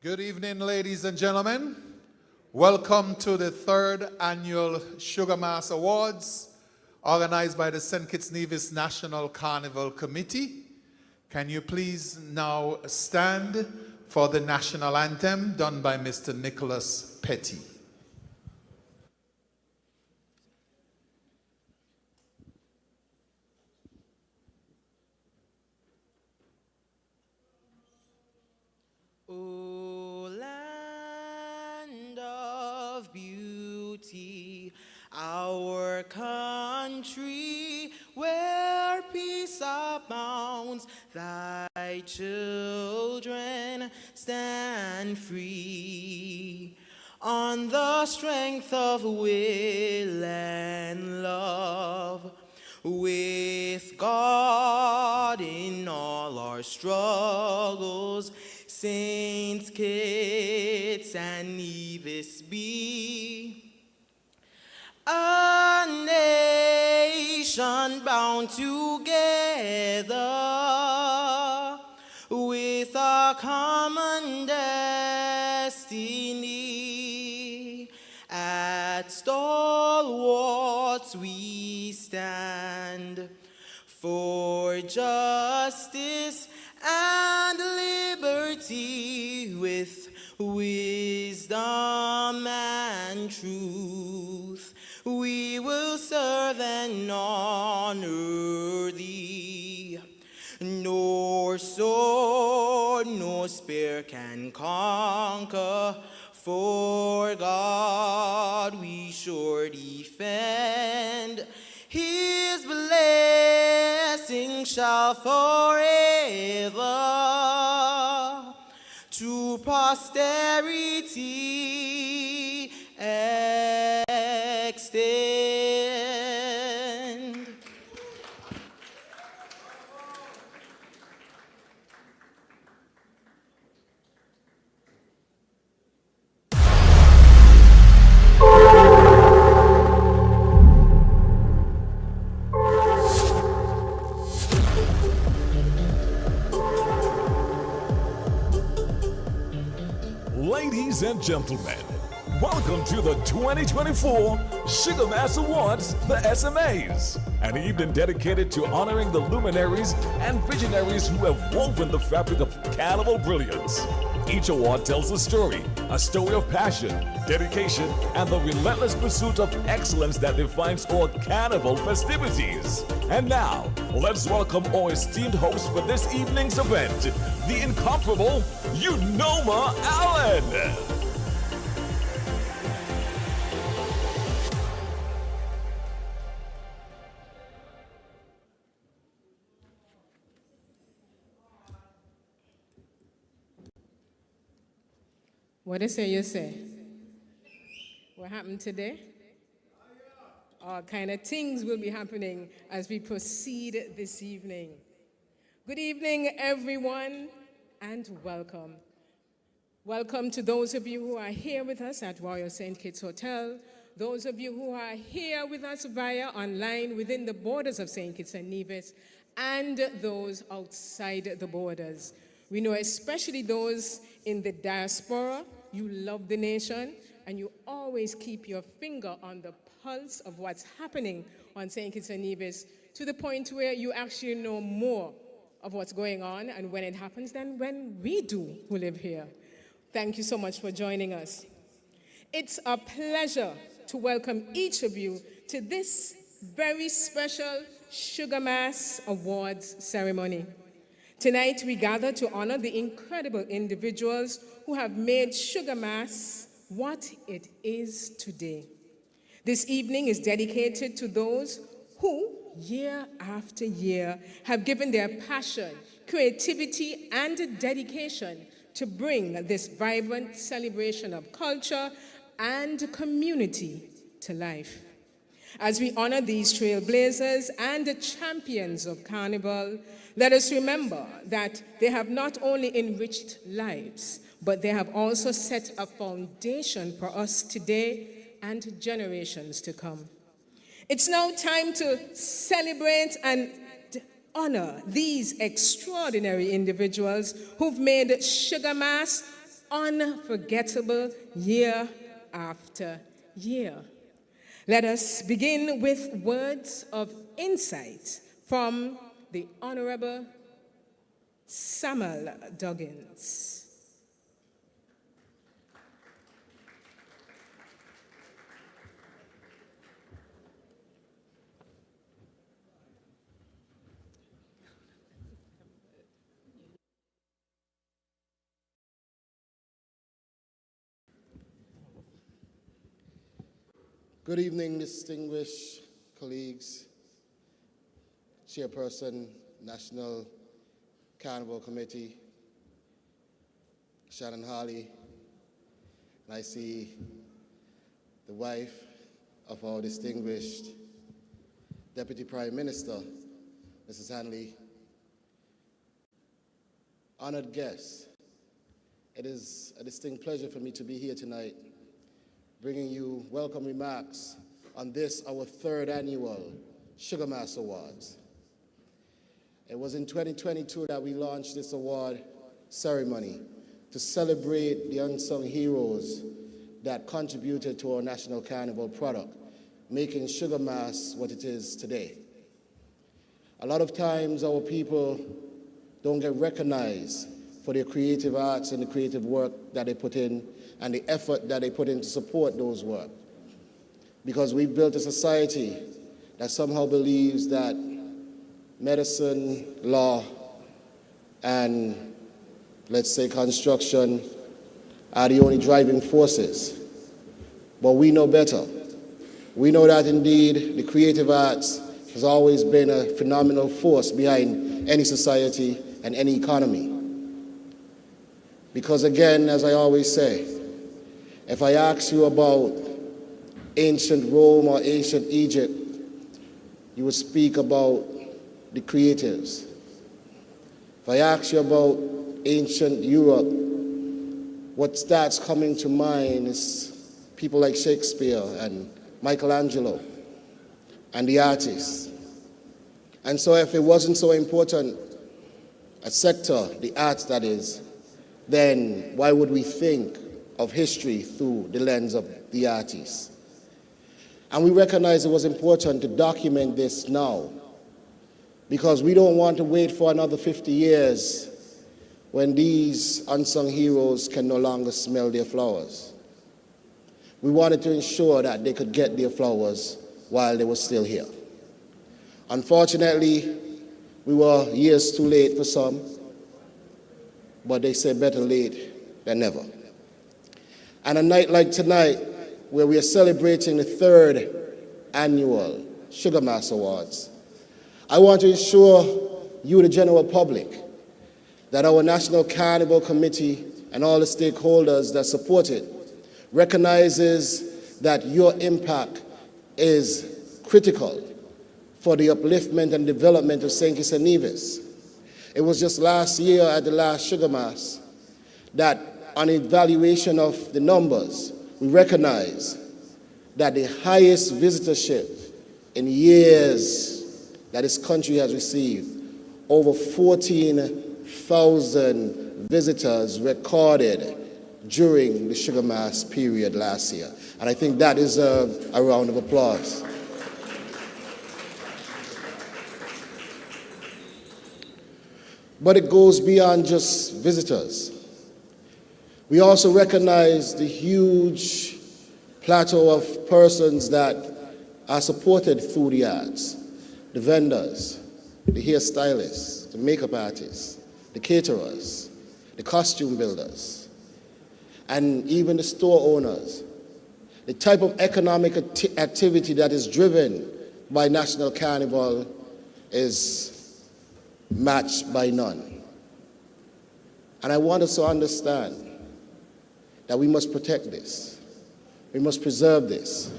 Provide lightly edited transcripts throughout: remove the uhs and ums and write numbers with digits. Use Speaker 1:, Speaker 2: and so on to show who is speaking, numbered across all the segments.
Speaker 1: Good evening, ladies and gentlemen. Welcome to the third annual Sugar Mass Awards, organized by the St. Kitts Nevis National Carnival Committee. Can you please now stand for the national anthem done by Mr. Nicholas Petty.
Speaker 2: O land of beauty, our country where peace abounds, thy children stand free. On the strength of will and love, with God in all our struggles, Saint Kitts and Nevis be a nation bound together with a common destiny. At stalwarts we stand for justice and liberty, with wisdom and truth. We will serve and honor thee, nor sword Lord no spear can conquer. For God we sure defend. His blessing shall forever to posterity extend.
Speaker 3: Ladies and gentlemen, welcome to the 2024 Sugar Mass Awards, the SMAs, an evening dedicated to honoring the luminaries and visionaries who have woven the fabric of carnival brilliance. Each award tells a story of passion, dedication, and the relentless pursuit of excellence that defines all carnival festivities. And now, let's welcome our esteemed host for this evening's event, the incomparable Unoma Allen.
Speaker 4: What they say you say? What happened today? All kind of things will be happening as we proceed this evening. Good evening, everyone, and welcome. Welcome to those of you who are here with us at Royal St. Kitts Hotel, those of you who are here with us via online within the borders of St. Kitts and Nevis, and those outside the borders. We know especially those in the diaspora, you love the nation, and you always keep your finger on the pulse of what's happening on St. Kitts and Nevis, to the point where you actually know more of what's going on and when it happens than when we do who live here. Thank you so much for joining us. It's a pleasure to welcome each of you to this very special Sugar Mass Awards ceremony. Tonight, we gather to honor the incredible individuals who have made Sugar Mass what it is today. This evening is dedicated to those who, year after year, have given their passion, creativity, and dedication to bring this vibrant celebration of culture and community to life. As we honor these trailblazers and the champions of Carnival, let us remember that they have not only enriched lives, but they have also set a foundation for us today and generations to come. It's now time to celebrate and honor these extraordinary individuals who've made Sugar Mass unforgettable year after year. Let us begin with words of insight from the Honorable Samuel Duggins.
Speaker 5: Good evening, distinguished colleagues, Chairperson, National Carnival Committee, Shannon Harley, and I see the wife of our distinguished Deputy Prime Minister, Mrs. Hanley, honored guests. It is a distinct pleasure for me to be here tonight, bringing you welcome remarks on this, our third annual Sugar Mass Awards. It was in 2022 that we launched this award ceremony to celebrate the unsung heroes that contributed to our national carnival product, making Sugar Mass what it is today. A lot of times our people don't get recognized for their creative arts and the creative work that they put in and the effort that they put in to support those work. Because we've built a society that somehow believes that medicine, law, and let's say construction, are the only driving forces. But we know better. We know that indeed the creative arts has always been a phenomenal force behind any society and any economy. Because again, as I always say, if I ask you about ancient Rome or ancient Egypt, you would speak about the creatives. If I ask you about ancient Europe, what starts coming to mind is people like Shakespeare and Michelangelo and the artists. And so if it wasn't so important, a sector, the arts that is, then why would we think of history through the lens of the artists? And we recognize it was important to document this now, because we don't want to wait for another 50 years when these unsung heroes can no longer smell their flowers. We wanted to ensure that they could get their flowers while they were still here. Unfortunately, we were years too late for some, but they say better late than never. And a night like tonight, where we are celebrating the 3rd annual Sugar Mass Awards, I want to assure you, the general public, that our National Carnival Committee and all the stakeholders that support it recognizes that your impact is critical for the upliftment and development of St. Kitts and Nevis. It was just last year at the last Sugar Mass that on evaluation of the numbers, we recognize that the highest visitorship in years that this country has received, over 14,000 visitors recorded during the Sugar Mass period last year. And I think that deserves a round of applause. But it goes beyond just visitors. We also recognize the huge plateau of persons that are supported through the arts: the vendors, the hairstylists, the makeup artists, the caterers, the costume builders, and even the store owners. The type of economic activity that is driven by National Carnival is matched by none. And I want us to understand that we must protect this, we must preserve this,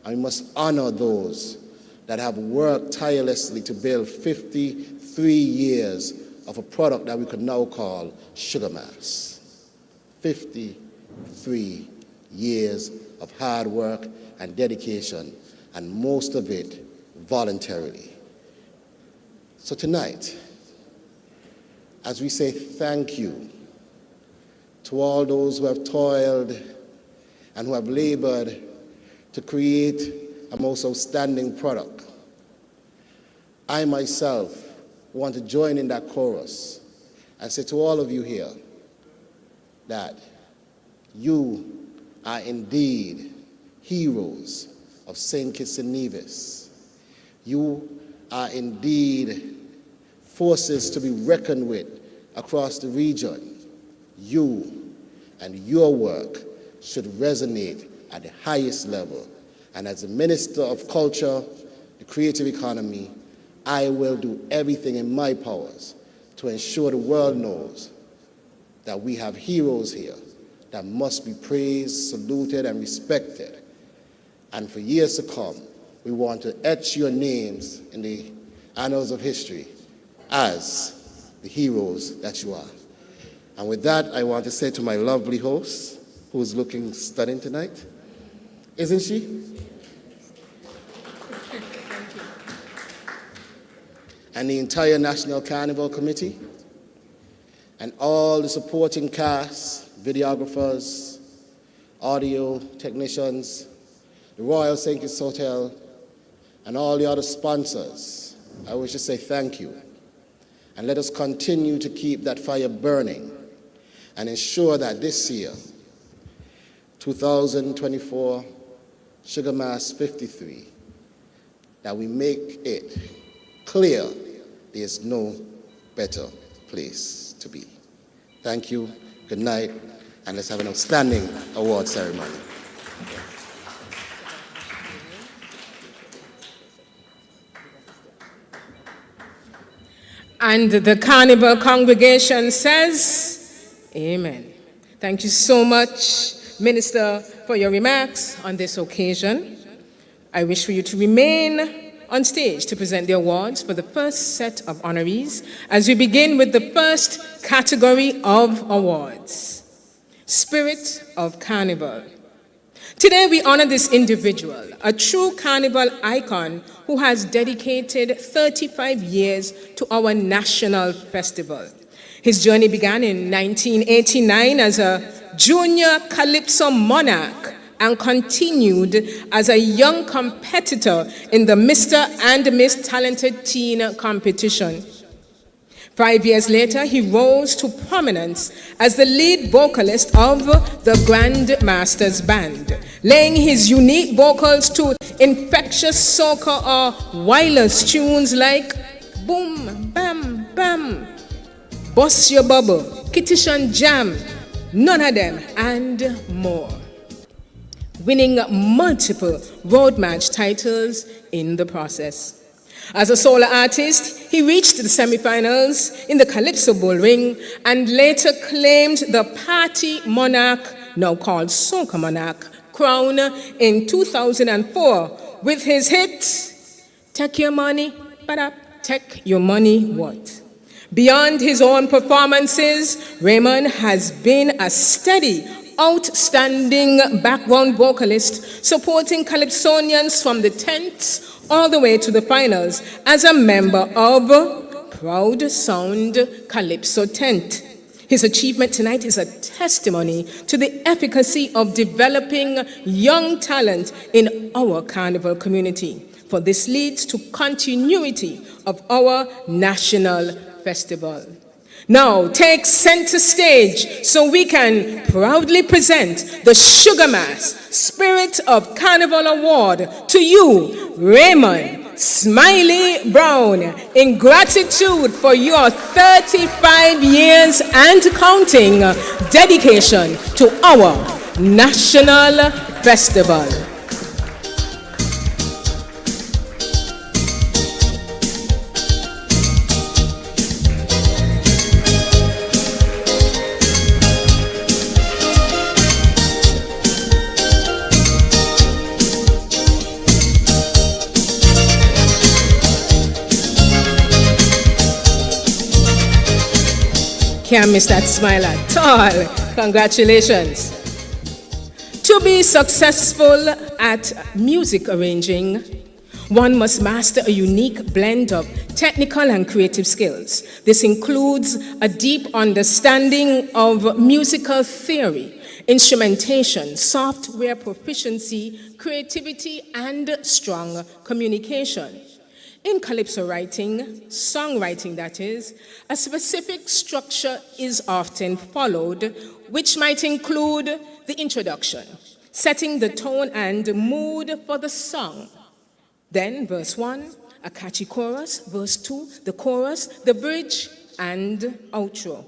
Speaker 5: and we must honor those that have worked tirelessly to build 53 years of a product that we could now call Sugar Mass. 53 years of hard work and dedication, and most of it voluntarily. So tonight, as we say thank you to all those who have toiled and who have labored to create a most outstanding product, I myself want to join in that chorus and say to all of you here that you are indeed heroes of St. Kitts and Nevis. You are indeed forces to be reckoned with across the region. You and your work should resonate at the highest level. And as the Minister of Culture, the Creative Economy, I will do everything in my powers to ensure the world knows that we have heroes here that must be praised, saluted, and respected. And for years to come, we want to etch your names in the annals of history as the heroes that you are. And with that, I want to say to my lovely host, who's looking stunning tonight, isn't she? And the entire National Carnival Committee, and all the supporting cast, videographers, audio technicians, the Royal St. Kitts Hotel, and all the other sponsors, I wish to say thank you. And let us continue to keep that fire burning and ensure that this year, 2024, Sugar Mass 53, that we make it clear there's no better place to be. Thank you, good night, and let's have an outstanding award ceremony.
Speaker 4: And the Carnival congregation says, Amen. Thank you so much, Minister, for your remarks on this occasion. I wish for you to remain on stage to present the awards for the first set of honorees as we begin with the first category of awards, Spirit of Carnival. Today we honor this individual, a true carnival icon who has dedicated 35 years to our national festival. His journey began in 1989 as a junior Calypso monarch and continued as a young competitor in the Mr. and Miss Talented Teen competition. 5 years later, he rose to prominence as the lead vocalist of the Grand Masters Band, laying his unique vocals to infectious soca or wireless tunes like Boom, Bam, Bam, Bust Your Bubble, Kittishan Jam, None of Them, and more, winning multiple road match titles in the process. As a solo artist, he reached the semifinals in the Calypso bullring and later claimed the Party Monarch, now called Soca Monarch, crown in 2004 with his hit, Take Your Money, Badap, Take Your Money What? Beyond his own performances, Raymond has been a steady, outstanding background vocalist supporting Calypsonians from the 10th all the way to the finals as a member of Proud Sound Calypso Tent. His achievement tonight is a testimony to the efficacy of developing young talent in our carnival community, for this leads to continuity of our national festival. Now, take center stage so we can proudly present the Sugar Mass Spirit of Carnival Award to you, Raymond Smiley Brown, in gratitude for your 35 years and counting dedication to our national festival. Can't miss that smile at all. Congratulations. To be successful at music arranging, one must master a unique blend of technical and creative skills. This includes a deep understanding of musical theory, instrumentation, software proficiency, creativity, and strong communication. In calypso writing, songwriting that is, a specific structure is often followed, which might include the introduction, setting the tone and mood for the song. Then verse 1, a catchy chorus, verse 2, the chorus, the bridge, and outro.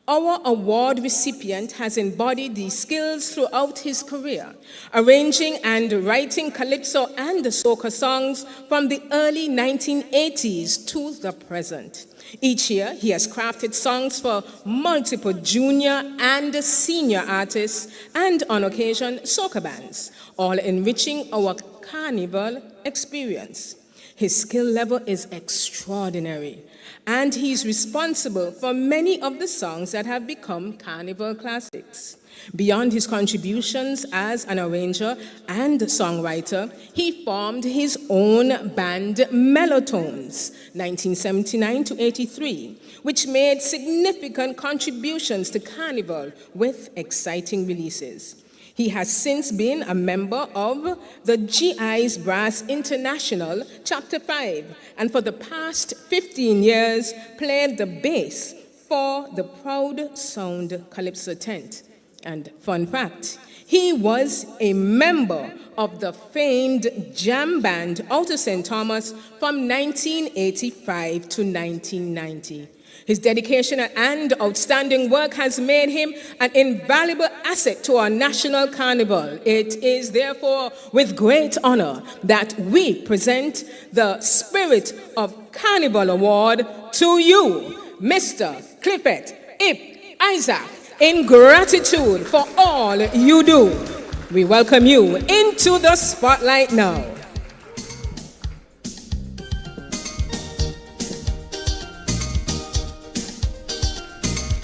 Speaker 4: Our award recipient has embodied these skills throughout his career, arranging and writing calypso and soca songs from the early 1980s to the present. Each year, he has crafted songs for multiple junior and senior artists and, on occasion, soca bands, all enriching our carnival experience. His skill level is extraordinary, and he's responsible for many of the songs that have become carnival classics. Beyond his contributions as an arranger and songwriter, he formed his own band, Mellotones, 1979 to 83, which made significant contributions to carnival with exciting releases. He has since been a member of the GI's Brass International, Chapter 5, and for the past 15 years played the bass for the Proud Sound Calypso Tent. And fun fact, he was a member of the famed jam band out of St. Thomas from 1985 to 1990. His dedication and outstanding work has made him an invaluable asset to our national carnival. It is therefore with great honor that we present the Spirit of Carnival Award to you, Mr. Clifford Ip Isaac, in gratitude for all you do. We welcome you into the spotlight now.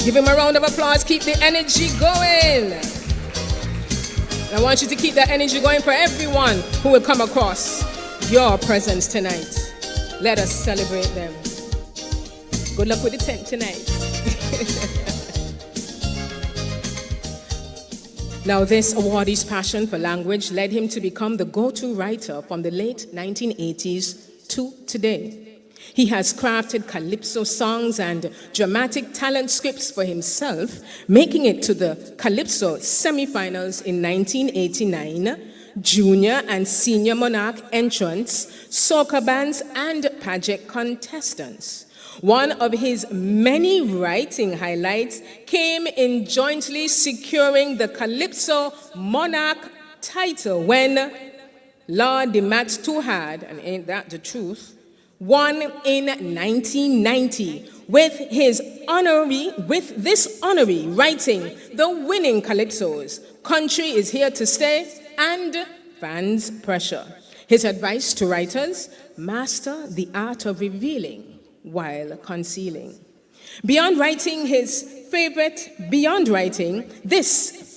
Speaker 4: Give him a round of applause. Keep the energy going. I want you to keep that energy going for everyone who will come across your presence tonight. Let us celebrate them. Good luck with the tent tonight. Now, this awardee's passion for language led him to become the go-to writer from the late 1980s to today. He has crafted Calypso songs and dramatic talent scripts for himself, making it to the Calypso semifinals in 1989, junior and senior monarch entrants, soca bands, and pageant contestants. One of his many writing highlights came in jointly securing the Calypso monarch title when Lord the Max Too Hard, and ain't that the truth, won in 1990 with this honorary writing the winning Calypsos, Country is Here to Stay, and Fans Pressure. His advice to writers: master the art of revealing while concealing. Beyond writing this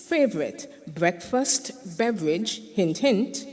Speaker 4: favorite breakfast beverage, hint hint,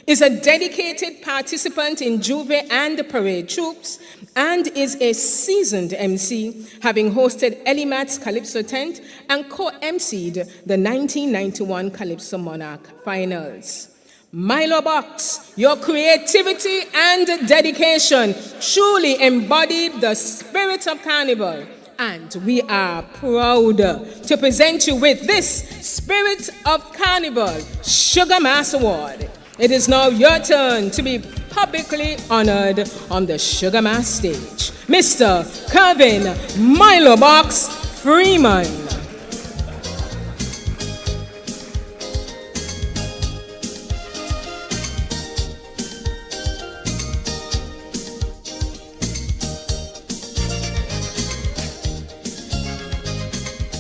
Speaker 4: is a dedicated participant in Juve and Parade troops, and is a seasoned MC, having hosted Ellie Matt's Calypso tent and co-MC'd the 1991 Calypso Monarch Finals. Milo Box, your creativity and dedication truly embodied the spirit of Carnival, and we are proud to present you with this Spirit of Carnival Sugar Mass Award. It is now your turn to be publicly honored on the Sugar Mass stage. Mr. Kevin Milo Box Freeman.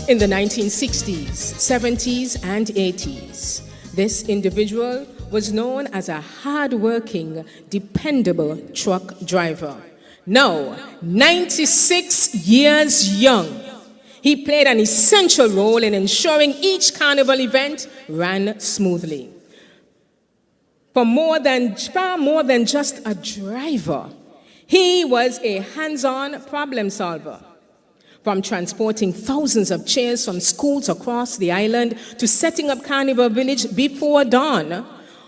Speaker 4: In the 1960s, 70s, and 80s, this individual was known as a hard-working, dependable truck driver. Now, 96 years young, he played an essential role in ensuring each carnival event ran smoothly. Far more than just a driver, he was a hands-on problem solver. From transporting thousands of chairs from schools across the island to setting up Carnival Village before dawn,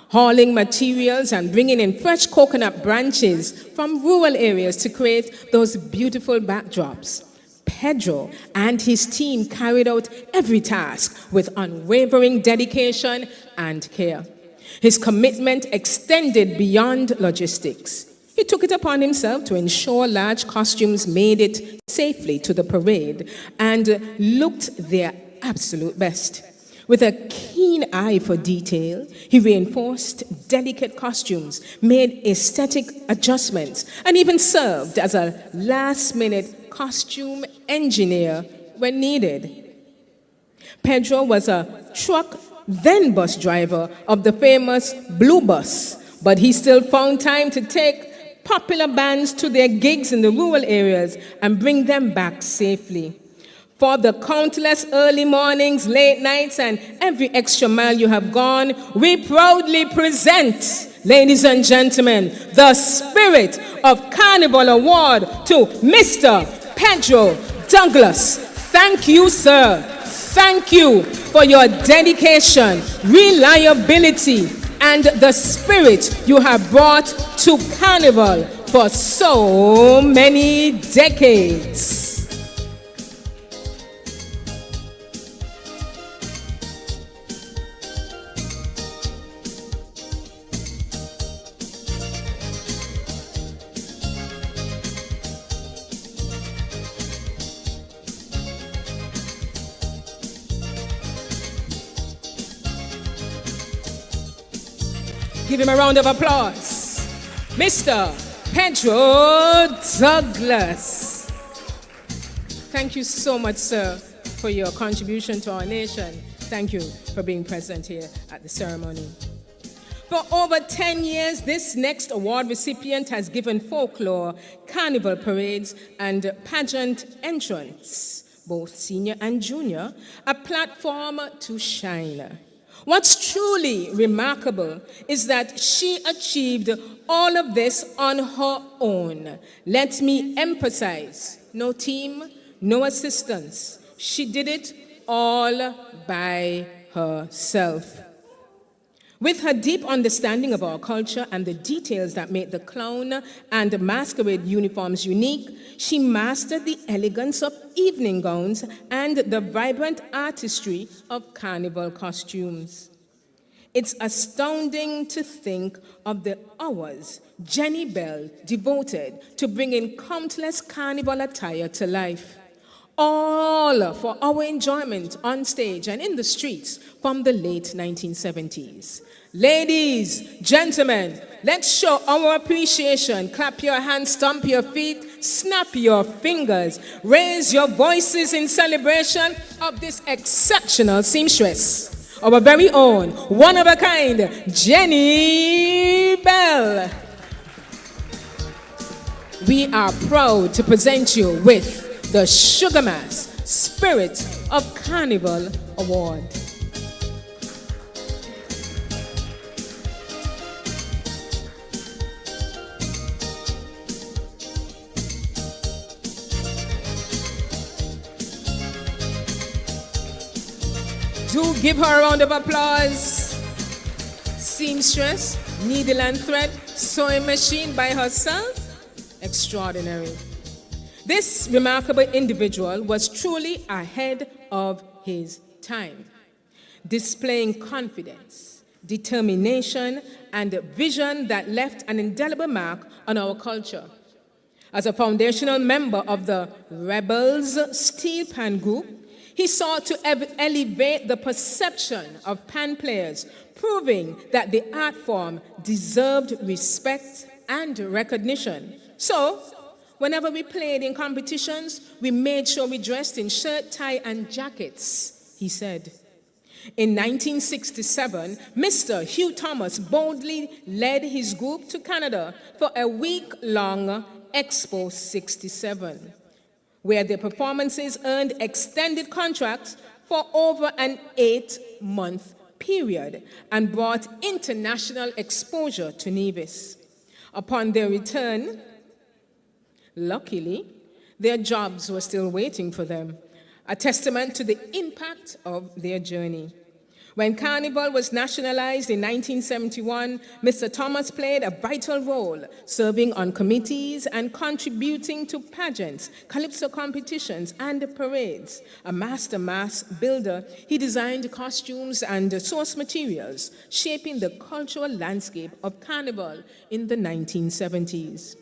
Speaker 4: hauling materials and bringing in fresh coconut branches from rural areas to create those beautiful backdrops, Pedro and his team carried out every task with unwavering dedication and care. His commitment extended beyond logistics. He took it upon himself to ensure large costumes made it safely to the parade and looked their absolute best. With a keen eye for detail, he reinforced delicate costumes, made aesthetic adjustments, and even served as a last-minute costume engineer when needed. Pedro was a truck, then bus driver of the famous Blue Bus, but he still found time to take popular bands to their gigs in the rural areas and bring them back safely. For the countless early mornings, late nights, and every extra mile you have gone, we proudly present, ladies and gentlemen, the Spirit of Carnival Award to Mr. Pedro Douglas. Thank you, sir. Thank you for your dedication, reliability, and the spirit you have brought to Carnival for so many decades. Give him a round of applause. Mr. Pedro Douglas. Thank you so much, sir, for your contribution to our nation. Thank you for being present here at the ceremony. For over 10 years, this next award recipient has given folklore, carnival parades, and pageant entrants, both senior and junior, a platform to shine. What's truly remarkable is that she achieved all of this on her own. Let me emphasize, no team, no assistance. She did it all by herself. With her deep understanding of our culture and the details that make the clown and masquerade uniforms unique, she mastered the elegance of evening gowns and the vibrant artistry of carnival costumes. It's astounding to think of the hours Jenny Bell devoted to bringing countless carnival attire to life, all for our enjoyment on stage and in the streets from the late 1970s. Ladies, gentlemen, let's show our appreciation. Clap your hands, stomp your feet, snap your fingers, raise your voices in celebration of this exceptional seamstress, our very own, one of a kind, Jenny Bell. We are proud to present you with the Sugar Mass Spirit of Carnival Award. Do give her a round of applause. Seamstress, needle and thread, sewing machine by herself. Extraordinary. This remarkable individual was truly ahead of his time, displaying confidence, determination, and vision that left an indelible mark on our culture. As a foundational member of the Rebels Steel Pan Group, he sought to elevate the perception of pan players, proving that the art form deserved respect and recognition. So, whenever we played in competitions, we made sure we dressed in shirt, tie, and jackets, he said. In 1967, Mr. Hugh Thomas boldly led his group to Canada for a week-long Expo 67, where their performances earned extended contracts for over an 8-month period and brought international exposure to Nevis. Upon their return, luckily, their jobs were still waiting for them, a testament to the impact of their journey. When Carnival was nationalized in 1971, Mr. Thomas played a vital role, serving on committees and contributing to pageants, Calypso competitions, and parades. A master mass builder, he designed costumes and source materials, shaping the cultural landscape of Carnival in the 1970s.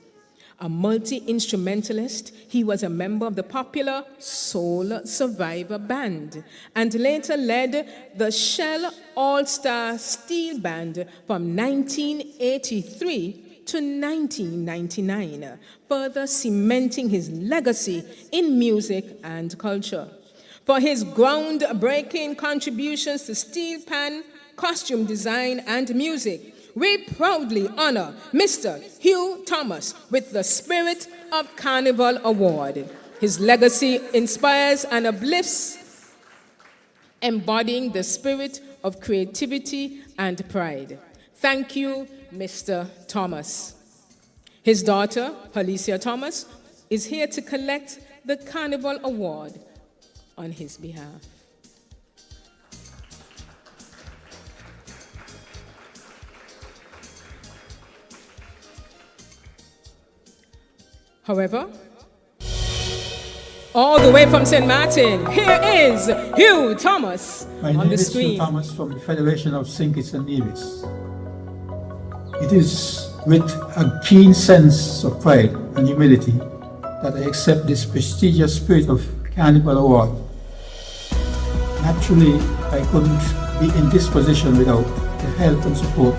Speaker 4: A multi-instrumentalist, he was a member of the popular Soul Survivor Band and later led the Shell All-Star Steel Band from 1983 to 1999, further cementing his legacy in music and culture. For his groundbreaking contributions to steel pan, costume design, and music, we proudly honor Mr. Hugh Thomas with the Spirit of Carnival Award. His legacy inspires and uplifts, embodying the spirit of creativity and pride. Thank you, Mr. Thomas. His daughter, Alicia Thomas, is here to collect the Carnival Award on his behalf. However, all the way from St. Martin, here is Hugh Thomas on the screen.
Speaker 6: My name is Hugh Thomas from the Federation of St. Kitts and Nevis. It is with a keen sense of pride and humility that I accept this prestigious Spirit of Carnival Award. Naturally, I couldn't be in this position without the help and support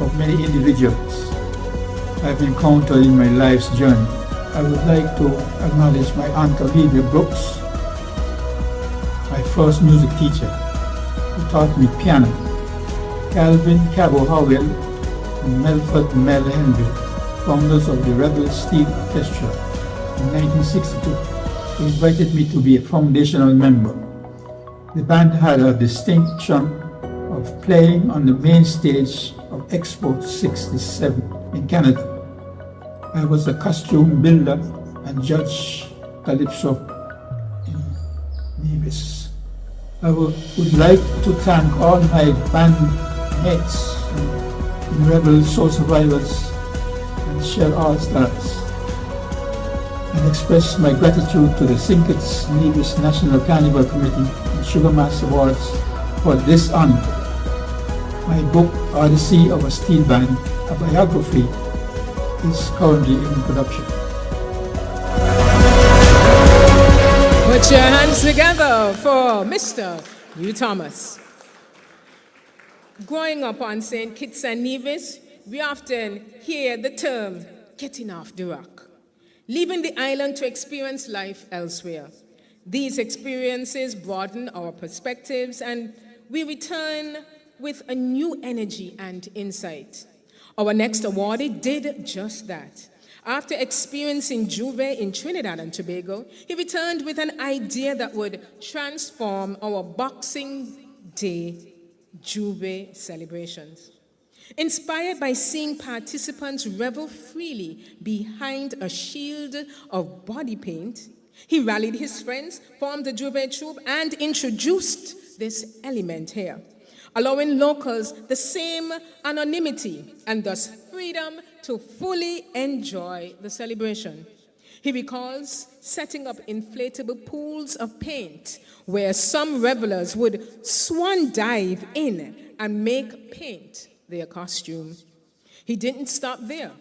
Speaker 6: of many individuals I've encountered in my life's journey. I would like to acknowledge my Aunt Olivia Brooks, my first music teacher, who taught me piano, Calvin Cabo Howell and Melford Mel Henry, founders of the Rebel Steel Orchestra in 1962, who invited me to be a foundational member. The band had a distinction of playing on the main stage of Expo 67 in Canada. I was a costume builder and judge Calypso in Nevis. I would like to thank all my bandmates in Rebel Soul Survivors and Shell All-Stars, and express my gratitude to the St. Kitts Nevis National Carnival Committee and Sugar Mass Awards for this honor. My book, Odyssey of a Steel Band, a biography, is currently in production.
Speaker 4: Put your hands together for Mr. Hugh Thomas. Growing up on St. Kitts and Nevis, we often hear the term getting off the rock, leaving the island to experience life elsewhere. These experiences broaden our perspectives and we return with a new energy and insight. Our next awardee did just that. After experiencing Juve in Trinidad and Tobago, he returned with an idea that would transform our Boxing Day Juve celebrations. Inspired by seeing participants revel freely behind a shield of body paint, he rallied his friends, formed the Juve troupe, and introduced this element here, allowing locals the same anonymity and thus freedom to fully enjoy the celebration. He recalls setting up inflatable pools of paint where some revelers would swan dive in and make paint their costume. He didn't stop there.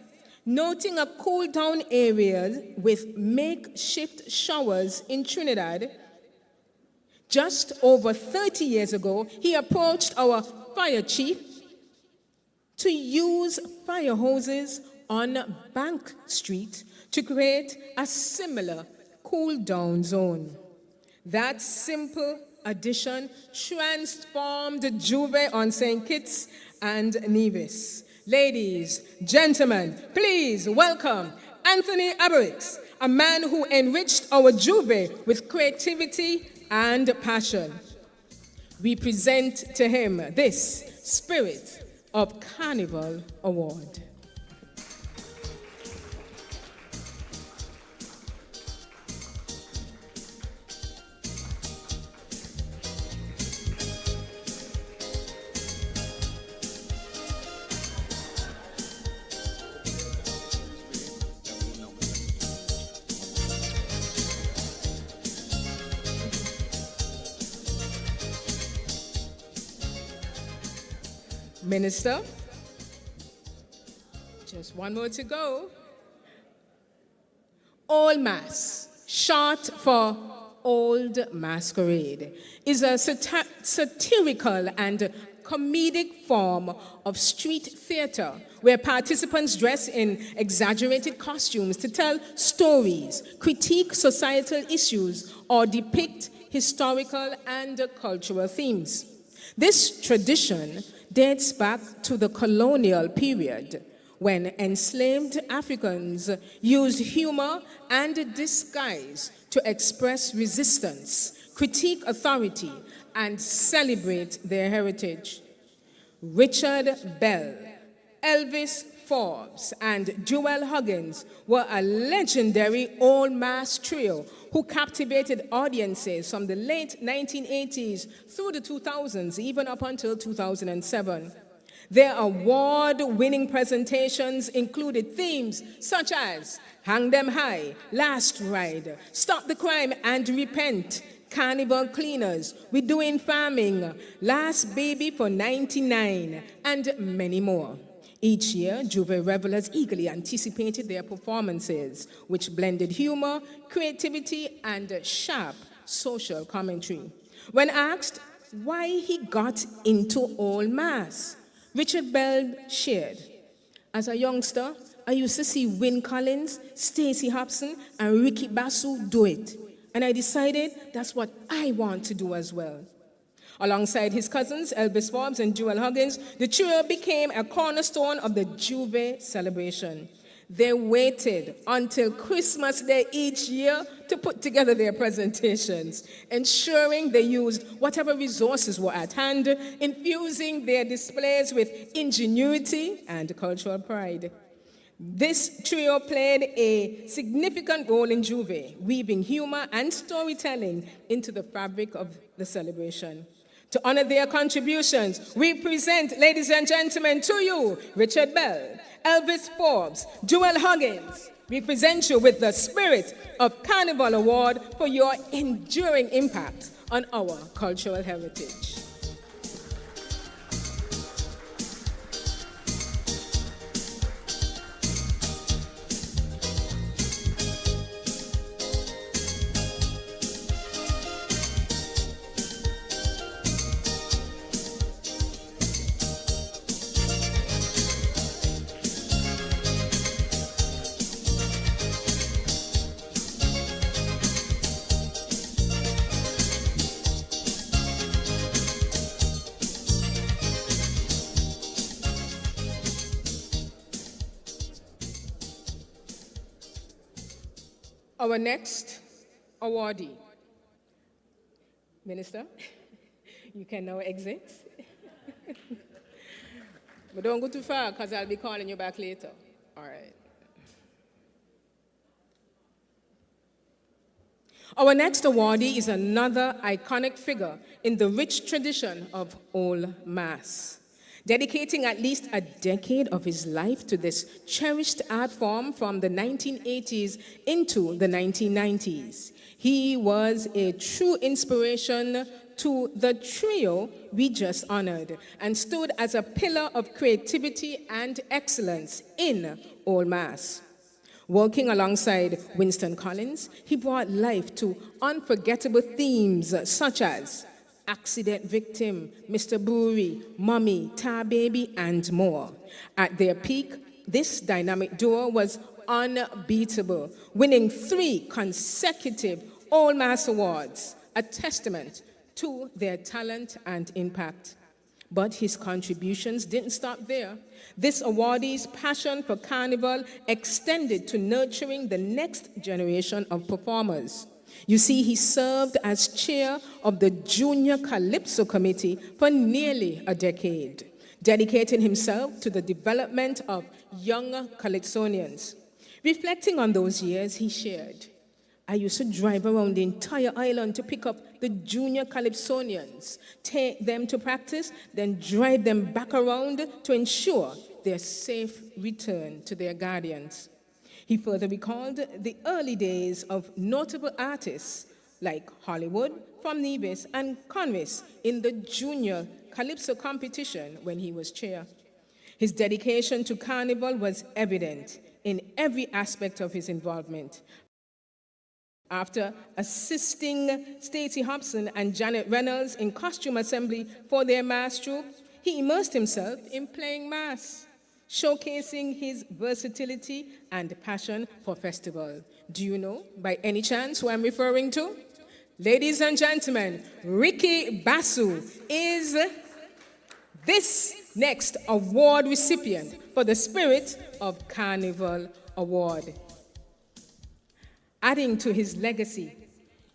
Speaker 4: Noting a cool-down area with makeshift showers in Trinidad, just over 30 years ago, he approached our fire chief to use fire hoses on Bank Street to create a similar cool-down zone. That simple addition transformed Juve on St. Kitts and Nevis. Ladies, gentlemen, please welcome Anthony Aberix, a man who enriched our Juve with creativity and passion. We present to him this Spirit of Carnival Award. Minister, just one more to go. Old Mass, short for Old Masquerade, is a satirical and comedic form of street theater where participants dress in exaggerated costumes to tell stories, critique societal issues, or depict historical and cultural themes. This tradition dates back to the colonial period when enslaved Africans used humor and disguise to express resistance, critique authority, and celebrate their heritage. Richard Bell, Elvis Forbes, and Jewel Huggins were a legendary old mass trio who captivated audiences from the late 1980s through the 2000s, even up until 2007. Their award-winning presentations included themes such as Hang Them High, Last Ride, Stop the Crime and Repent, Carnival Cleaners, We Doing Farming, Last Baby for 99, and many more. Each year, Juve revelers eagerly anticipated their performances, which blended humor, creativity, and sharp social commentary. When asked why he got into Old Mass, Richard Bell shared, as a youngster, I used to see Win Collins, Stacey Hobson, and Ricky Basu do it. And I decided that's what I want to do as well. Alongside his cousins, Elvis Forbes and Jewel Huggins, the trio became a cornerstone of the Juve celebration. They waited until Christmas Day each year to put together their presentations, ensuring they used whatever resources were at hand, infusing their displays with ingenuity and cultural pride. This trio played a significant role in Juve, weaving humor and storytelling into the fabric of the celebration. To honor their contributions, we present, ladies and gentlemen, to you, Richard Bell, Elvis Forbes, Jewel Huggins. We present you with the Spirit of Carnival Award for your enduring impact on our cultural heritage. Our next awardee, Minister, you can now exit. But don't go too far because I'll be calling you back later. All right. Our next awardee is another iconic figure in the rich tradition of Old Mass. Dedicating at least a decade of his life to this cherished art form from the 1980s into the 1990s. He was a true inspiration to the trio we just honored and stood as a pillar of creativity and excellence in Old Mass. Working alongside Winston Collins, he brought life to unforgettable themes such as Accident Victim, Mr. Brewery, Mummy, Tar Baby, and more. At their peak, this dynamic duo was unbeatable, winning 3 consecutive Old Mass Awards, a testament to their talent and impact. But his contributions didn't stop there. This awardee's passion for Carnival extended to nurturing the next generation of performers. You see, he served as chair of the Junior Calypso Committee for nearly a decade, dedicating himself to the development of young Calypsonians. Reflecting on those years, he shared, I used to drive around the entire island to pick up the junior Calypsonians, take them to practice, then drive them back around to ensure their safe return to their guardians. He further recalled the early days of notable artists like Hollywood from Nevis and Convis in the junior Calypso competition when he was chair. His dedication to Carnival was evident in every aspect of his involvement. After assisting Stacey Hobson and Janet Reynolds in costume assembly for their mass troupe, he immersed himself in playing mass, showcasing his versatility and passion for festival. Do you know, by any chance, who I'm referring to? Ladies and gentlemen, Ricky Basu is this next award recipient for the Spirit of Carnival Award. Adding to his legacy,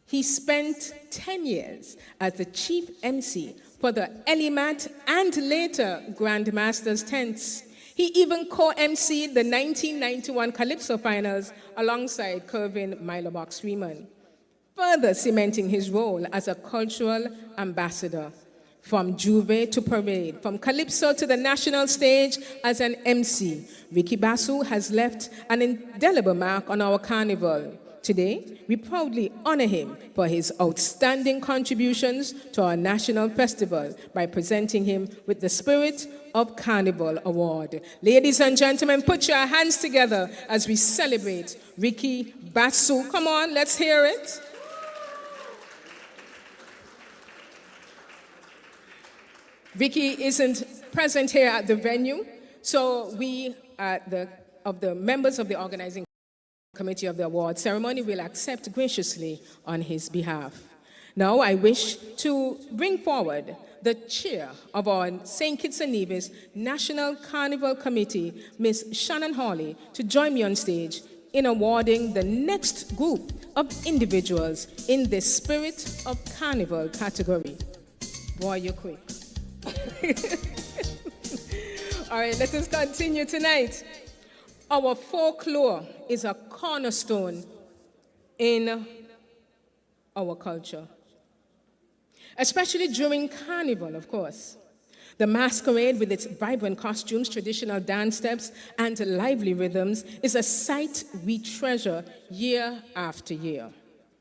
Speaker 4: he spent 10 years as the chief MC for the Elimat and later Grandmasters tents. He even co-emceed the 1991 Calypso finals alongside Kervin Milobox Freeman, further cementing his role as a cultural ambassador. From Juve to Parade, from Calypso to the national stage as an MC, Ricky Basu has left an indelible mark on our carnival. Today, we proudly honor him for his outstanding contributions to our national festival by presenting him with the Spirit of Carnival Award. Ladies and gentlemen, put your hands together as we celebrate Ricky Basu. Come on, let's hear it. Ricky isn't present here at the venue. So we, of the members of the organizing committee of the award ceremony, will accept graciously on his behalf. Now I wish to bring forward the chair of our St. Kitts and Nevis National Carnival Committee, Ms. Shannon Hawley, to join me on stage in awarding the next group of individuals in the Spirit of Carnival category. Boy, you're quick. All right, let us continue tonight. Our folklore is a cornerstone in our culture, especially during Carnival, of course. The masquerade, with its vibrant costumes, traditional dance steps, and lively rhythms, is a sight we treasure year after year.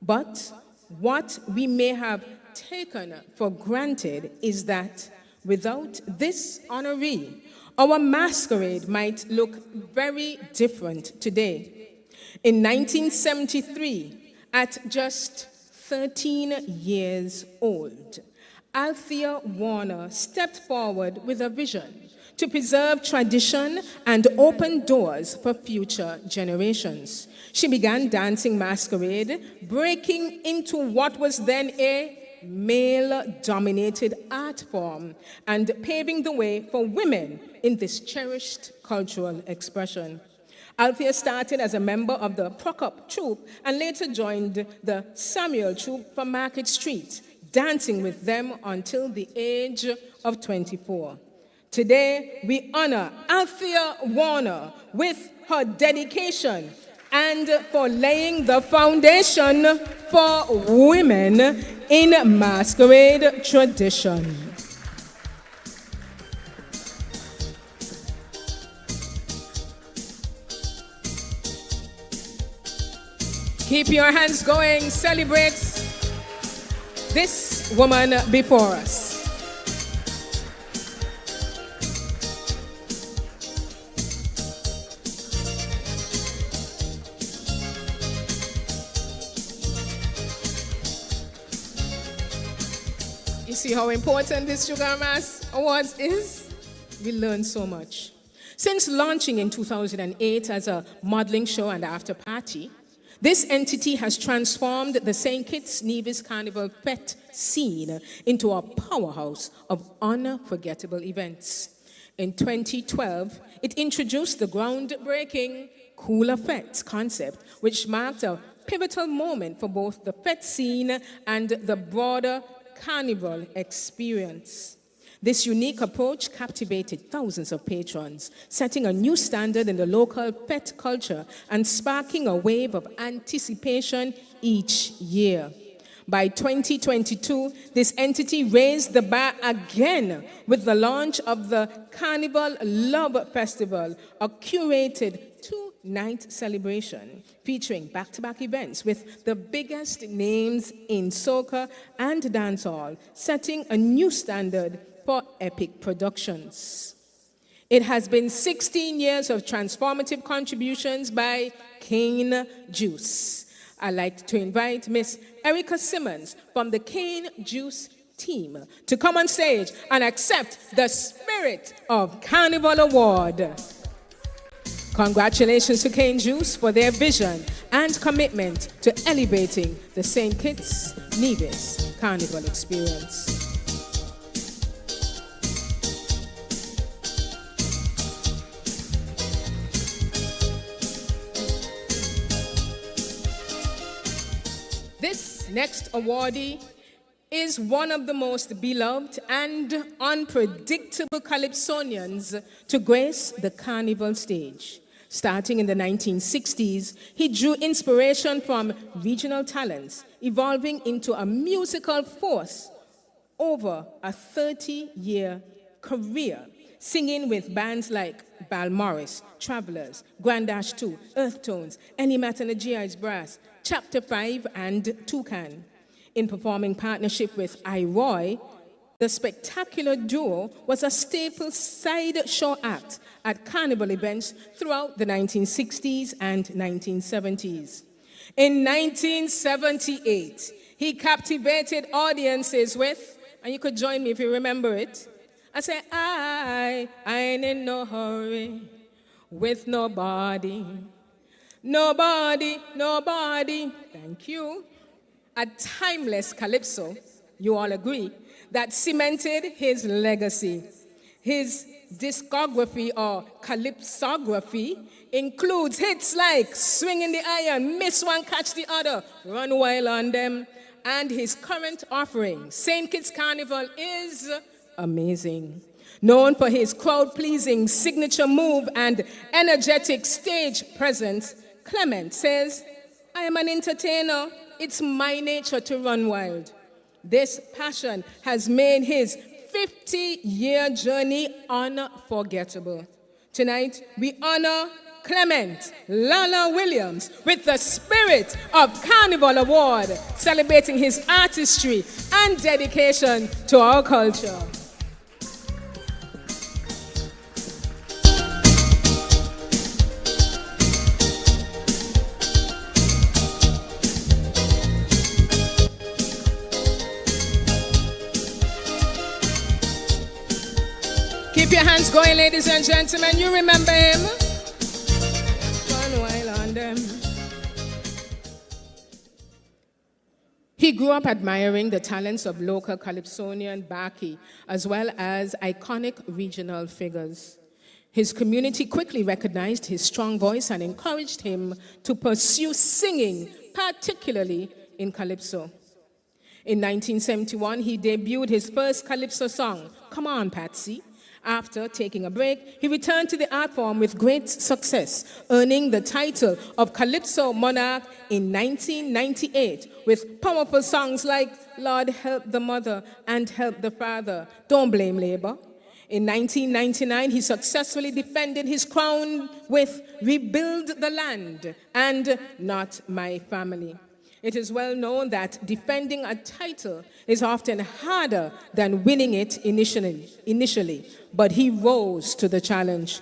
Speaker 4: But what we may have taken for granted is that without this honoree, our masquerade might look very different today. In 1973, at just 13 years old, Althea Warner stepped forward with a vision to preserve tradition and open doors for future generations. She began dancing masquerade, breaking into what was then a male-dominated art form and paving the way for women in this cherished cultural expression. Althea started as a member of the Prokop troupe and later joined the Samuel troupe from Market Street, dancing with them until the age of 24. Today, we honor Althea Warner with her dedication and for laying the foundation for women in masquerade tradition. Keep your hands going, celebrate this woman before us. You see how important this Sugar Mass Awards is? We learn so much. Since launching in 2008 as a modeling show and after party, this entity has transformed the St. Kitts Nevis Carnival Fete scene into a powerhouse of unforgettable events. In 2012, it introduced the groundbreaking Cooler Fetes concept, which marked a pivotal moment for both the Fete scene and the broader Carnival experience. This unique approach captivated thousands of patrons, setting a new standard in the local Fete culture and sparking a wave of anticipation each year. By 2022, this entity raised the bar again with the launch of the Carnival Love Festival, a curated two-night celebration featuring back-to-back events with the biggest names in soca and dancehall, setting a new standard for epic productions. It has been 16 years of transformative contributions by Cane Juice. I'd like to invite Miss Erica Simmons from the Cane Juice team to come on stage and accept the Spirit of Carnival Award. Congratulations to Cane Juice for their vision and commitment to elevating the St. Kitts Nevis Carnival experience. This next awardee is one of the most beloved and unpredictable Calypsonians to grace the Carnival stage. Starting in the 1960s, he drew inspiration from regional talents, evolving into a musical force over a 30-year career, singing with bands like Balmorris, Travelers, Grand Dash 2, Earth Tones, Any Matt and the GI's Brass, Chapter 5, and Toucan. In performing partnership with Iroy, the spectacular duo was a staple sideshow act at carnival events throughout the 1960s and 1970s. In 1978, he captivated audiences with, and you could join me if you remember it, I say, I ain't in no hurry with nobody. Nobody, nobody. Thank you. A timeless Calypso, you all agree, that cemented his legacy. His discography or calypsography includes hits like Swing in the Iron, Miss One, Catch the Other, Run Wild on Them, and his current offering, St. Kitts Carnival, is amazing. Known for his crowd-pleasing signature move and energetic stage presence, Clement says, I am an entertainer. It's my nature to run wild. This passion has made his 50-year journey unforgettable. Tonight, we honor Clement Lala Williams with the Spirit of Carnival Award, celebrating his artistry and dedication to our culture. Keep your hands going, ladies and gentlemen. You remember him? Run while on them. He grew up admiring the talents of local Calypsonian Baki, as well as iconic regional figures. His community quickly recognized his strong voice and encouraged him to pursue singing, particularly in Calypso. In 1971, he debuted his first Calypso song, Come On, Patsy. After taking a break, he returned to the art form with great success, earning the title of Calypso Monarch in 1998 with powerful songs like Lord Help the Mother and Help the Father, Don't Blame Labor. In 1999, he successfully defended his crown with Rebuild the Land and Not My Family. It is well known that defending a title is often harder than winning it initially, but he rose to the challenge.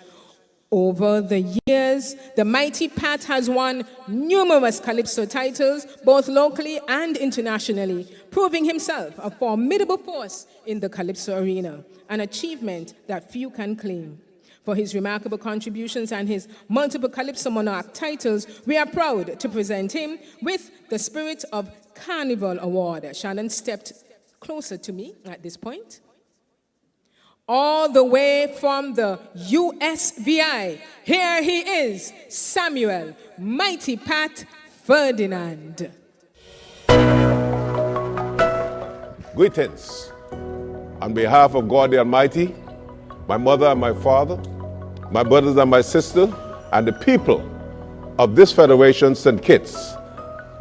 Speaker 4: Over the years, the mighty Pat has won numerous Calypso titles, both locally and internationally, proving himself a formidable force in the Calypso arena, an achievement that few can claim. For his remarkable contributions and his multiple Calypso Monarch titles, we are proud to present him with the Spirit of Carnival Award. Shannon stepped closer to me at this point. All the way from the USVI, here he is, Samuel Mighty Pat Ferdinand.
Speaker 7: Greetings. On behalf of God the Almighty, my mother and my father, my brothers and my sister, and the people of this Federation, St. Kitts,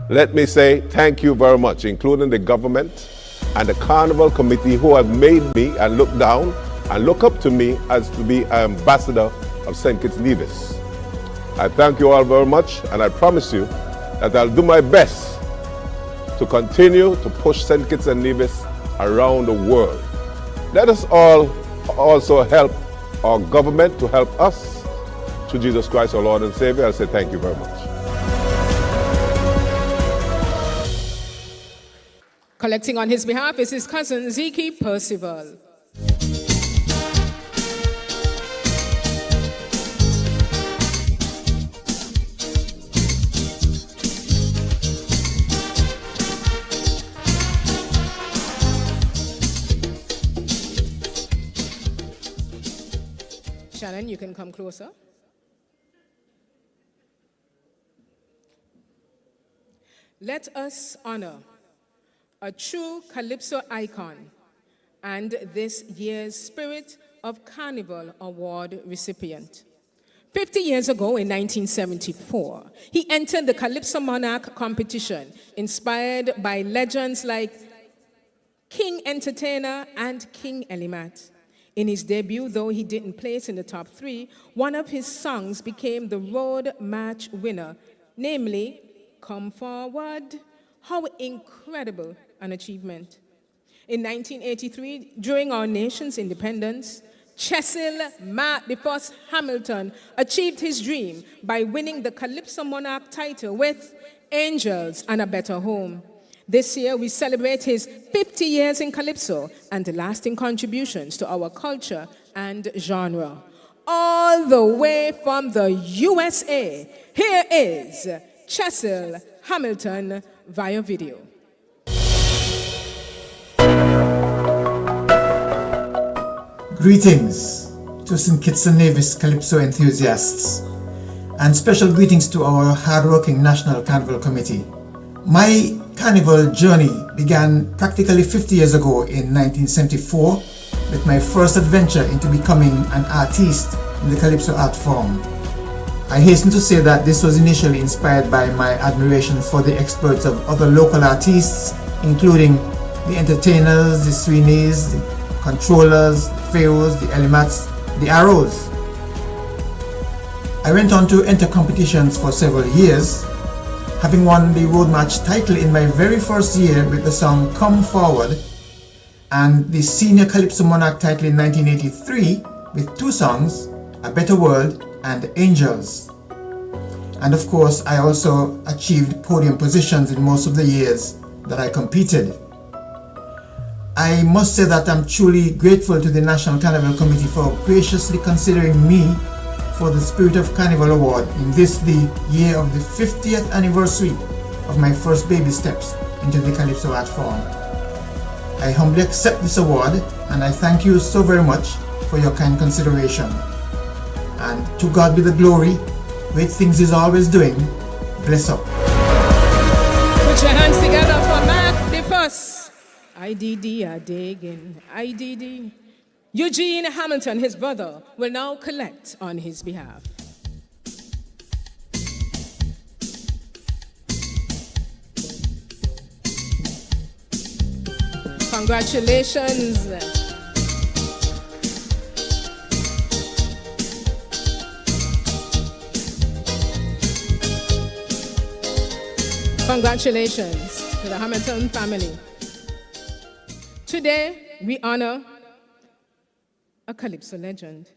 Speaker 7: let me say thank you very much, including the government and the Carnival Committee who have made me and look down and look up to me as to be an ambassador of St. Kitts Nevis. I thank you all very much, and I promise you that I'll do my best to continue to push St. Kitts and Nevis around the world. Let us all also help our government to help us to Jesus Christ, our Lord and Savior. I'll say thank you very much.
Speaker 4: Collecting on his behalf is his cousin, Zeke Percival. Shannon, you can come closer. Let us honor a true Calypso icon and this year's Spirit of Carnival Award recipient. 50 years ago, in 1974, he entered the Calypso Monarch competition, inspired by legends like King Entertainer and King Elimat. In his debut, though he didn't place in the top 3, one of his songs became the road march winner, namely, Come Forward. How incredible an achievement. In 1983, during our nation's independence, Cecil Matt DeFoss Hamilton achieved his dream by winning the Calypso Monarch title with Angels and a Better Home. This year, we celebrate his 50 years in Calypso and the lasting contributions to our culture and genre. All the way from the USA, here is Cecil Hamilton via video.
Speaker 8: Greetings to St. Kitts and Nevis Calypso enthusiasts, and special greetings to our hard-working National Carnival Committee. My carnival journey began practically 50 years ago in 1974 with my first adventure into becoming an artiste in the Calypso art form. I hasten to say that this was initially inspired by my admiration for the exploits of other local artists, including the entertainers, the sweeneys, the controllers, the pharaohs, the elimats, the arrows. I went on to enter competitions for several years, having won the road match title in my very first year with the song Come Forward, and the Senior Calypso Monarch title in 1983 with two songs, A Better World and Angels. And of course, I also achieved podium positions in most of the years that I competed. I must say that I'm truly grateful to the National Carnival Committee for graciously considering me for the Steward of Carnival Award in this, the year of the 50th anniversary of my first baby steps into the Calypso art form. I humbly accept this award, and I thank you so very much for your kind consideration. And to God be the glory, great things He's always doing. Bless up.
Speaker 4: Put your hands together for Mark the First. IDD are digging. IDD. Eugene Hamilton, his brother, will now collect on his behalf. Congratulations. Congratulations to the Hamilton family. Today, we honor a Calypso legend.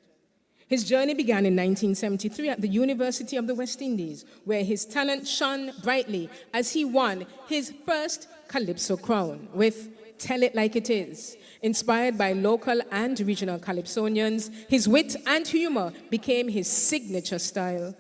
Speaker 4: His journey began in 1973 at the University of the West Indies, where his talent shone brightly as he won his first Calypso crown with Tell It Like It Is. Inspired by local and regional Calypsonians, his wit and humor became his signature style.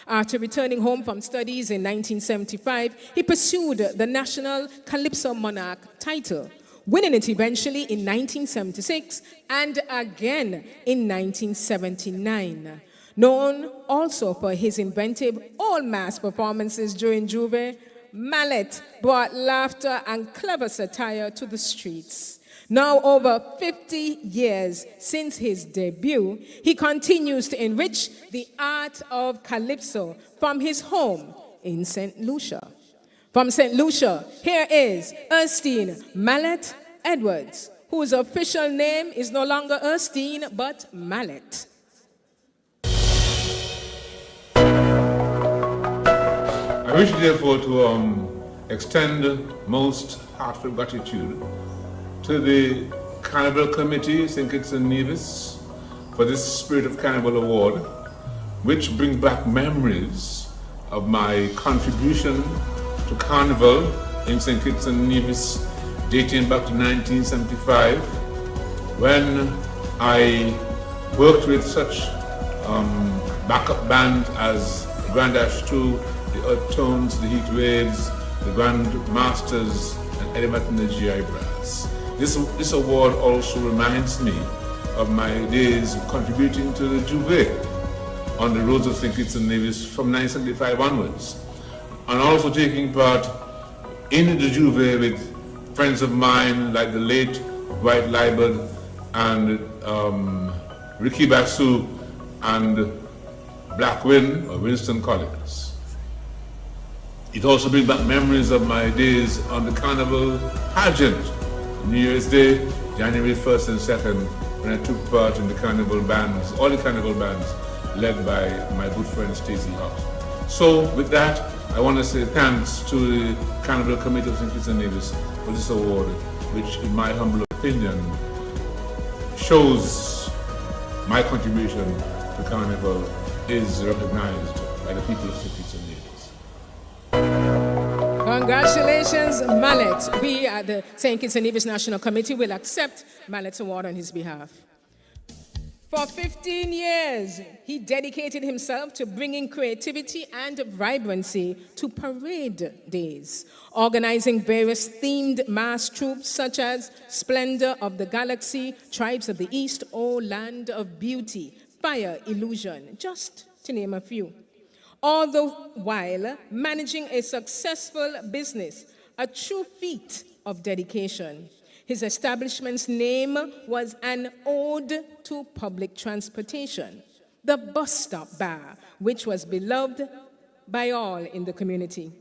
Speaker 4: After returning home from studies in 1975, he pursued the National Calypso Monarch title, winning it eventually in 1976 and again in 1979. Known also for his inventive all-mass performances during Juve, Mallet brought laughter and clever satire to the streets. Now over 50 years since his debut, he continues to enrich the art of Calypso from his home in St. Lucia. From St. Lucia, here is Erskine Mallet Edwards, whose official name is no longer Erskine, but Mallet.
Speaker 7: I wish therefore to extend most heartfelt gratitude to the Carnival Committee, St. Kitts and Nevis, for this Spirit of Carnival Award, which brings back memories of my contribution to Carnival in St. Kitts and Nevis dating back to 1975, when I worked with such backup bands as the Grand Dash 2, the Earth Tones, the Heat Waves, the Grand Masters, and Element and the GI Brass. This award also reminds me of my days contributing to the Juve on the roads of St. Kitts and Nevis from 1975 onwards, and also taking part in the Juve with friends of mine like the late White Liebert and Ricky Basu and Black Win or Winston Collins. It also brings back memories of my days on the Carnival pageant, New Year's Day, January 1st and 2nd, when I took part in the Carnival bands, all the Carnival bands, led by my good friend Stacey Hobbs. So with that, I want to say thanks to the Carnival Committee of St. Kitts and Nevis for this award, which in my humble opinion shows my contribution to Carnival is recognized by the people of St. Kitts and Nevis.
Speaker 4: Congratulations, Mallet. We at the St. Kitts and Nevis National Committee will accept Mallet's award on his behalf. For 15 years, he dedicated himself to bringing creativity and vibrancy to parade days, organizing various themed mass troops such as Splendor of the Galaxy, Tribes of the East, O Land of Beauty, Fire Illusion, just to name a few. All the while managing a successful business, a true feat of dedication. His establishment's name was an ode to public transportation, the Bus Stop Bar, which was beloved by all in the community.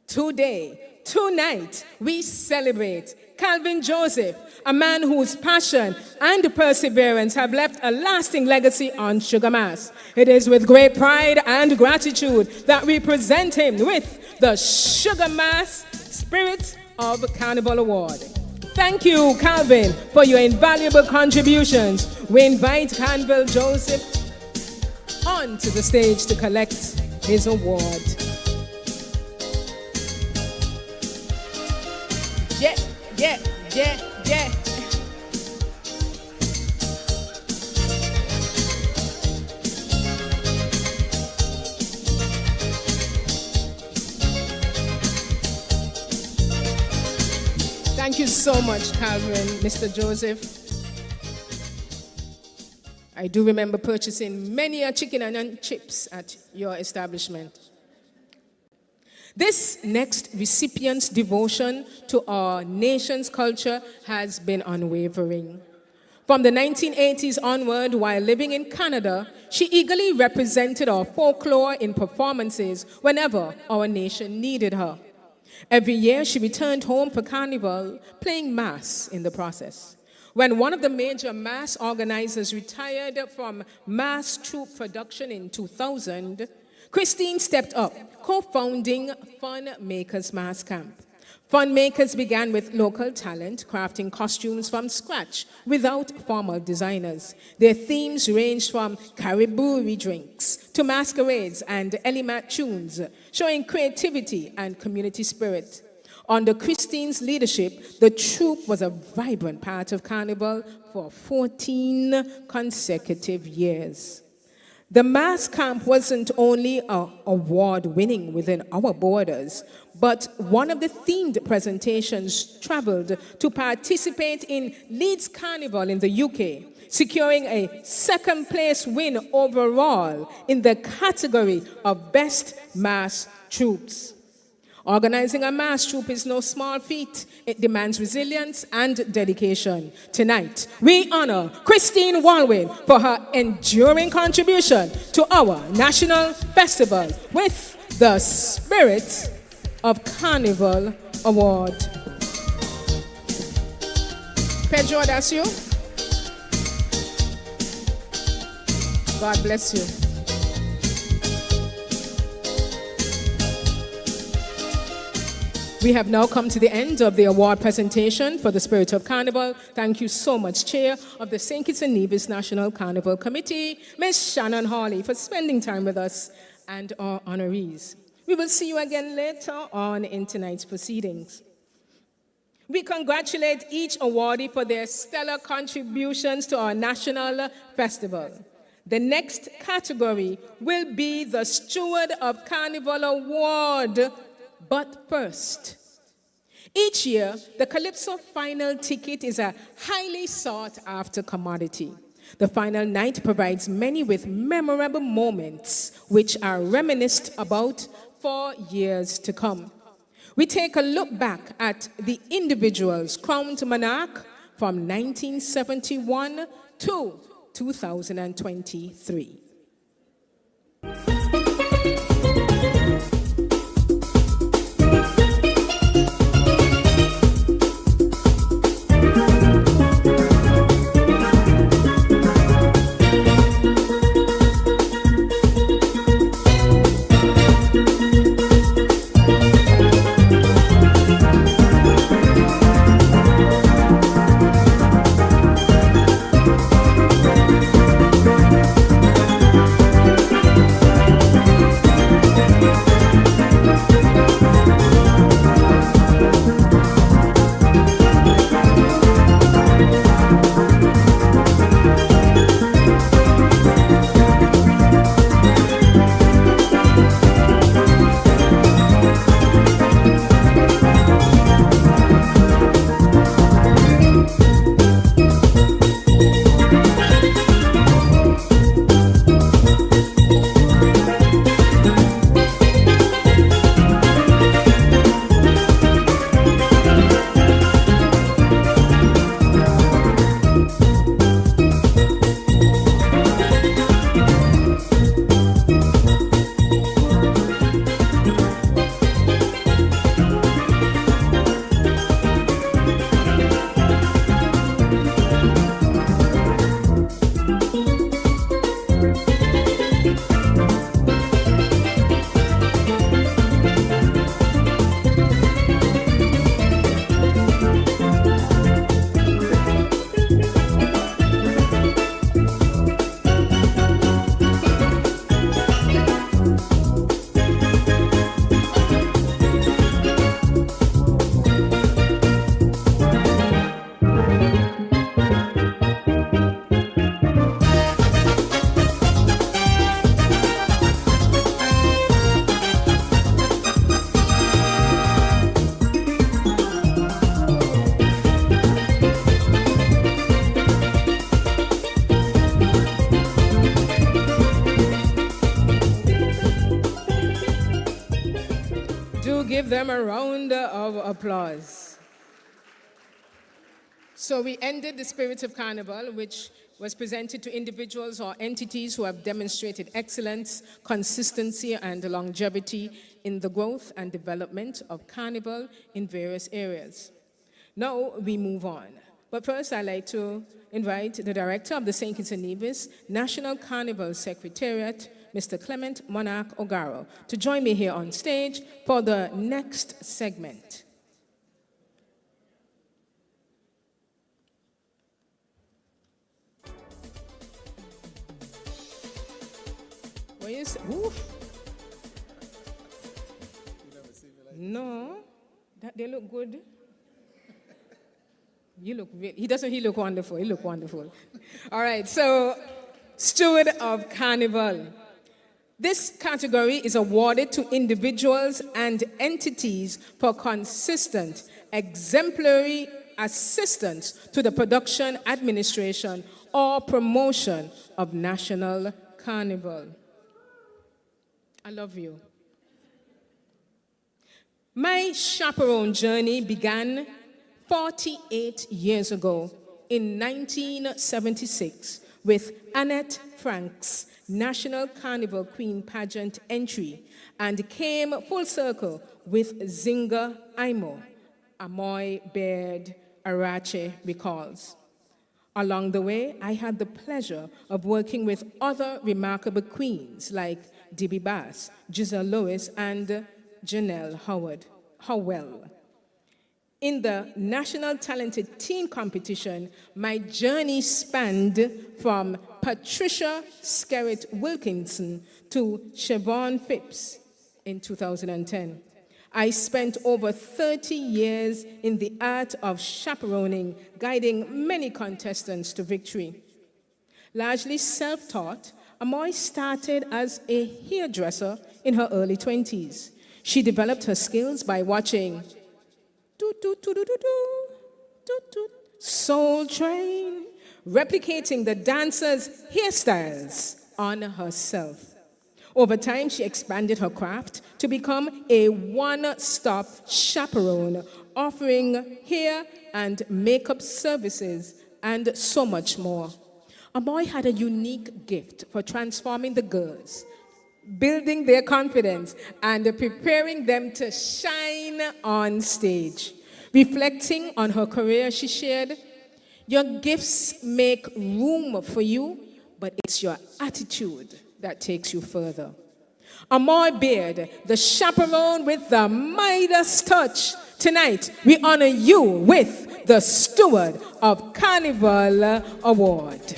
Speaker 4: Tonight, we celebrate Calvin Joseph, a man whose passion and perseverance have left a lasting legacy on Sugar Mass. It is with great pride and gratitude that we present him with the Sugar Mass Spirit of Carnival Award. Thank you, Calvin, for your invaluable contributions. We invite Calvin Joseph onto the stage to collect his award. Yeah. Thank you so much, Calvin, Mr. Joseph. I do remember purchasing many a chicken and onion chips at your establishment. This next recipient's devotion to our nation's culture has been unwavering. From the 1980s onward, while living in Canada, she eagerly represented our folklore in performances whenever our nation needed her. Every year, she returned home for Carnival, playing mass in the process. When one of the major mass organizers retired from mass troupe production in 2000, Christine stepped up, co-founding Fun Makers Mass Camp. Fun Makers began with local talent, crafting costumes from scratch without formal designers. Their themes ranged from caribou drinks to masquerades and Elimat tunes, showing creativity and community spirit. Under Christine's leadership, the troupe was a vibrant part of Carnival for 14 consecutive years. The mass camp wasn't only award-winning within our borders, but one of the themed presentations traveled to participate in Leeds Carnival in the UK, securing a second-place win overall in the category of Best Mass Troops. Organizing a mass troupe is no small feat. It demands resilience and dedication. Tonight, we honor Christine Walwyn for her enduring contribution to our national festival with the Spirit of Carnival Award. Pedro, that's you. God bless you. We have now come to the end of the award presentation for the Spirit of Carnival. Thank you so much, Chair of the St. Kitts and Nevis National Carnival Committee, Ms. Shannon Hawley, for spending time with us and our honorees. We will see you again later on in tonight's proceedings. We congratulate each awardee for their stellar contributions to our national festival. The next category will be the Steward of Carnival Award. But first, each year, the Calypso final ticket is a highly sought-after commodity. The final night provides many with memorable moments which are reminisced about for years to come. We take a look back at the individuals crowned monarch from 1971 to 2023. them a round of applause. So we ended the Spirit of Carnival, which was presented to individuals or entities who have demonstrated excellence, consistency, and longevity in the growth and development of Carnival in various areas. Now we move on. But first, I'd like to invite the Director of the St. Kitts and Nevis National Carnival Secretariat, Mr. Clement Monarch Ogaro, to join me here on stage for the next segment. What you say? Oof. No, that they look good. You look really, he look wonderful. He look wonderful. All right, so Steward of Carnival. This category is awarded to individuals and entities for consistent, exemplary assistance to the production, administration, or promotion of National Carnival. I love you. My chaperone journey began 48 years ago in 1976 with Annette Frank's National Carnival Queen pageant entry and came full circle with Zinga Aimo, Amoy Baird Arache recalls. Along the way, I had the pleasure of working with other remarkable queens like Debbie Bass, Giselle Lewis, and Janelle Howell. In the National Talented Teen Competition, my journey spanned from Patricia Skerritt Wilkinson to Siobhan Phipps in 2010. I spent over 30 years in the art of chaperoning, guiding many contestants to victory. Largely self-taught, Amoy started as a hairdresser in her early 20s. She developed her skills by watching Soul Train, replicating the dancers' hairstyles on herself. Over time, she expanded her craft to become a one-stop chaperone, offering hair and makeup services and so much more. Amoy had a unique gift for transforming the girls, building their confidence, and preparing them to shine on stage. Reflecting on her career, she shared, "Your gifts make room for you, but it's your attitude that takes you further." Amoy Baird, the chaperone with the Midas touch. Tonight, we honor you with the Steward of Carnival Award.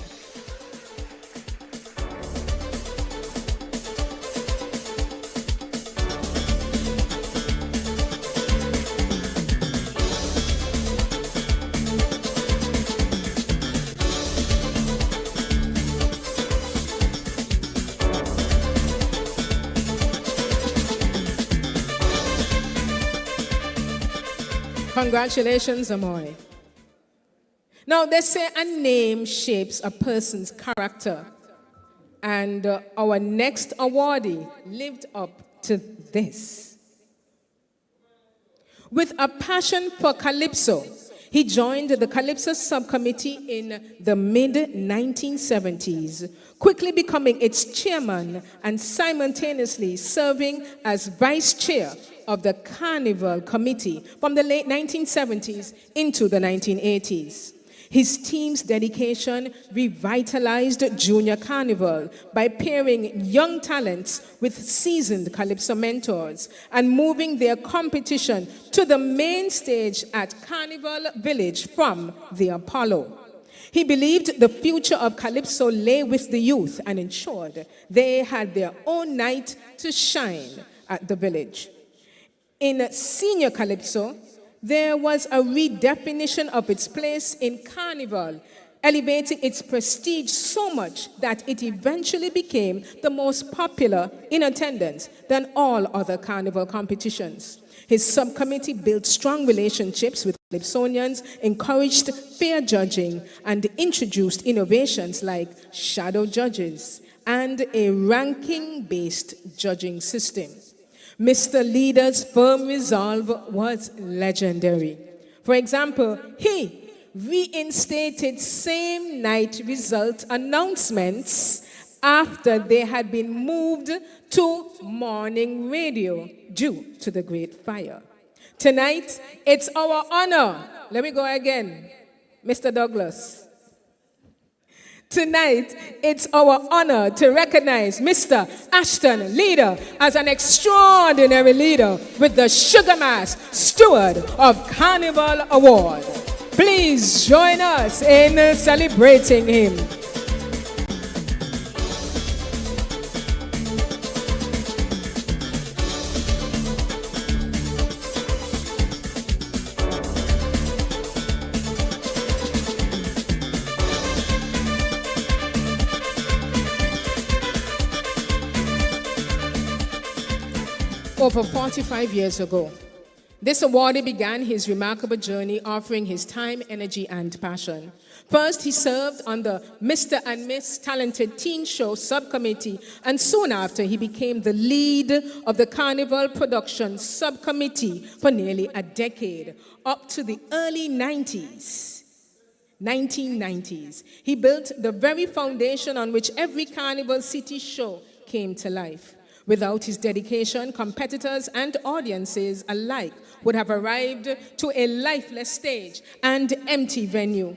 Speaker 4: Congratulations, Amoy. Now, they say a name shapes a person's character, and our next awardee lived up to this. With a passion for Calypso, he joined the Calypso subcommittee in the mid-1970s, quickly becoming its chairman and simultaneously serving as vice chair of the Carnival Committee from the late 1970s into the 1980s. His team's dedication revitalized Junior Carnival by pairing young talents with seasoned Calypso mentors and moving their competition to the main stage at Carnival Village from the Apollo. He believed the future of Calypso lay with the youth and ensured they had their own night to shine at the village. In Senior Calypso, there was a redefinition of its place in Carnival, elevating its prestige so much that it eventually became the most popular in attendance than all other Carnival competitions. His subcommittee built strong relationships with Calypsonians, encouraged fair judging, and introduced innovations like shadow judges and a ranking-based judging system. Mr. Leader's firm resolve was legendary. For example, he reinstated same night result announcements after they had been moved to morning radio due to the Great Fire. Tonight, it's our honor. Let me go again, Mr. Douglas. Tonight, it's our honor to recognize Mr. Ashton Leader as an extraordinary leader with the Sugar Mass Steward of Carnival Award. Please join us in celebrating him. Over 45 years ago, this awardee began his remarkable journey offering his time, energy, and passion. First, he served on the Mr. and Miss Talented Teen Show subcommittee, and soon after, he became the lead of the Carnival Production Subcommittee for nearly a decade, up to the early 1990s. He built the very foundation on which every Carnival City show came to life. Without his dedication, competitors and audiences alike would have arrived to a lifeless stage and empty venue.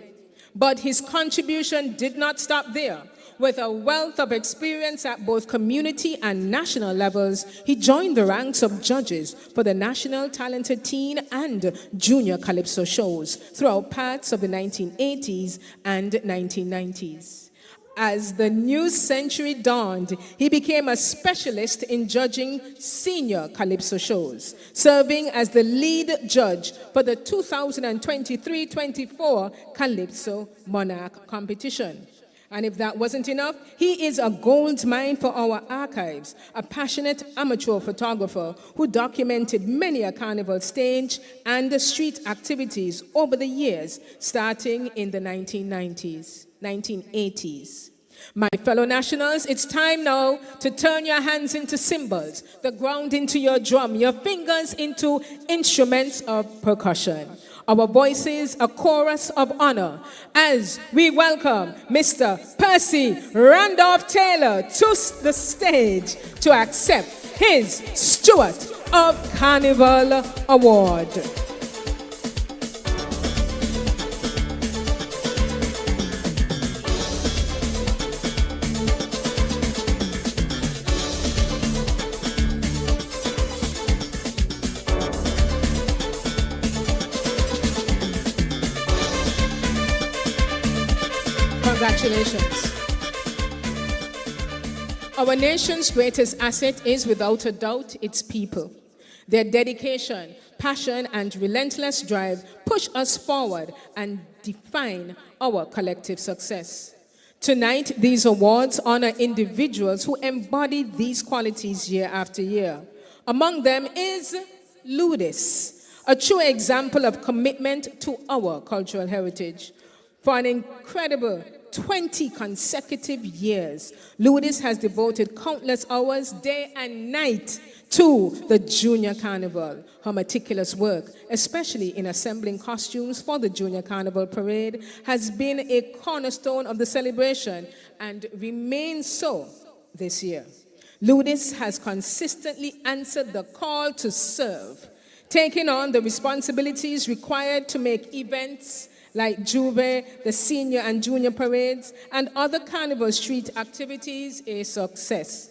Speaker 4: But his contribution did not stop there. With a wealth of experience at both community and national levels, he joined the ranks of judges for the National Talented Teen and Junior Calypso shows throughout parts of the 1980s and 1990s. As the new century dawned, he became a specialist in judging senior Calypso shows, serving as the lead judge for the 2023-24 Calypso Monarch competition. And if that wasn't enough, he is a gold mine for our archives, a passionate amateur photographer who documented many a carnival stage and street activities over the years, starting in the 1980s. My fellow nationals, it's time now to turn your hands into cymbals, the ground into your drum, your fingers into instruments of percussion. Our voices a chorus of honor as we welcome Mr. Percy Randolph Taylor to the stage to accept his Steward of Carnival Award. Congratulations. Our nation's greatest asset is, without a doubt, its people. Their dedication, passion, and relentless drive push us forward and define our collective success. Tonight, these awards honor individuals who embody these qualities year after year. Among them is Ludis, a true example of commitment to our cultural heritage. For an incredible 20 consecutive years, Ludis has devoted countless hours, day and night, to the Junior Carnival. Her meticulous work, especially in assembling costumes for the Junior Carnival Parade, has been a cornerstone of the celebration and remains so this year. Ludis has consistently answered the call to serve, taking on the responsibilities required to make events like Juve, the senior and junior parades, and other Carnival Street activities a success.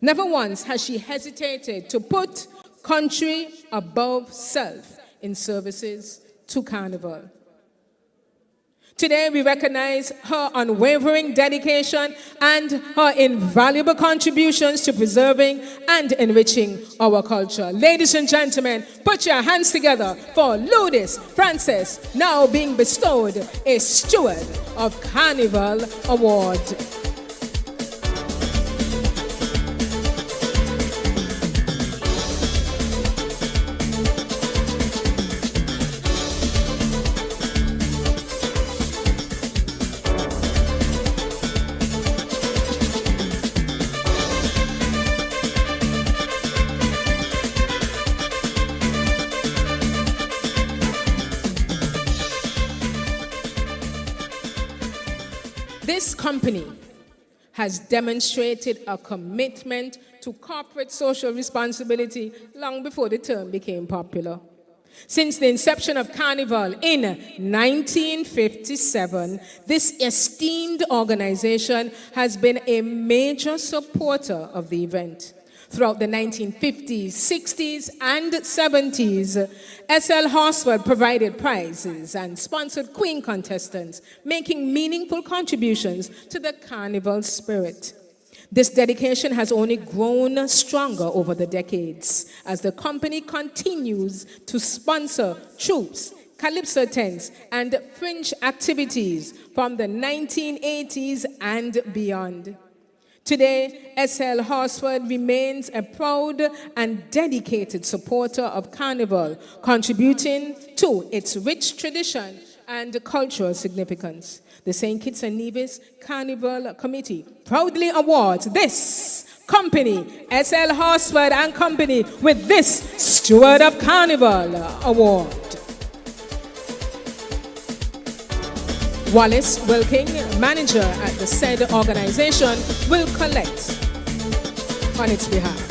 Speaker 4: Never once has she hesitated to put country above self in services to Carnival. Today, we recognize her unwavering dedication and her invaluable contributions to preserving and enriching our culture. Ladies and gentlemen, put your hands together for Ludis Frances, now being bestowed a Steward of Carnival Award. This company has demonstrated a commitment to corporate social responsibility long before the term became popular. Since the inception of Carnival in 1957, this esteemed organization has been a major supporter of the event. Throughout the 1950s, 60s, and 70s, SL Horsford provided prizes and sponsored queen contestants, making meaningful contributions to the carnival spirit. This dedication has only grown stronger over the decades as the company continues to sponsor troops, Calypso tents, and fringe activities from the 1980s and beyond. Today, SL Horsford remains a proud and dedicated supporter of Carnival, contributing to its rich tradition and cultural significance. The St. Kitts and Nevis Carnival Committee proudly awards this company, SL Horsford and Company, with this Steward of Carnival Award. Wallace Wilking, manager at the said organization, will collect on its behalf.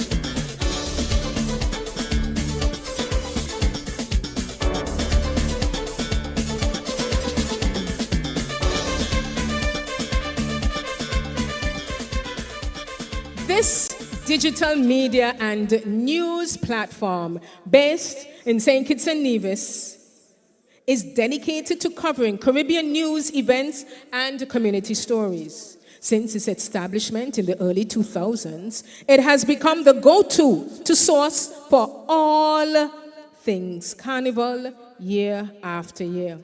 Speaker 4: This digital media and news platform based in St. Kitts and Nevis is dedicated to covering Caribbean news, events, and community stories. Since its establishment in the early 2000s, it has become the go-to source for all things Carnival year after year.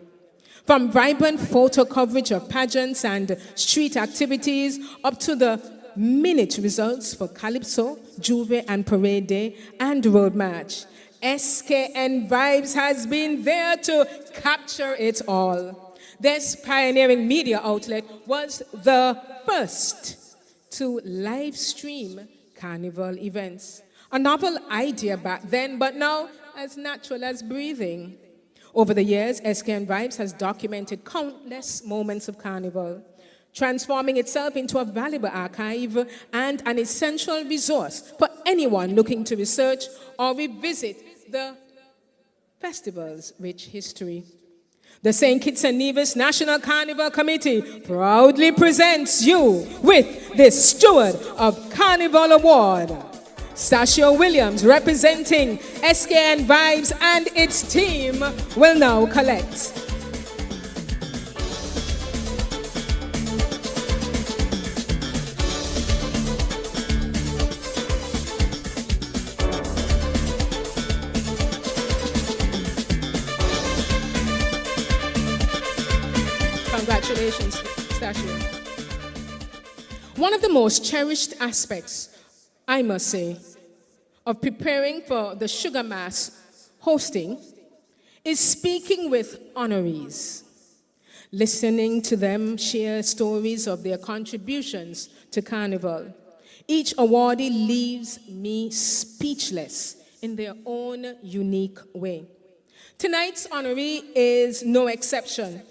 Speaker 4: From vibrant photo coverage of pageants and street activities up to the minute results for Calypso, Juve and Parade Day, and Road March, SKN Vibes has been there to capture it all. This pioneering media outlet was the first to live stream Carnival events. A novel idea back then, but now as natural as breathing. Over the years, SKN Vibes has documented countless moments of Carnival, transforming itself into a valuable archive and an essential resource for anyone looking to research or revisit the festival's rich history. The St. Kitts and Nevis National Carnival Committee proudly presents you with the Steward of Carnival Award. Sashing Williams, representing SKN Vibes and its team, will now collect. Congratulations, Sashing. One of the most cherished aspects, I must say, of preparing for the Sugar Mass hosting is speaking with honorees, listening to them share stories of their contributions to Carnival. Each awardee leaves me speechless in their own unique way. Tonight's honoree is no exception.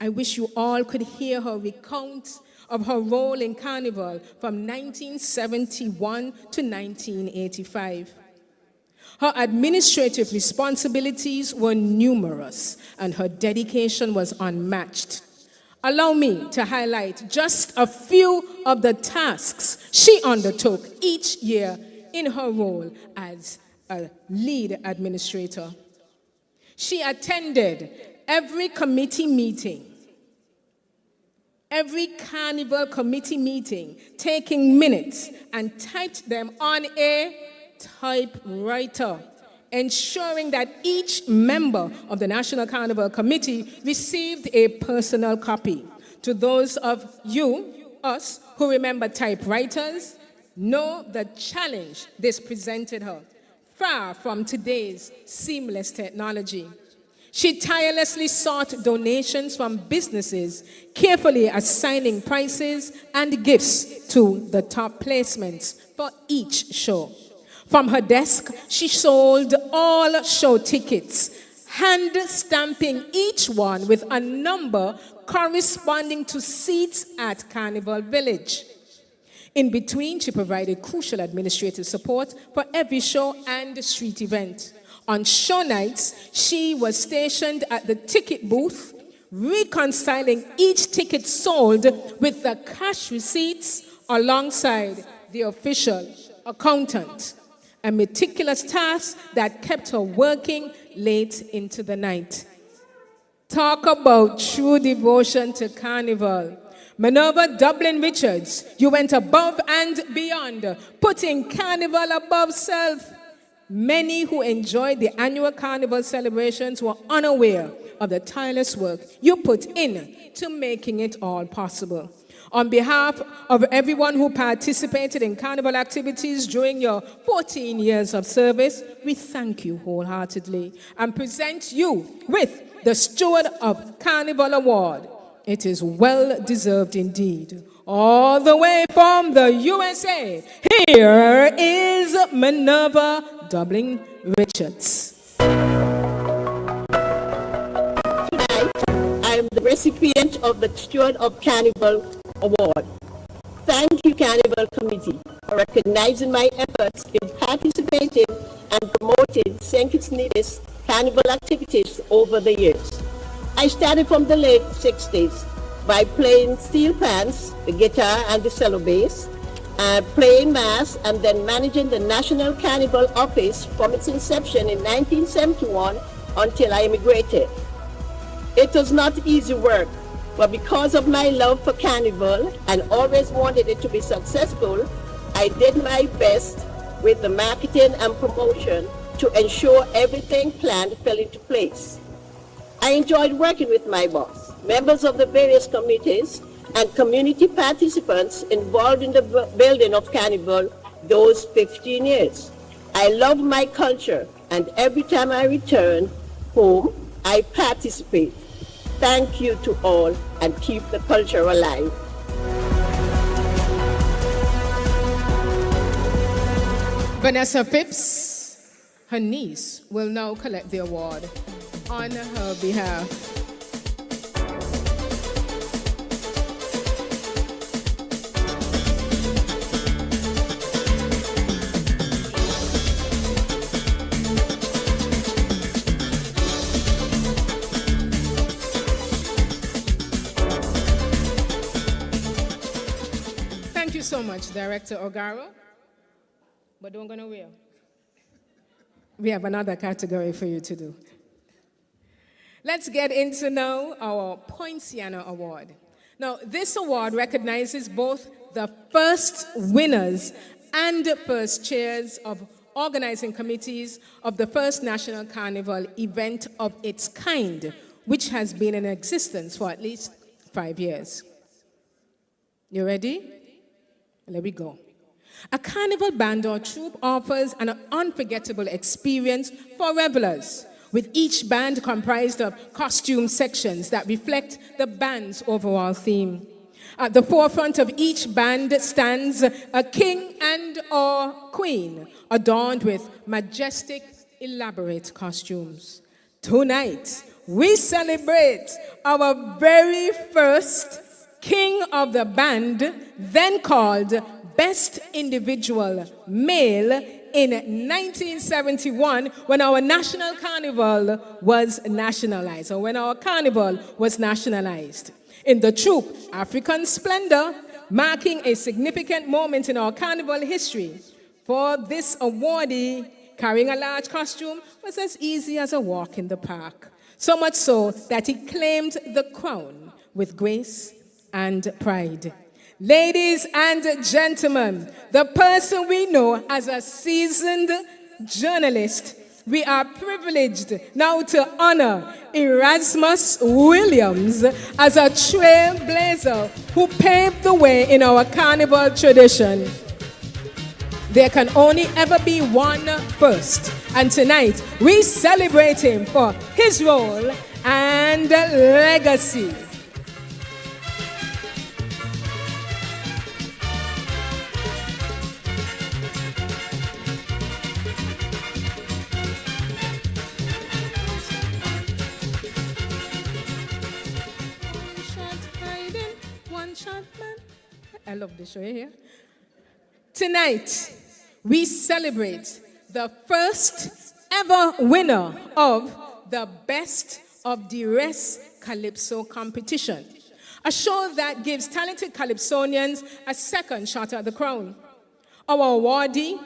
Speaker 4: I wish you all could hear her recount of her role in Carnival from 1971 to 1985. Her administrative responsibilities were numerous, and her dedication was unmatched. Allow me to highlight just a few of the tasks she undertook each year in her role as a lead administrator. She attended every committee meeting, every Carnival committee meeting, taking minutes and typed them on a typewriter, ensuring that each member of the National Carnival Committee received a personal copy. To those of us, who remember typewriters, know the challenge this presented her, far from today's seamless technology. She tirelessly sought donations from businesses, carefully assigning prizes and gifts to the top placements for each show. From her desk, she sold all show tickets, hand stamping each one with a number corresponding to seats at Carnival Village. In between, she provided crucial administrative support for every show and street event. On show nights, she was stationed at the ticket booth, reconciling each ticket sold with the cash receipts alongside the official accountant, a meticulous task that kept her working late into the night. Talk about true devotion to Carnival. Minerva Dublin Richards, you went above and beyond, putting Carnival above self. Many who enjoyed the annual Carnival celebrations were unaware of the tireless work you put in to making it all possible. On behalf of everyone who participated in Carnival activities during your 14 years of service, we thank you wholeheartedly and present you with the Steward of Carnival Award. It is well deserved indeed. All the way from the USA, here is Minerva Dublin Richards.
Speaker 9: Tonight, I am the recipient of the Steward of Carnival Award. Thank you, Carnival Committee, for recognizing my efforts in participating and promoting St. Kitts Nevis Carnival activities over the years. I started from the late 60s by playing steel pans, the guitar and the cello bass, playing mass, and then managing the National Carnival Office from its inception in 1971 until I immigrated. It was not easy work, but because of my love for Carnival and always wanted it to be successful, I did my best with the marketing and promotion to ensure everything planned fell into place. I enjoyed working with my boss, members of the various committees, and community participants involved in the building of Carnival those 15 years. I love my culture, and every time I return home, I participate. Thank you to all, and keep the culture alive.
Speaker 4: Vanessa Phipps, her niece, will now collect the award on her behalf. Thank you so much, Director Ogaro. But don't go nowhere. We have another category for you to do. Let's get into now our Poinciana Award. Now, this award recognizes both the first winners and first chairs of organizing committees of the first National Carnival event of its kind, which has been in existence for at least 5 years. You ready? Let me go. A carnival band or troupe offers an unforgettable experience for revelers, with each band comprised of costume sections that reflect the band's overall theme. At the forefront of each band stands a king and or queen, adorned with majestic, elaborate costumes. Tonight, we celebrate our very first king of the band, then called Best Individual Male, in 1971, when our national carnival was nationalized, or when our carnival was nationalized. In the troupe, African Splendor, marking a significant moment in our carnival history. For this awardee, carrying a large costume was as easy as a walk in the park. So much so that he claimed the crown with grace and pride. Ladies and gentlemen, the person we know as a seasoned journalist, we are privileged now to honor Erasmus Williams as a trailblazer who paved the way in our carnival tradition. There can only ever be one first, and tonight we celebrate him for his role and legacy. enchantment. I love the show here. Tonight, we celebrate the first ever winner of the Best of the Rest Calypso competition, a show that gives talented Calypsonians a second shot at the crown. Our awardee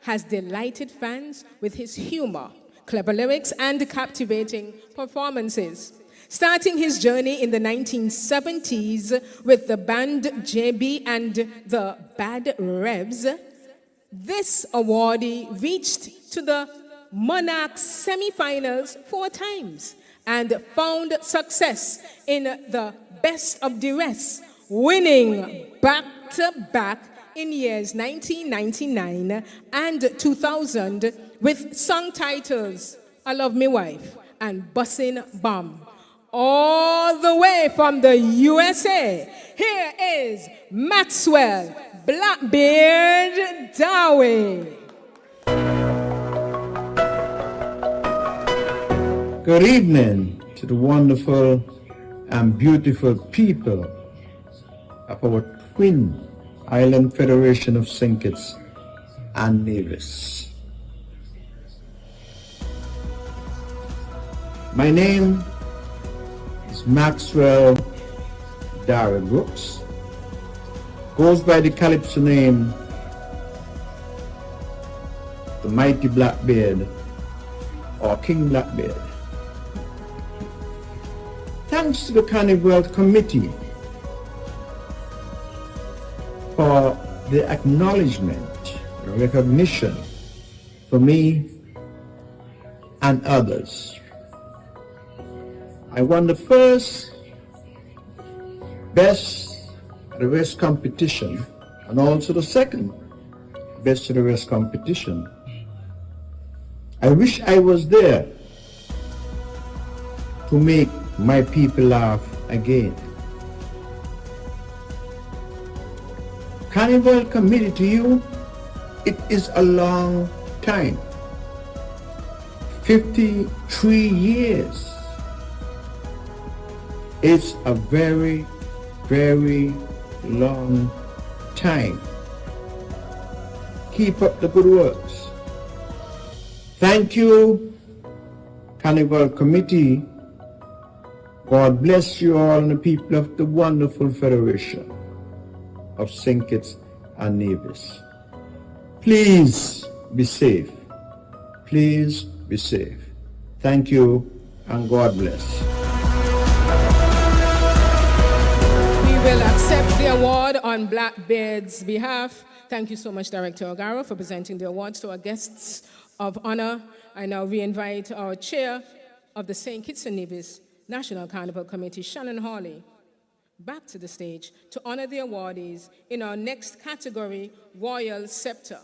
Speaker 4: has delighted fans with his humor, clever lyrics, and captivating performances. Starting his journey in the 1970s with the band JB and the Bad Revs, this awardee reached to the Monarch semifinals 4 times and found success in the Best of the Rest, winning back-to-back in years 1999 and 2000 with song titles I Love Me Wife and Bussin' Bomb. All the way from the USA, here is Maxwell Blackbeard Dowie.
Speaker 6: Good evening to the wonderful and beautiful people of our twin Island Federation of St. Kitts and Nevis. My name is Maxwell Dara Brooks, goes by the Calypso name, the Mighty Blackbeard or King Blackbeard. Thanks to the Carnival Committee for the acknowledgement, recognition for me and others. I won the first Best of the Rest competition and also the second Best of the Rest competition. I wish I was there to make my people laugh again. Carnival committed to you, it is a long time. 53 years. It's a very, very long time. Keep up the good works. Thank you, Carnival Committee. God bless you all and the people of the wonderful Federation of St. Kitts and Nevis. Please be safe. Please be safe. Thank you and God bless.
Speaker 4: We will accept the award on Blackbeard's behalf. Thank you so much, Director O'Gara, for presenting the awards to our guests of honor. I now re-invite our chair of the St. Kitts and Nevis National Carnival Committee, Shannon Hawley, back to the stage to honor the awardees in our next category, Royal Scepter.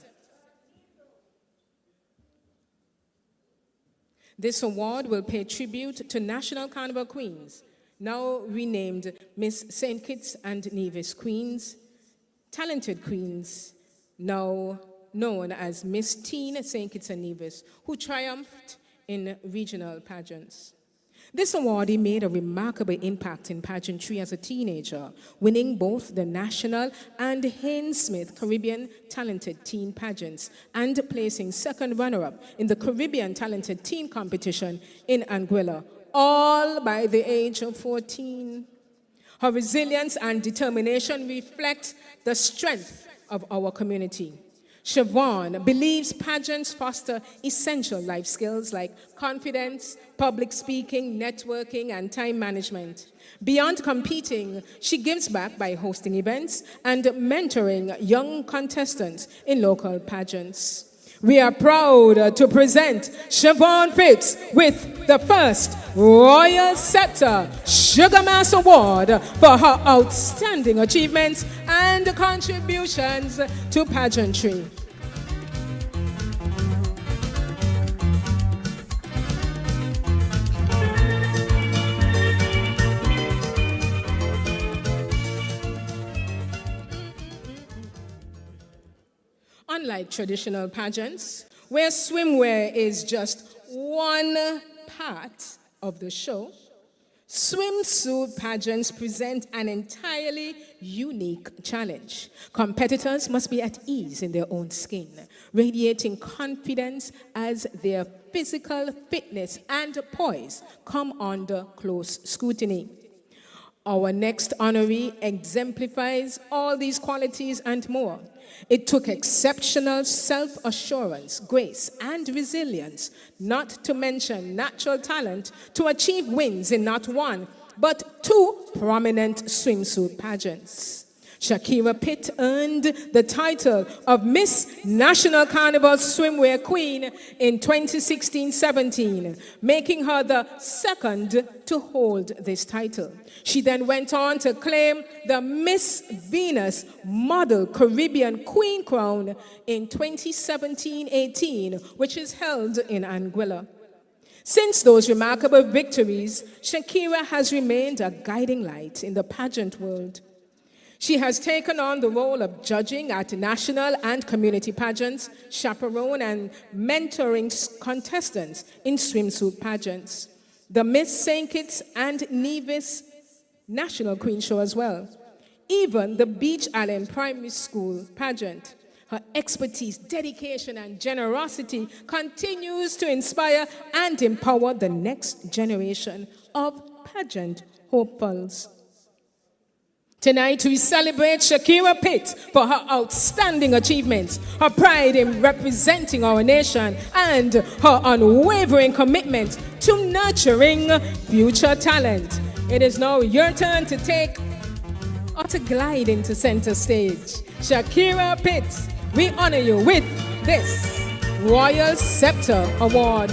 Speaker 4: This award will pay tribute to National Carnival Queens, now renamed Miss St. Kitts and Nevis Queens, talented queens, now known as Miss Teen St. Kitts and Nevis, who triumphed in regional pageants. This awardee made a remarkable impact in pageantry as a teenager, winning both the national and Haynes Smith Caribbean Talented Teen pageants and placing second runner-up in the Caribbean Talented Teen competition in Anguilla, all by the age of 14. Her resilience and determination reflect the strength of our community. Siobhan believes pageants foster essential life skills like confidence, public speaking, networking, and time management. Beyond competing, she gives back by hosting events and mentoring young contestants in local pageants. We are proud to present Siobhan Phipps with the first Royal Scepter Sugar Mass Award for her outstanding achievements and contributions to pageantry. Unlike traditional pageants, where swimwear is just one part of the show, Swimsuit pageants present an entirely unique challenge. Competitors must be at ease in their own skin, radiating confidence as their physical fitness and poise come under close scrutiny. Our next honoree exemplifies all these qualities and more. It took exceptional self-assurance, grace, and resilience, not to mention natural talent, to achieve wins in not one, but two prominent swimsuit pageants. Shakira Pitt earned the title of Miss National Carnival Swimwear Queen in 2016-17, making her the second to hold this title. She then went on to claim the Miss Venus Model Caribbean Queen crown in 2017-18, which is held in Anguilla. Since those remarkable victories, Shakira has remained a guiding light in the pageant world. She has taken on the role of judging at national and community pageants, chaperone and mentoring contestants in swimsuit pageants, the Miss St. Kitts and Nevis National Queen Show as well, even the Beach Island Primary School pageant. Her expertise, dedication, and generosity continues to inspire and empower the next generation of pageant hopefuls. Tonight, we celebrate Shakira Pitt for her outstanding achievements, her pride in representing our nation, and her unwavering commitment to nurturing future talent. It is now your turn to take or to glide into center stage. Shakira Pitt, we honor you with this Royal Scepter Award.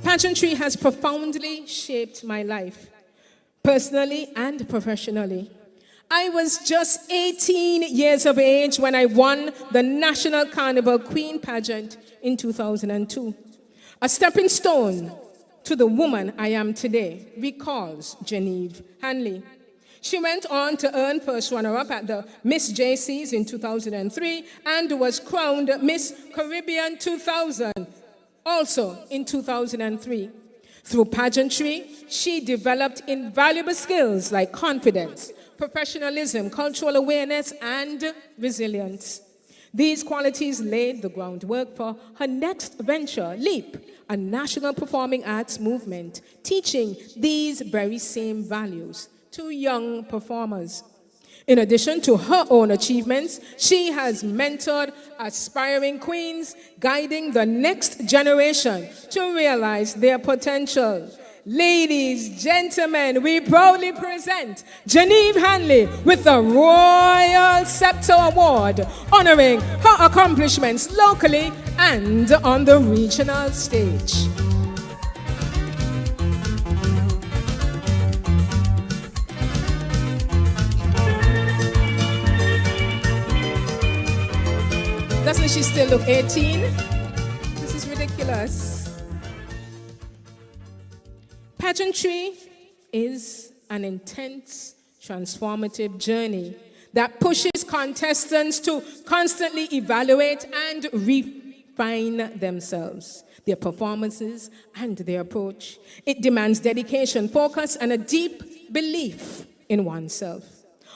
Speaker 4: Pageantry has profoundly shaped my life, personally and professionally. I was just 18 years of age when I won the National Carnival Queen pageant in 2002. A stepping stone to the woman I am today, recalls Genevieve Hanley. She went on to earn first runner-up at the Miss JCs in 2003 and was crowned Miss Caribbean 2000. Also in 2003. Through pageantry, she developed invaluable skills like confidence, professionalism, cultural awareness, and resilience. These qualities laid the groundwork for her next venture, LEAP, a national performing arts movement, teaching these very same values to young performers. In addition to her own achievements, she has mentored aspiring queens, guiding the next generation to realize their potential. Ladies, gentlemen, we proudly present Genevieve Hanley with the Royal Scepter Award, honoring her accomplishments locally and on the regional stage. Doesn't she still look 18? This is ridiculous. Pageantry is an intense, transformative journey that pushes contestants to constantly evaluate and refine themselves, their performances, and their approach. It demands dedication, focus, and a deep belief in oneself.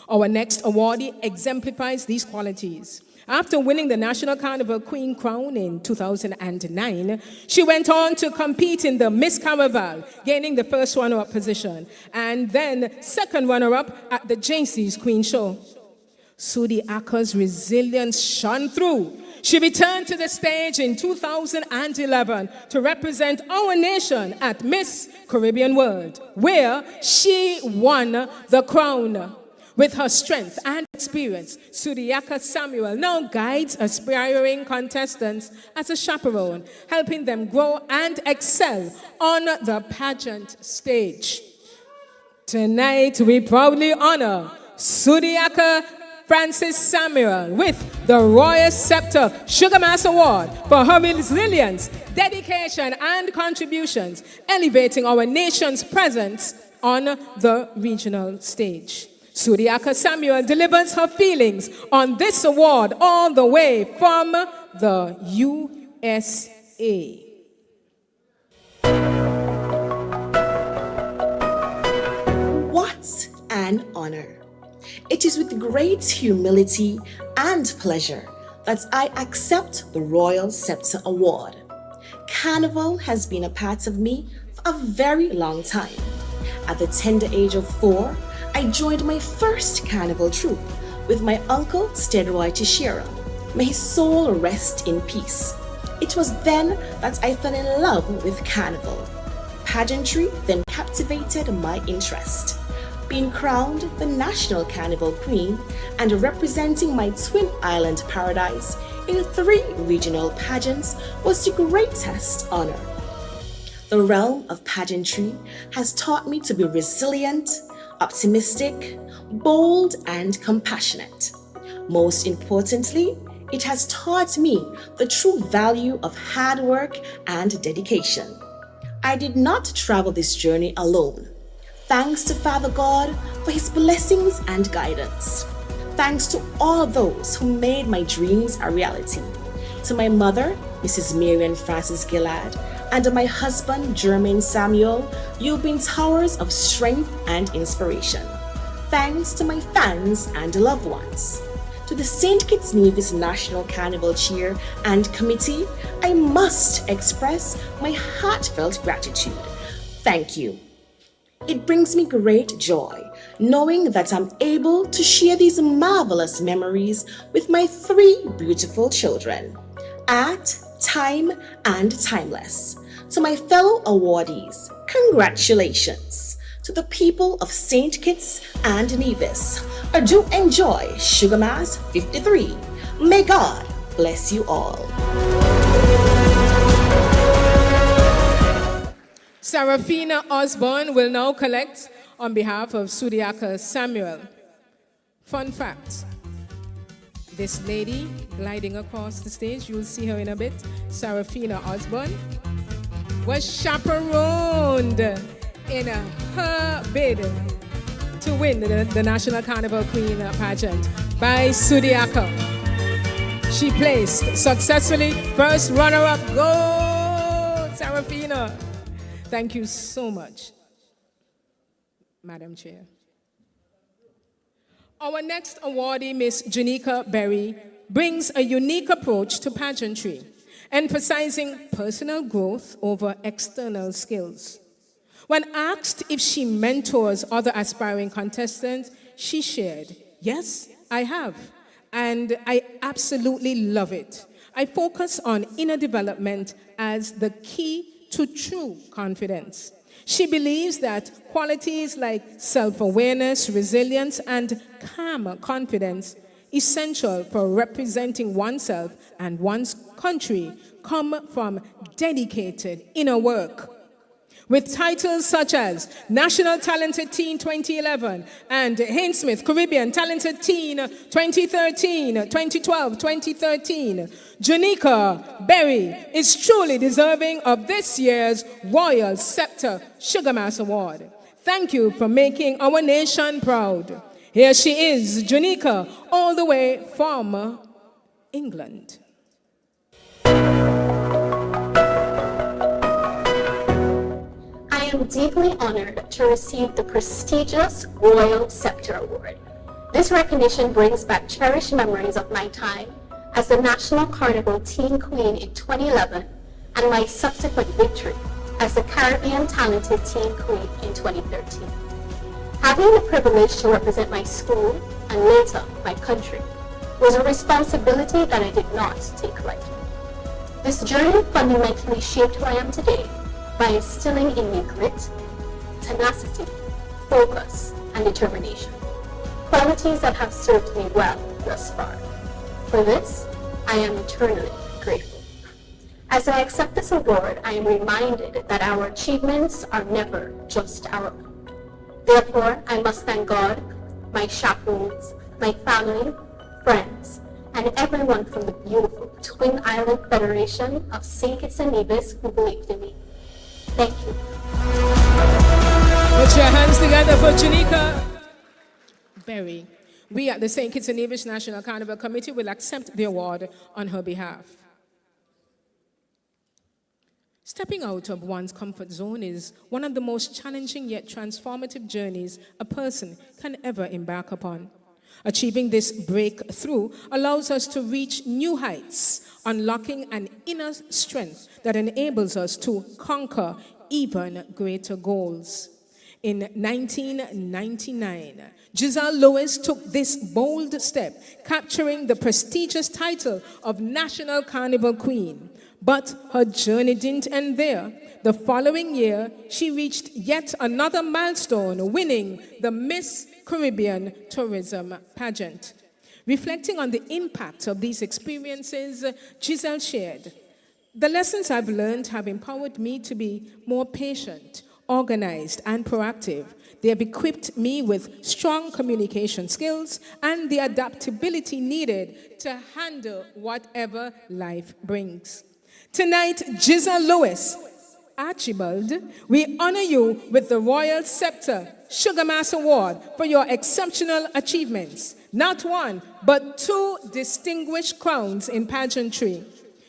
Speaker 4: Our next awardee exemplifies these qualities. After winning the National Carnival Queen crown in 2009, she went on to compete in the Miss Carnival, gaining the first runner-up position, and then second runner-up at the JC's Queen Show. Sudi Aka's resilience shone through. She returned to the stage in 2011 to represent our nation at Miss Caribbean World, where she won the crown. With her strength and experience, Sudiaka Samuel now guides aspiring contestants as a chaperone, helping them grow and excel on the pageant stage. Tonight, we proudly honor Sudiaka Francis Samuel with the Royal Scepter Sugar Mass Award for her resilience, dedication, and contributions, elevating our nation's presence on the regional stage. Sudiaka Samuel delivers her feelings on this award all the way from the USA.
Speaker 10: What an honor. It is with great humility and pleasure that I accept the Royal Scepter Award. Carnival has been a part of me for a very long time. At the tender age of 4, I joined my first carnival troupe with my uncle Stedroy Tishera. May his soul rest in peace. It was then that I fell in love with carnival. Pageantry then captivated my interest. Being crowned the National Carnival Queen and representing my Twin Island paradise in 3 regional pageants was the greatest honor. The realm of pageantry has taught me to be resilient, optimistic, bold, and compassionate. Most importantly, it has taught me the true value of hard work and dedication. I did not travel this journey alone. Thanks to Father God for his blessings and guidance. Thanks to all those who made my dreams a reality. To my mother, Mrs. Marian Francis Gillard, and my husband, Jermaine Samuel, you've been towers of strength and inspiration. Thanks to my fans and loved ones. To the St. Kitts Nevis National Carnival Cheer and Committee, I must express my heartfelt gratitude. Thank you. It brings me great joy knowing that I'm able to share these marvelous memories with my 3 beautiful children. Art, time, and timeless. To my fellow awardees, congratulations. To the people of St. Kitts and Nevis, do enjoy Sugar Mass 53. May God bless you all.
Speaker 4: Serafina Osborne will now collect on behalf of Sudiaka Samuel. Fun fact, this lady gliding across the stage, you'll see her in a bit, Serafina Osborne, was chaperoned in her bid to win the National Carnival Queen pageant by Sudiaka. She placed successfully first runner-up. Go, Serafina! Thank you so much, Madam Chair. Our next awardee, Miss Janika Berry, brings a unique approach to pageantry, emphasizing personal growth over external skills. When asked if she mentors other aspiring contestants, she shared, "Yes, I have, and I absolutely love it. I focus on inner development as the key to true confidence." She believes that qualities like self-awareness, resilience, and calm confidence, essential for representing oneself and one's country, come from dedicated inner work. With titles such as National Talented Teen 2011 and Hainsmith Caribbean Talented Teen 2013, 2012, 2013, Janika Berry is truly deserving of this year's Royal Scepter Sugar Mass Award. Thank you for making our nation proud. Here she is, Janika, all the way from England.
Speaker 9: I am deeply honored to receive the prestigious Royal Scepter Award. This recognition brings back cherished memories of my time as the National Carnival Teen Queen in 2011 and my subsequent victory as the Caribbean Talented Teen Queen in 2013. Having the privilege to represent my school and later my country was a responsibility that I did not take lightly. This journey fundamentally shaped who I am today by instilling in me grit, tenacity, focus, and determination, qualities that have served me well thus far. For this, I am eternally grateful. As I accept this award, I am reminded that our achievements are never just our own. Therefore, I must thank God, my chaperones, my family, friends, and everyone from the beautiful Twin Island Federation of St. Kitts and Nevis who believed in me. Thank you.
Speaker 4: Put your hands together for Janika. Berry. We at the St. Kitts and Nevis National Carnival Committee will accept the award on her behalf. Stepping out of one's comfort zone is one of the most challenging yet transformative journeys a person can ever embark upon. Achieving this breakthrough allows us to reach new heights, unlocking an inner strength that enables us to conquer even greater goals. In 1999, Giselle Lewis took this bold step, capturing the prestigious title of National Carnival Queen. But her journey didn't end there. The following year, she reached yet another milestone, winning the Miss Caribbean Tourism Pageant. Reflecting on the impact of these experiences, Giselle shared, "The lessons I've learned have empowered me to be more patient, organized, and proactive. They have equipped me with strong communication skills and the adaptability needed to handle whatever life brings." Tonight, Giselle Lewis Archibald, we honor you with the Royal Scepter Sugar Mass Award for your exceptional achievements. Not one, but 2 distinguished crowns in pageantry.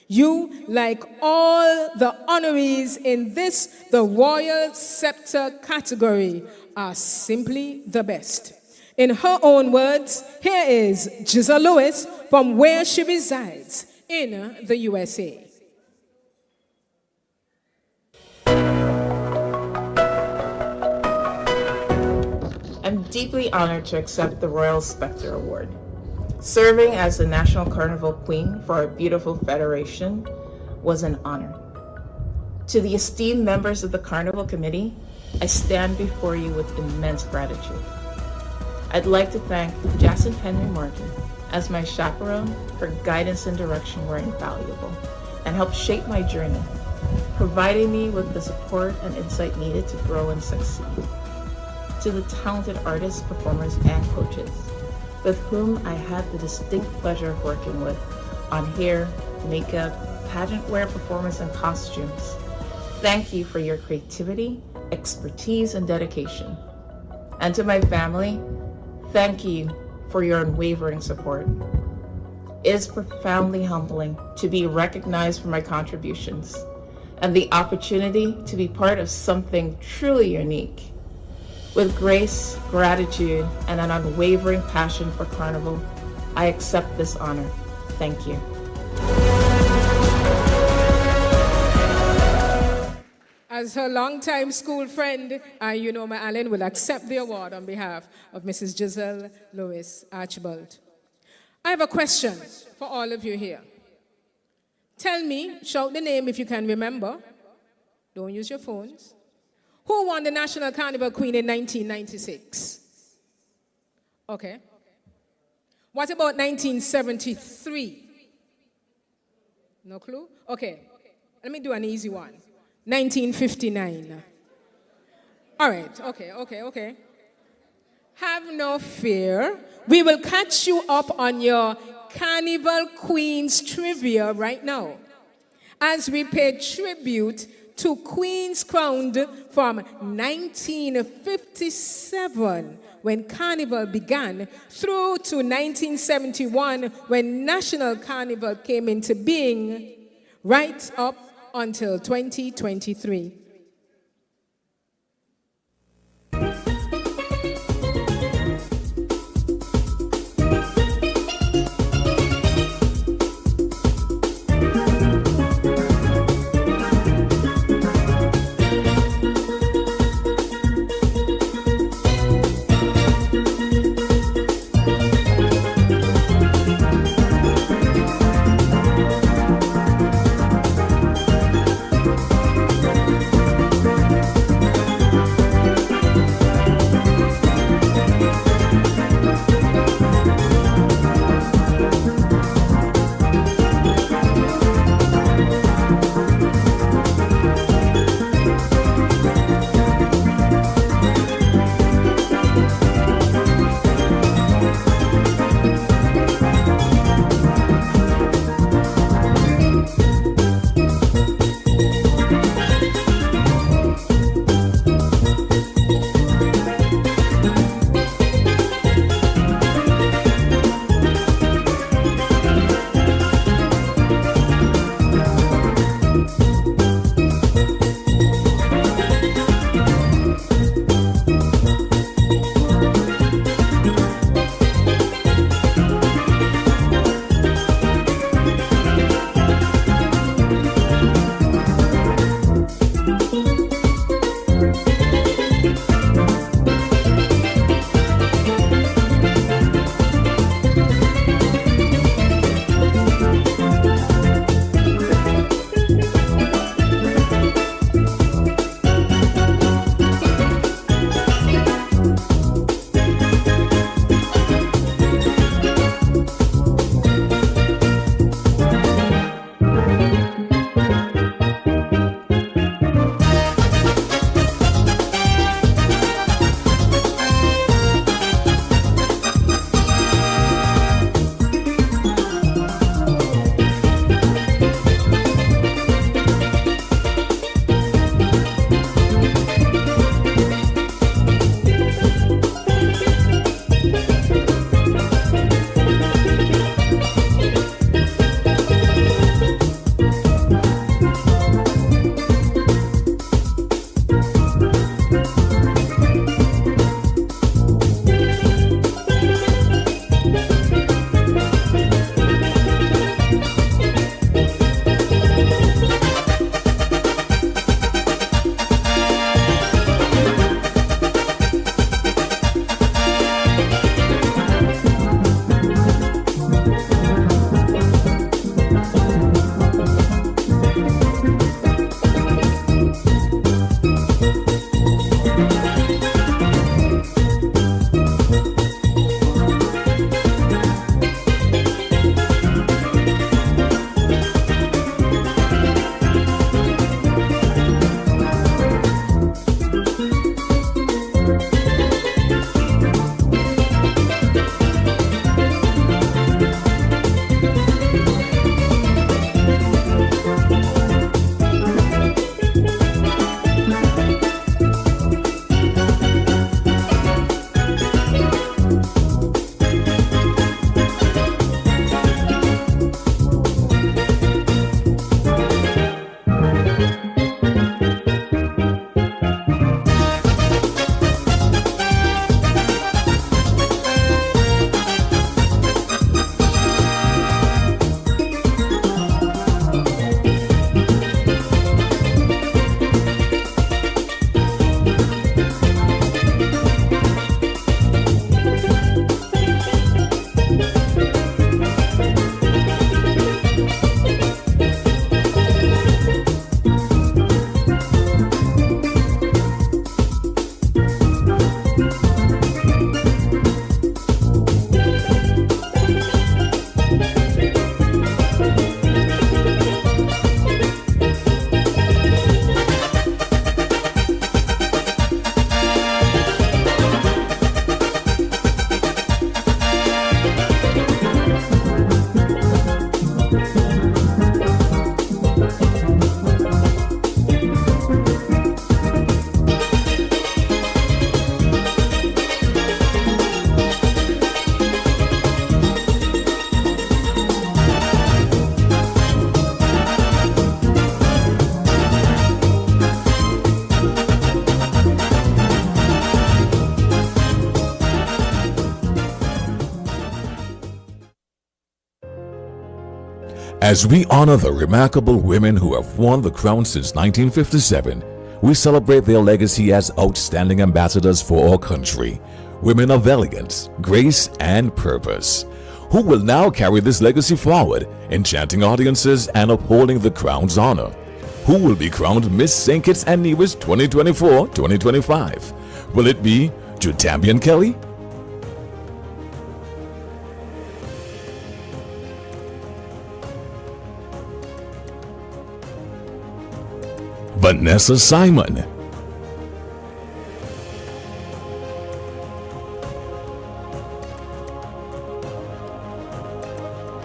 Speaker 4: You, like all the honorees in this, the Royal Scepter category, are simply the best. In her own words, here is Giselle Lewis from where she resides in the USA.
Speaker 11: I'm deeply honored to accept the Royal Scepter Award. Serving as the National Carnival Queen for our beautiful federation was an honor. To the esteemed members of the Carnival Committee, I stand before you with immense gratitude. I'd like to thank Jacinth Henry Martin as my chaperone. Her guidance and direction were invaluable and helped shape my journey, providing me with the support and insight needed to grow and succeed. To the talented artists, performers, and coaches, with whom I had the distinct pleasure of working with on hair, makeup, pageant wear, performance, and costumes. Thank you for your creativity, expertise, and dedication. And to my family, thank you for your unwavering support. It is profoundly humbling to be recognized for my contributions and the opportunity to be part of something truly unique. With grace, gratitude, and an unwavering passion for Carnival, I accept this honor. Thank you.
Speaker 4: As her longtime school friend, Unoma Allen will accept the award on behalf of Mrs. Giselle Lewis Archibald. I have a question for all of you here. Tell me, shout the name if you can remember. Don't use your phones. Who won the National Carnival Queen in 1996? Okay. What about 1973? No clue? Okay. Let me do an easy one. 1959. All right. Okay. Have no fear. We will catch you up on your Carnival Queens trivia right now as we pay tribute to queens crowned from 1957, when Carnival began, through to 1971, when National Carnival came into being, right up until 2023.
Speaker 3: As we honor the remarkable women who have worn the crown since 1957, we celebrate their legacy as outstanding ambassadors for our country, women of elegance, grace, and purpose, who will now carry this legacy forward, enchanting audiences and upholding the crown's honor. Who will be crowned Miss St. Kitts and Nevis 2024-2025? Will it be Jutambian Kelly? Vanessa Simon?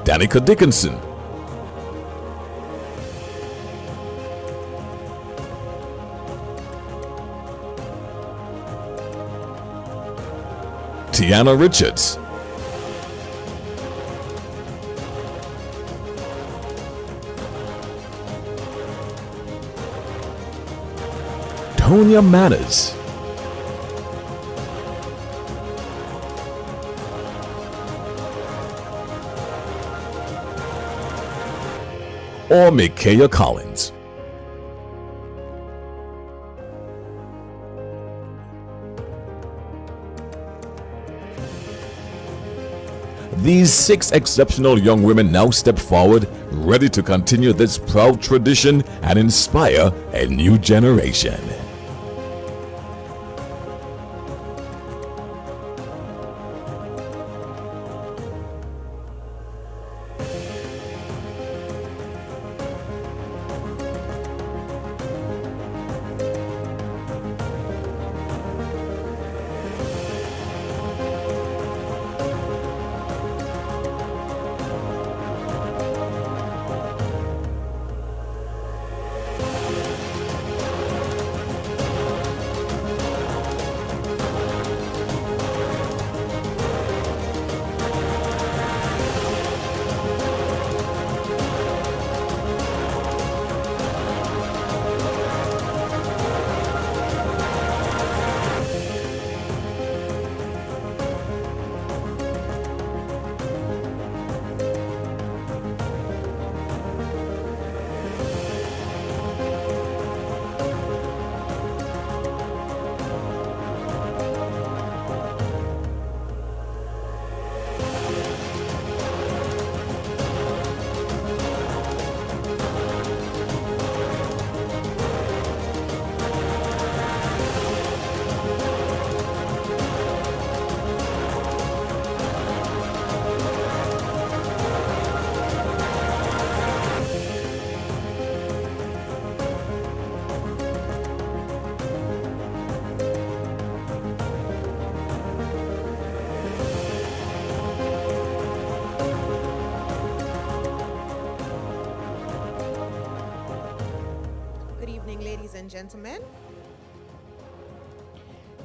Speaker 3: Danica Dickinson? Tiana Richards? Tonya Manners? Or Micaiah Collins? These 6 exceptional young women now step forward, ready to continue this proud tradition and inspire a new generation.
Speaker 2: Gentlemen,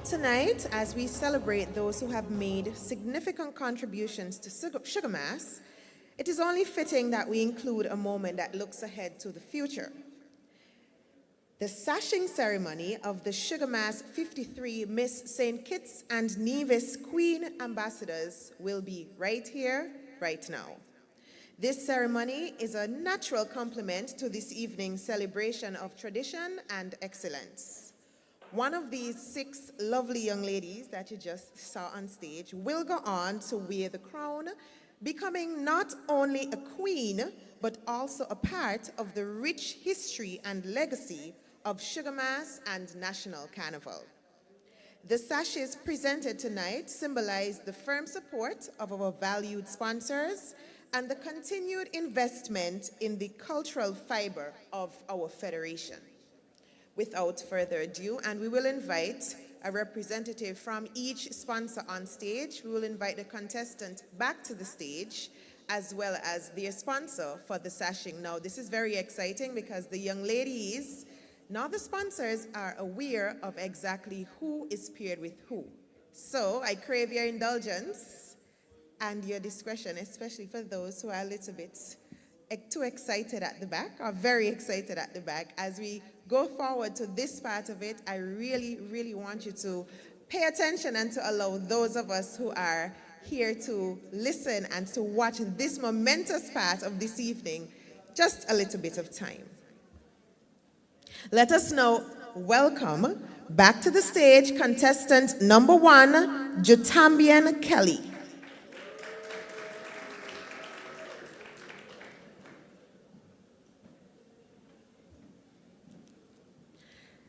Speaker 2: tonight, as we celebrate those who have made significant contributions to Sugar Mass, it is only fitting that we include a moment that looks ahead to the future. The Sashing ceremony of the Sugar Mass 53 Miss St. Kitts and Nevis Queen Ambassadors will be right here, right now. This ceremony is a natural complement to this evening's celebration of tradition and excellence. One of these 6 lovely young ladies that you just saw on stage will go on to wear the crown, becoming not only a queen, but also a part of the rich history and legacy of Sugar Mass and National Carnival. The sashes presented tonight symbolize the firm support of our valued sponsors and the continued investment in the cultural fiber of our federation. Without further ado, and we will invite a representative from each sponsor on stage. We will invite the contestant back to the stage, as well as their sponsor for the sashing. Now, this is very exciting because the young ladies, now the sponsors, are aware of exactly who is paired with who. So I crave your indulgence and your discretion, especially for those who are a little bit too excited at the back, or very excited at the back. As we go forward to this part of it, I really, really want you to pay attention and to allow those of us who are here to listen and to watch this momentous part of this evening just a little bit of time. Let us now welcome back to the stage contestant number 1, Jutambian Kelly.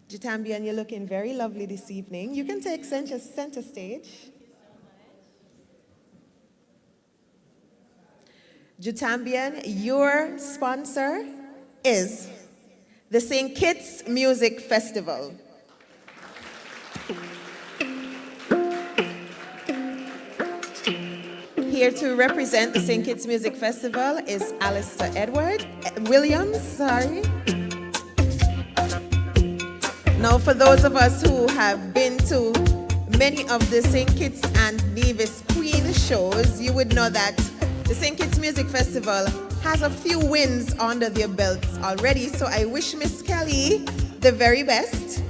Speaker 2: Jutambian, you're looking very lovely this evening. You can take center stage. Jutambian, your sponsor is the St. Kitts Music Festival. Here to represent the St. Kitts Music Festival is Alistair Williams. Now, for those of us who have been to many of the St. Kitts and Nevis Queen shows, you would know that the St. Kitts Music Festival has a few wins under their belts already, so I wish Miss Kelly the very best.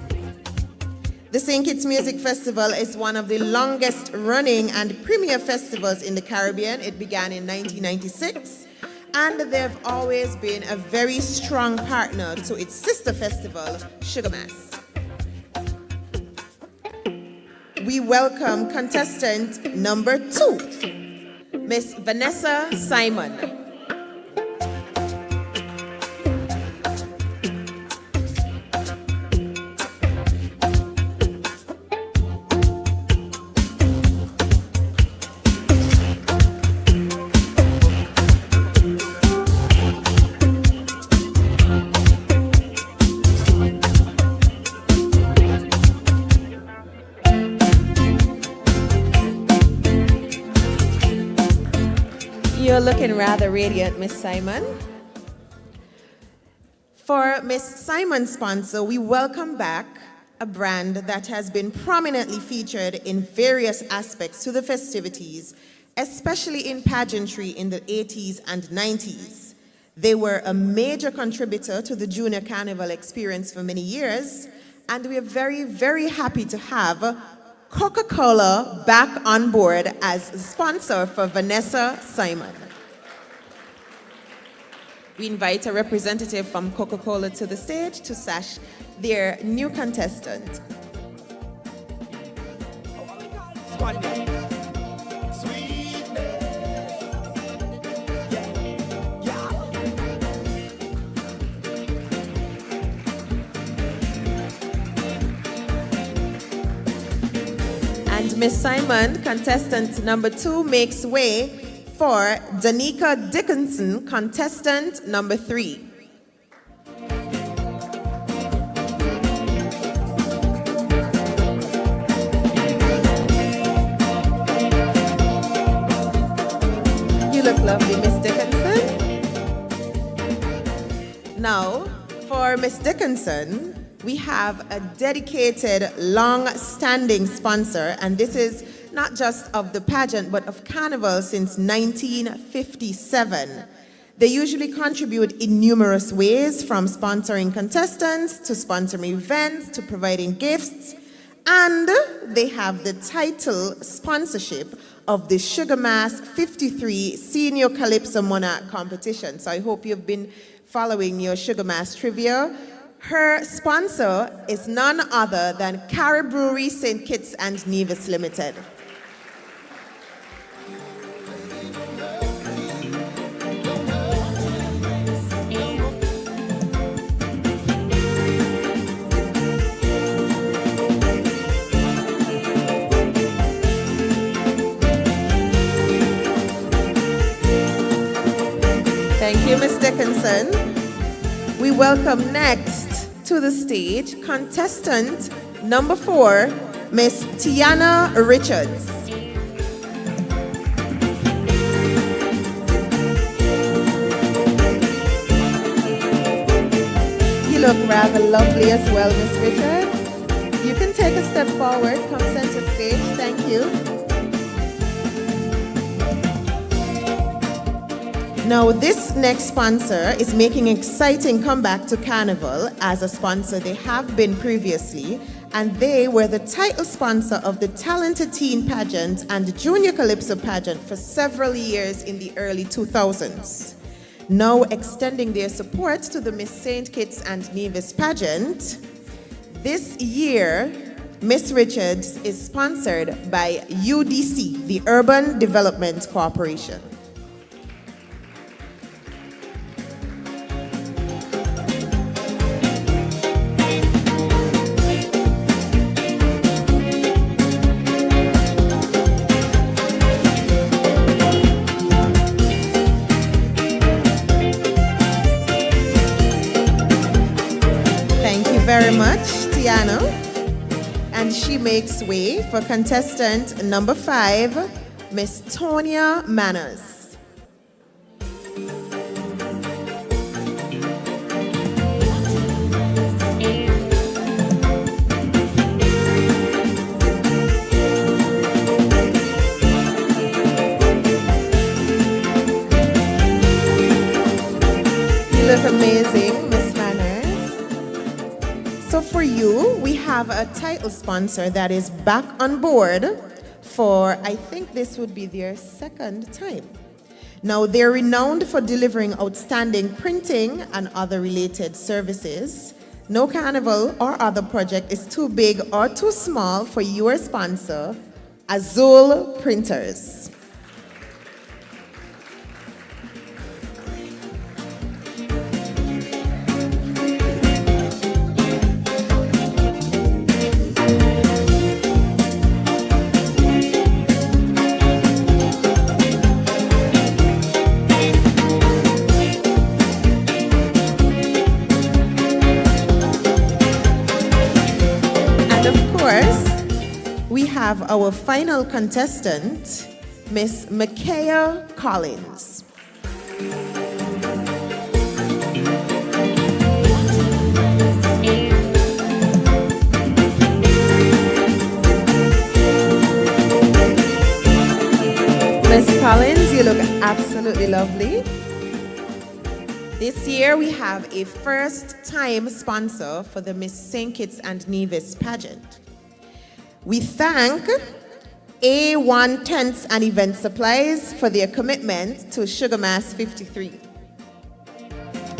Speaker 2: The St. Kitts Music Festival is one of the longest running and premier festivals in the Caribbean. It began in 1996, and they've always been a very strong partner to its sister festival, Sugar Mass. We welcome contestant number 2, Miss Vanessa Simon. You're looking rather radiant, Miss Simon. For Miss Simon's sponsor, we welcome back a brand that has been prominently featured in various aspects to the festivities, especially in pageantry in the 80s and 90s. They were a major contributor to the Junior Carnival experience for many years, and we are very, very happy to have Coca-Cola back on board as a sponsor for Vanessa Simon. We invite a representative from Coca-Cola to the stage to sash their new contestant. And Miss Simon, contestant number 2, makes way for Danica Dickinson, contestant number 3. You look lovely, Miss Dickinson. Now, for Miss Dickinson, we have a dedicated, long-standing sponsor, and this is not just of the pageant, but of Carnival since 1957. They usually contribute in numerous ways, from sponsoring contestants, to sponsoring events, to providing gifts, and they have the title sponsorship of the Sugar Mass 53 Senior Calypso Monarch competition. So I hope you've been following your Sugar Mass trivia. Her sponsor is none other than Carib Brewery St. Kitts and Nevis Limited. Thank you, Ms. Dickinson. We welcome next to the stage contestant number 4, Miss Tiana Richards. You look rather lovely as well, Miss Richards. You can take a step forward, come center stage. Thank you. Now, this next sponsor is making an exciting comeback to Carnival as a sponsor they have been previously, and they were the title sponsor of the Talented Teen Pageant and Junior Calypso Pageant for several years in the early 2000s. Now extending their support to the Miss St. Kitts and Nevis pageant. This year, Miss Richards is sponsored by UDC, the Urban Development Corporation. Very much, Tiana. And she makes way for contestant number 5, Miss Tonya Manners. You look amazing, Miss Manners. So for you, we have a title sponsor that is back on board for, I think this would be their second time. Now, they're renowned for delivering outstanding printing and other related services. No carnival or other project is too big or too small for your sponsor, Azul Printers. We have our final contestant, Miss Micaiah Collins. Miss Collins, you look absolutely lovely. This year we have a first-time sponsor for the Miss St. Kitts and Nevis pageant. We thank A1 Tents and Event Supplies for their commitment to Sugar Mass 53.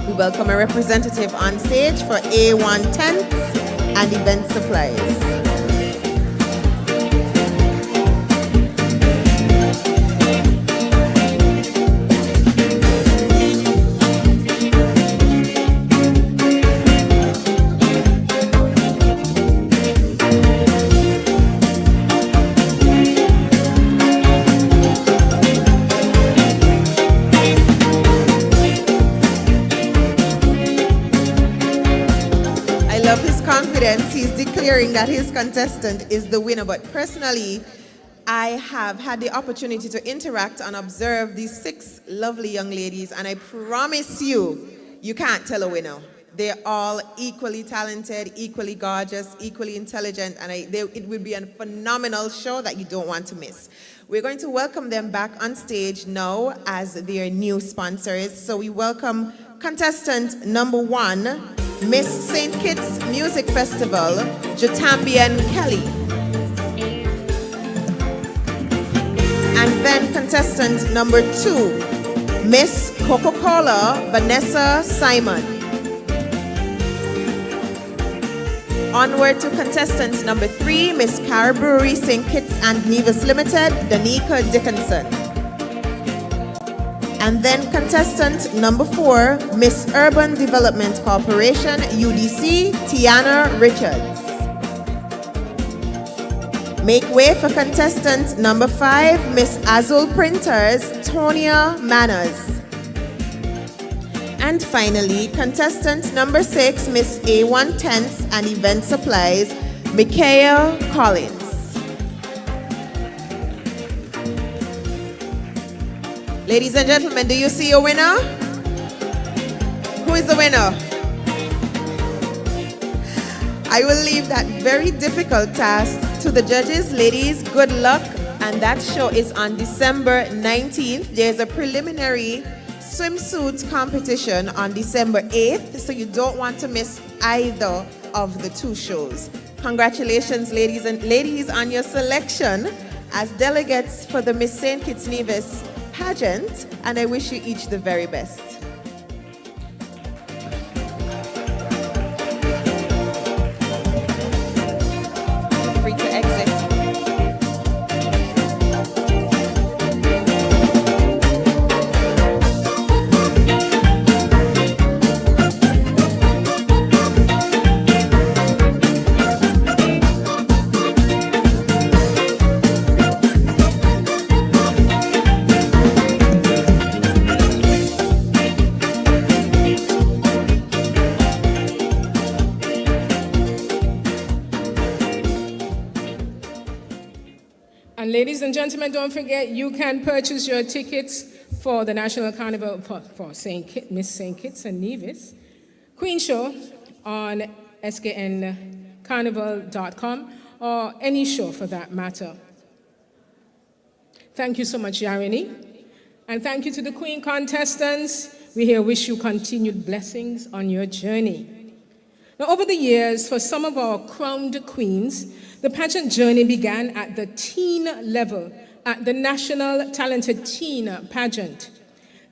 Speaker 2: We welcome a representative on stage for A1 Tents and Event Supplies. He's declaring that his contestant is the winner, but personally, I have had the opportunity to interact and observe these 6 lovely young ladies, and I promise you, you can't tell a winner. They're all equally talented, equally gorgeous, equally intelligent, and it will be a phenomenal show that you don't want to miss. We're going to welcome them back on stage now as their new sponsors. So we welcome contestant number 1, Miss St. Kitts Music Festival, Jotambian Kelly. And then contestant number 2, Miss Coca-Cola, Vanessa Simon. Onward to contestant number 3, Miss Caraburi St. Kitts and Nevis Limited, Danica Dickinson. And then contestant number 4, Miss Urban Development Corporation, UDC, Tiana Richards. Make way for contestant number 5, Miss Azul Printers, Tonya Manners. And finally, contestant number 6, Miss A1 Tents and Event Supplies, Micaiah Collins. Ladies and gentlemen, do you see a winner? Who is the winner? I will leave that very difficult task to the judges. Ladies, good luck. And that show is on December 19th. There's a preliminary swimsuit competition on December 8th, so you don't want to miss either of the 2 shows. Congratulations, ladies, on your selection as delegates for the Miss St. Kitts Nevis pageant, and I wish you each the very best.
Speaker 4: And ladies and gentlemen, don't forget, you can purchase your tickets for the National Carnival for Miss St. Kitts and Nevis Queen Show on skncarnival.com, or any show for that matter. Thank you so much, Yarini. And thank you to the Queen contestants. We here wish you continued blessings on your journey. Now, over the years, for some of our crowned queens, the pageant journey began at the teen level at the National Talented Teen Pageant.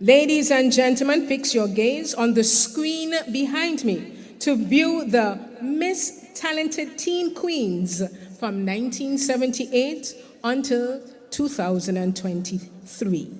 Speaker 4: Ladies and gentlemen, fix your gaze on the screen behind me to view the Miss Talented Teen Queens from 1978 until 2023.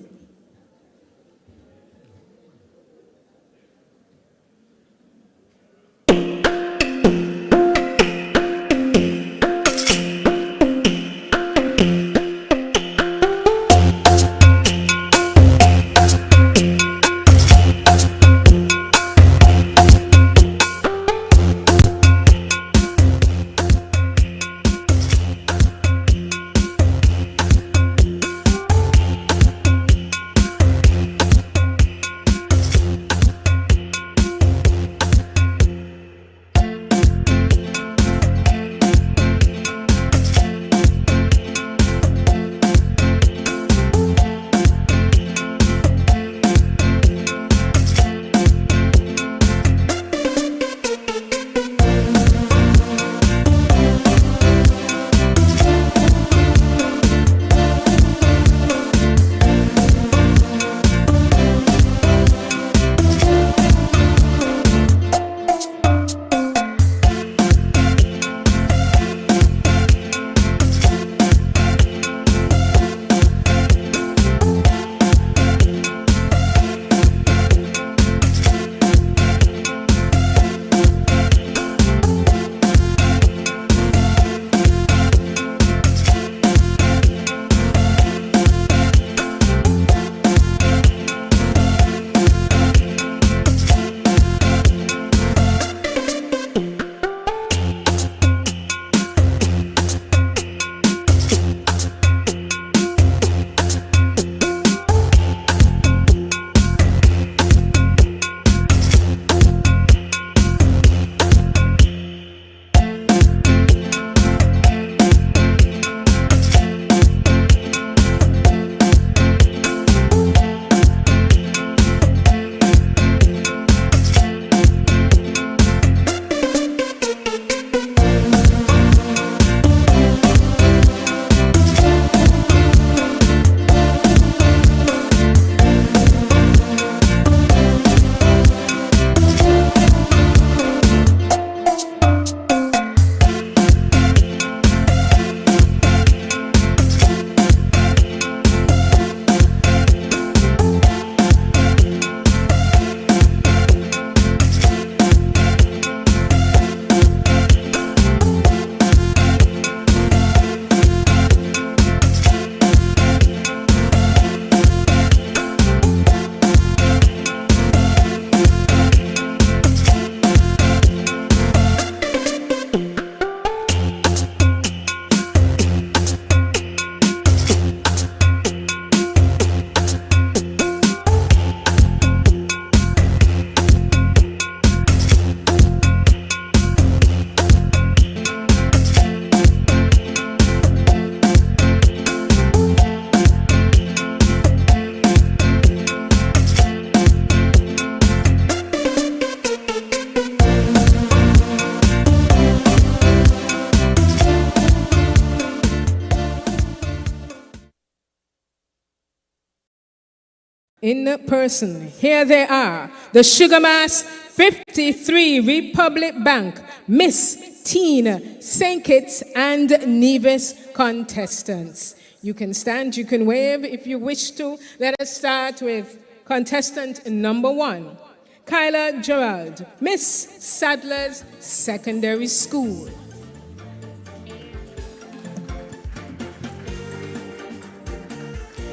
Speaker 4: in person. Here they are, the Sugar Mass 53 Republic Bank Miss Teen St. Kitts and Nevis contestants. You can stand, you can wave if you wish to. Let us start with contestant number 1, Kyla Gerald, Miss Sadler's Secondary School.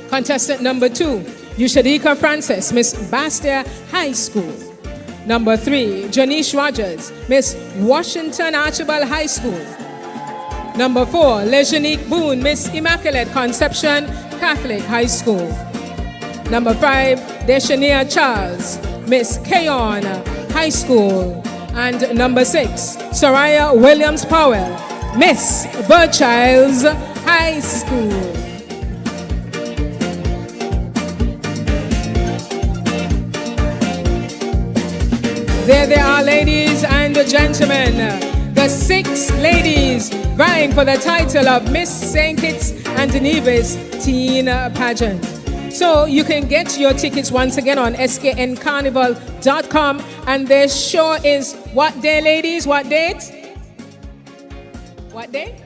Speaker 4: Contestant number 2, Yushadika Francis, Miss Bastia High School. Number 3, Janice Rogers, Miss Washington Archibald High School. Number 4, Lejanique Boone, Miss Immaculate Conception Catholic High School. Number 5, Deshania Charles, Miss Keon High School. And number 6, Soraya Williams Powell, Miss Birchilds High School. There they are, ladies and gentlemen. The 6 ladies vying for the title of Miss St. Kitts and Nevis Teen Pageant. So you can get your tickets once again on skncarnival.com. And their show is what day, ladies? What date? What day?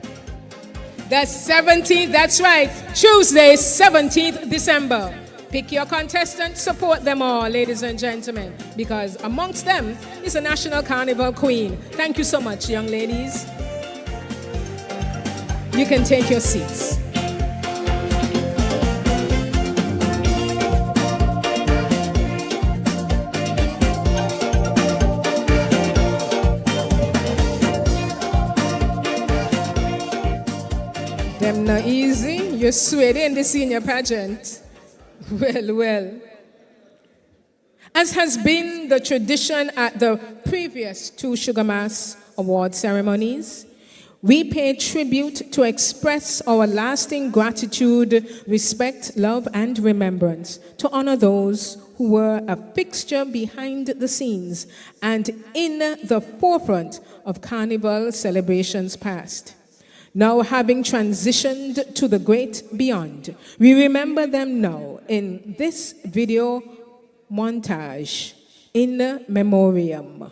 Speaker 4: The 17th, that's right. Tuesday, 17th December. Pick your contestant, support them all, ladies and gentlemen, because amongst them is a National Carnival Queen. Thank you so much, young ladies. You can take your seats. Them not easy. You're sweating in the senior pageant. Well. As has been the tradition at the previous 2 Sugar Mass Award ceremonies, we pay tribute to express our lasting gratitude, respect, love, and remembrance to honor those who were a fixture behind the scenes and in the forefront of Carnival celebrations past. Now, having transitioned to the great beyond, we remember them now in this video montage, In Memoriam.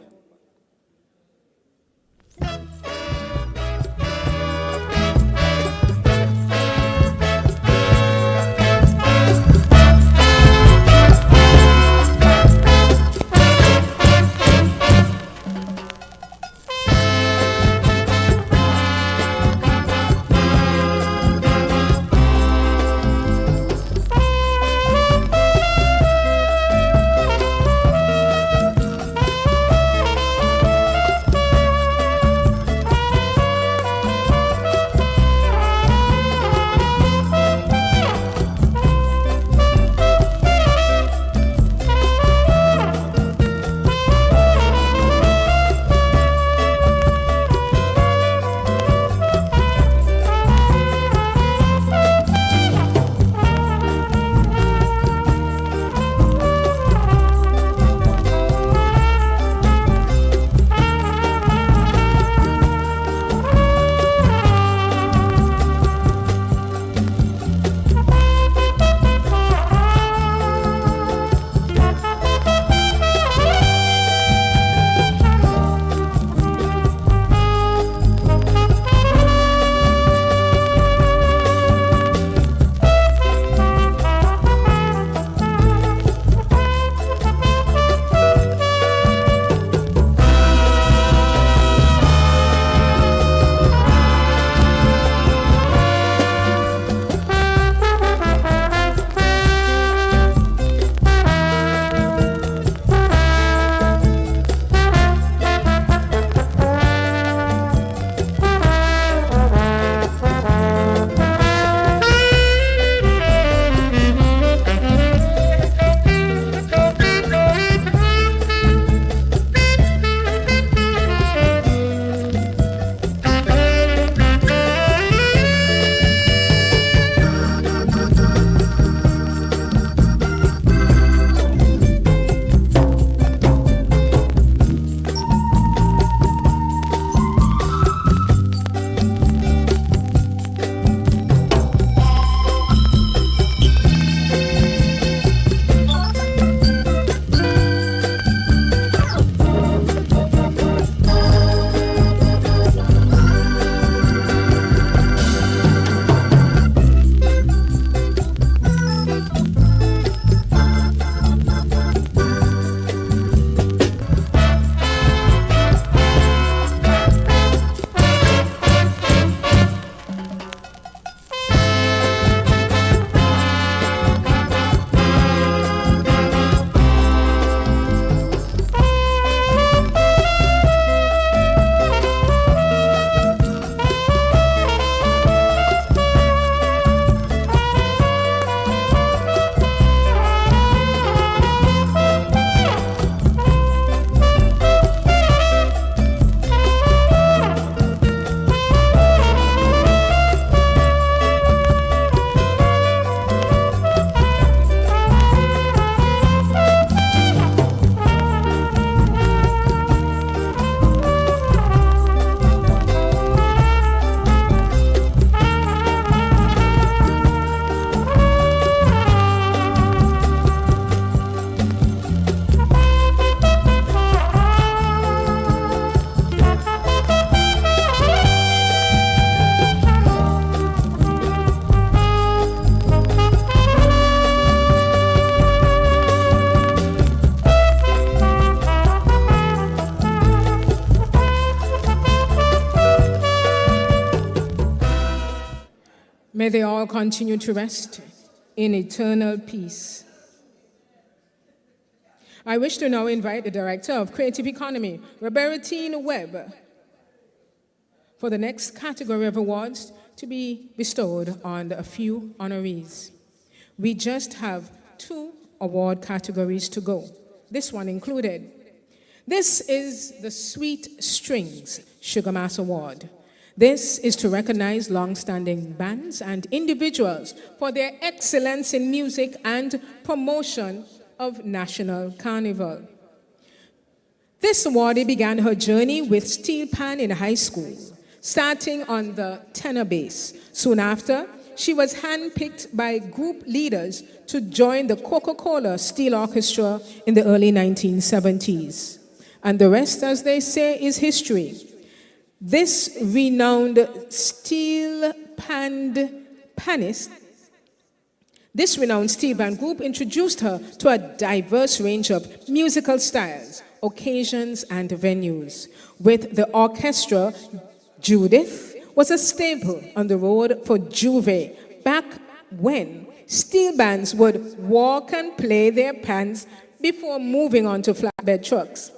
Speaker 4: May they all continue to rest in eternal peace. I wish to now invite the Director of Creative Economy, Robertine Webb, for the next category of awards to be bestowed on a few honorees. We just have 2 award categories to go, this one included. This is the Sweet Strings Sugar Mass Award. This is to recognize long-standing bands and individuals for their excellence in music and promotion of National Carnival. This awardee began her journey with steel pan in high school, starting on the tenor bass. Soon after, she was handpicked by group leaders to join the Coca-Cola Steel Orchestra in the early 1970s. And the rest, as they say, is history. This renowned steel pan group introduced her to a diverse range of musical styles, occasions, and venues. With the orchestra, Judith was a staple on the road for Juve back when steel bands would walk and play their pans before moving on to flatbed trucks.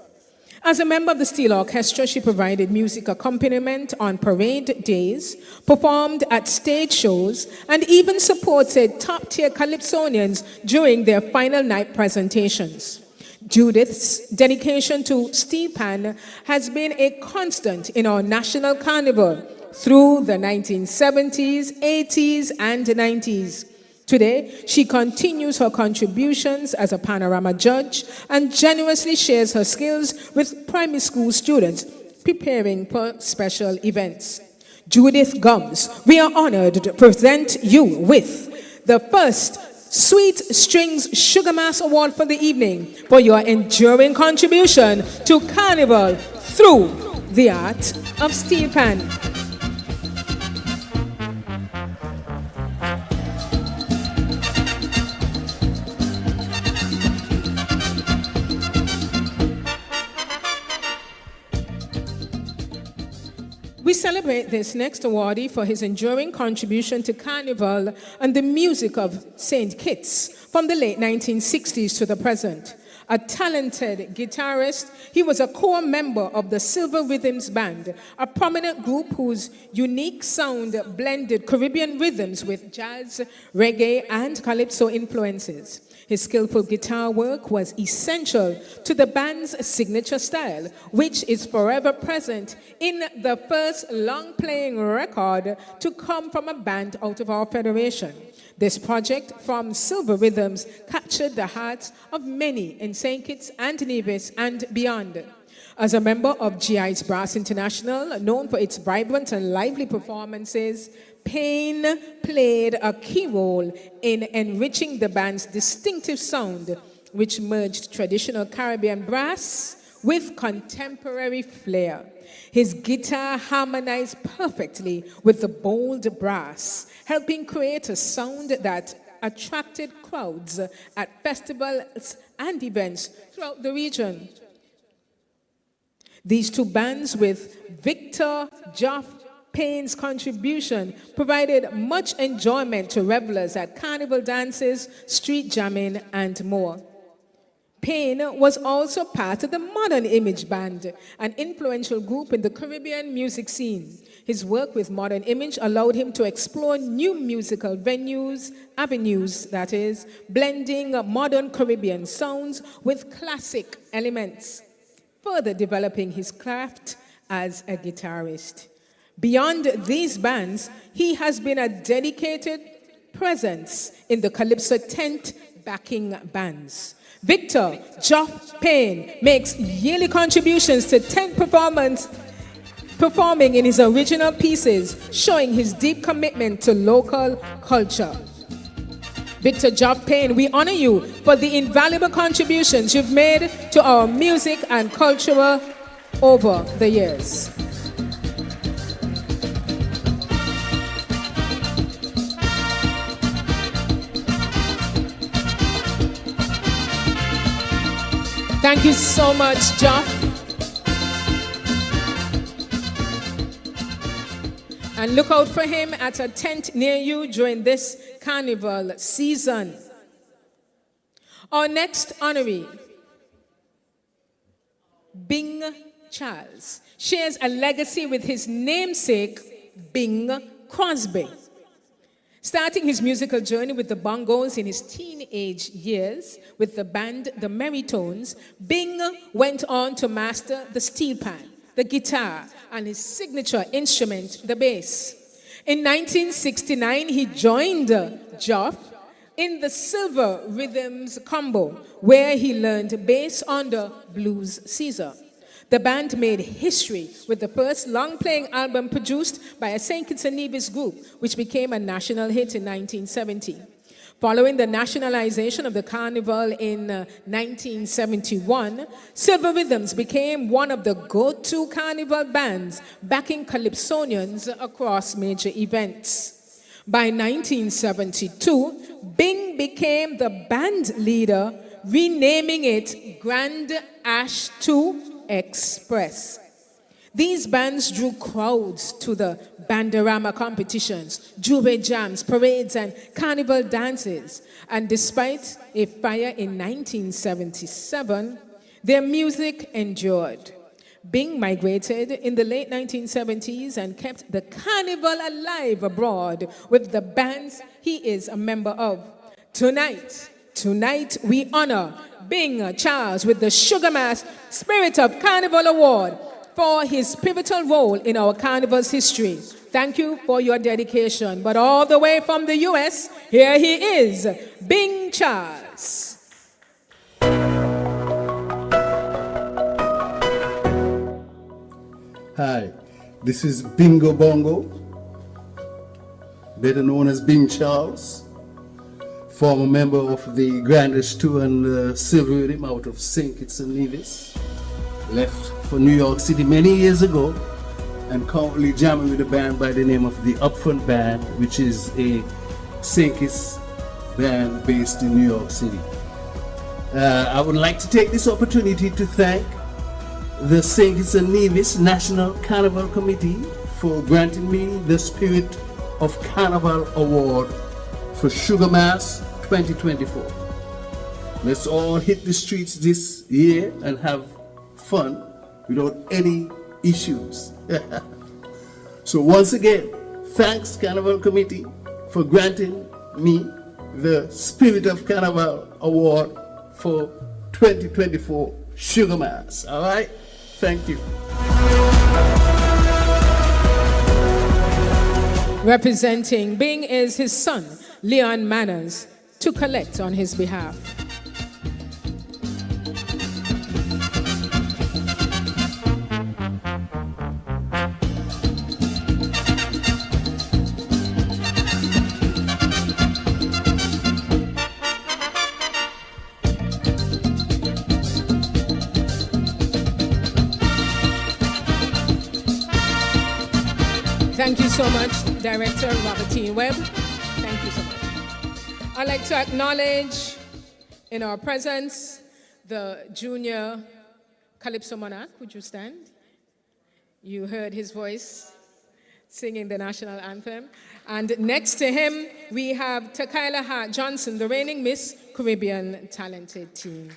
Speaker 4: As a member of the Steel Orchestra, she provided music accompaniment on parade days, performed at stage shows, and even supported top-tier Calypsonians during their final night presentations. Judith's dedication to steel pan has been a constant in our national carnival through the 1970s, 80s, and 90s. Today, she continues her contributions as a panorama judge and generously shares her skills with primary school students preparing for special events. Judith Gums, we are honored to present you with the first Sweet Strings Sugar Mass Award for the evening for your enduring contribution to Carnival through the art of steel pan. We celebrate this next awardee for his enduring contribution to Carnival and the music of St. Kitts from the late 1960s to the present. A talented guitarist, he was a core member of the Silver Rhythms Band, a prominent group whose unique sound blended Caribbean rhythms with jazz, reggae, and calypso influences. His skillful guitar work was essential to the band's signature style, which is forever present in the first long-playing record to come from a band out of our federation. This project from Silver Rhythms captured the hearts of many in St. Kitts and Nevis and beyond. As a member of GI's Brass International, known for its vibrant and lively performances, Payne played a key role in enriching the band's distinctive sound, which merged traditional Caribbean brass with contemporary flair. His guitar harmonized perfectly with the bold brass, helping create a sound that attracted crowds at festivals and events throughout the region. These two bands, with Victor Joff Payne's contribution, provided much enjoyment to revelers at carnival dances, street jamming, and more. Payne was also part of the Modern Image Band, an influential group in the Caribbean music scene. His work with Modern Image allowed him to explore new musical avenues, that is, blending modern Caribbean sounds with classic elements, further developing his craft as a guitarist. Beyond these bands, he has been a dedicated presence in the Calypso tent backing bands. Victor Joff Payne makes yearly contributions to tent performing in his original pieces, showing his deep commitment to local culture. Victor Joff Payne, we honor you for the invaluable contributions you've made to our music and culture over the years. Thank you so much, Joff. And look out for him at a tent near you during this carnival season. Our next honoree, Bing Charles, shares a legacy with his namesake, Bing Crosby. Starting his musical journey with the bongos in his teenage years with the band The Merrytones, Bing went on to master the steel pan, the guitar, and his signature instrument, the bass. In 1969, he joined Joff in the Silver Rhythms combo, where he learned bass on the Blues Caesar. The band made history with the first long-playing album produced by a St. Kitts and Nevis group, which became a national hit in 1970. Following the nationalization of the carnival in 1971, Silver Rhythms became one of the go-to carnival bands backing Calypsonians across major events. By 1972, Bing became the band leader, renaming it Grand Ash 2 Express. These bands drew crowds to the Bandarama competitions, Juve jams, parades, and carnival dances. And despite a fire in 1977, their music endured. Bing migrated in the late 1970s and kept the carnival alive abroad with the bands he is a member of. Tonight we honor Bing Charles with the Sugar Mass Spirit of Carnival Award for his pivotal role in our carnival's history. Thank you for your dedication. But all the way from the U.S., here he is, Bing Charles.
Speaker 12: Hi, this is Bingo Bongo, better known as Bing Charles, former member of the Grandest Tour and Silver Rhythm out of St. Kitts and Nevis. Left for New York City many years ago and currently jamming with a band by the name of the Upfront Band, which is a St. Kitts band based in New York City. I would like to take this opportunity to thank the St. Kitts and Nevis National Carnival Committee for granting me the Spirit of Carnival Award for Sugar Mass 2024. Let's all hit the streets this year and have fun without any issues. So once again, thanks Carnival Committee for granting me the Spirit of Carnival Award for 2024 Sugar Mass. All right? Thank you.
Speaker 4: Representing Bing is his son, Leon Manners, to collect on his behalf. Thank you so much, Director Robertine Webb. Thank you so much. I'd like to acknowledge in our presence the junior Calypso monarch. Would you stand? You heard his voice singing the national anthem. And next to him, we have Takaila Hart Johnson, the reigning Miss Caribbean Talented Teen.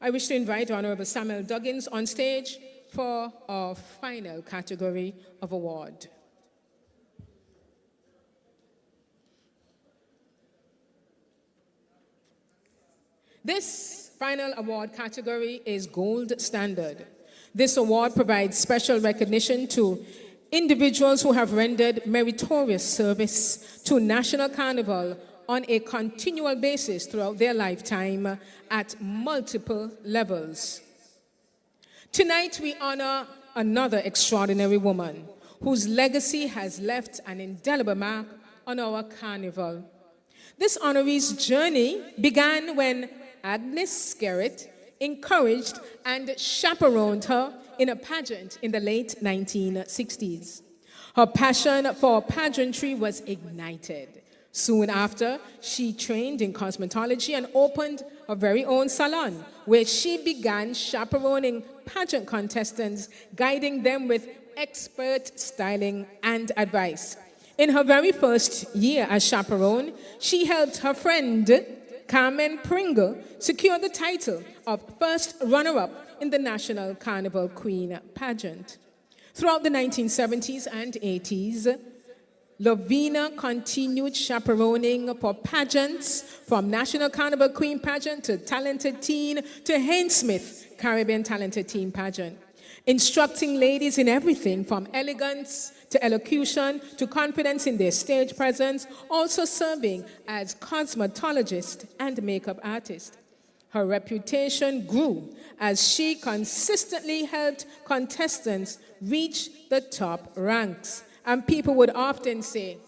Speaker 4: I wish to invite Honorable Samuel Duggins on stage for our final category of award. This final award category is Gold Standard. This award provides special recognition to individuals who have rendered meritorious service to National Carnival on a continual basis throughout their lifetime at multiple levels. Tonight we honor another extraordinary woman whose legacy has left an indelible mark on our carnival. This honoree's journey began when Agnes Skerritt encouraged and chaperoned her in a pageant in the late 1960s. Her passion for pageantry was ignited. Soon after, she trained in cosmetology and opened her very own salon, where she began chaperoning pageant contestants, guiding them with expert styling and advice. In her very first year as chaperone, she helped her friend Carmen Pringle secure the title of first runner-up in the National Carnival Queen pageant. Throughout the 1970s and 80s, Lovina continued chaperoning for pageants, from National Carnival Queen pageant to Talented Teen to Haynes Smith Caribbean Talented Teen pageant, instructing ladies in everything from elegance to elocution to confidence in their stage presence, also serving as cosmetologist and makeup artist. Her reputation grew as she consistently helped contestants reach the top ranks. And people would often say,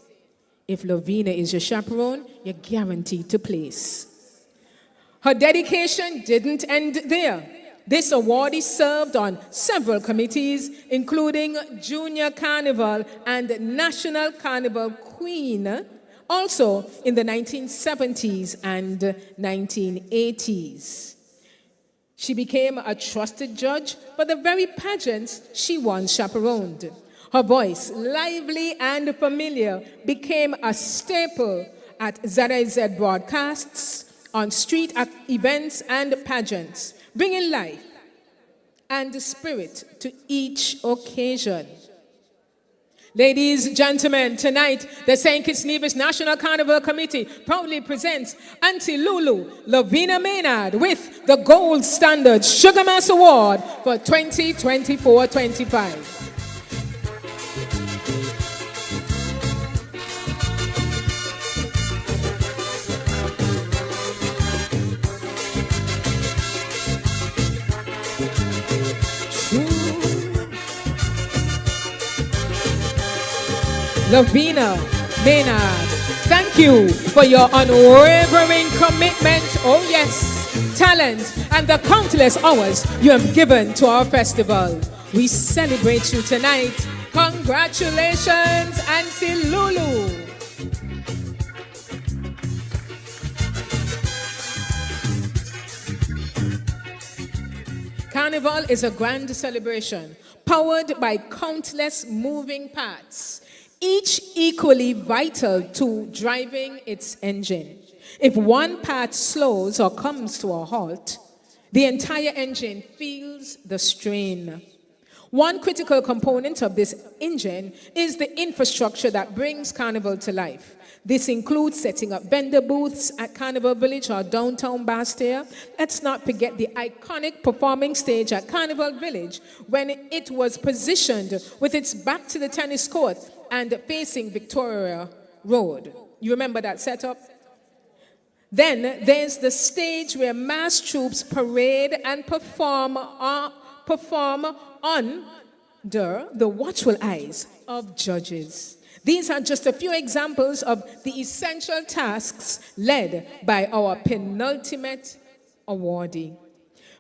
Speaker 4: if Lovina is your chaperone, you're guaranteed to place. Her dedication didn't end there. This awardee served on several committees, including Junior Carnival and National Carnival Queen, also in the 1970s and 1980s. She became a trusted judge for the very pageants she once chaperoned. Her voice, lively and familiar, became a staple at ZIZ broadcasts, on street events and pageants, bringing life and spirit to each occasion. Ladies and gentlemen, tonight, the St. Kitts Nevis National Carnival Committee proudly presents Auntie Lulu Lovina Maynard with the Gold Standard Sugar Mass Award for 2024-25. Lovina Maynard, thank you for your unwavering commitment, oh yes, talent, and the countless hours you have given to our festival. We celebrate you tonight. Congratulations, Auntie Lulu. Carnival is a grand celebration powered by countless moving parts, each equally vital to driving its engine. If one part slows or comes to a halt, the entire engine feels the strain. One critical component of this engine is the infrastructure that brings Carnival to life. This includes setting up vendor booths at Carnival Village or downtown Bastia. Let's not forget the iconic performing stage at Carnival Village when it was positioned with its back to the tennis court and facing Victoria Road. You remember that setup? Then there's the stage where mass troops parade and perform under the watchful eyes of judges. These are just a few examples of the essential tasks led by our penultimate awardee.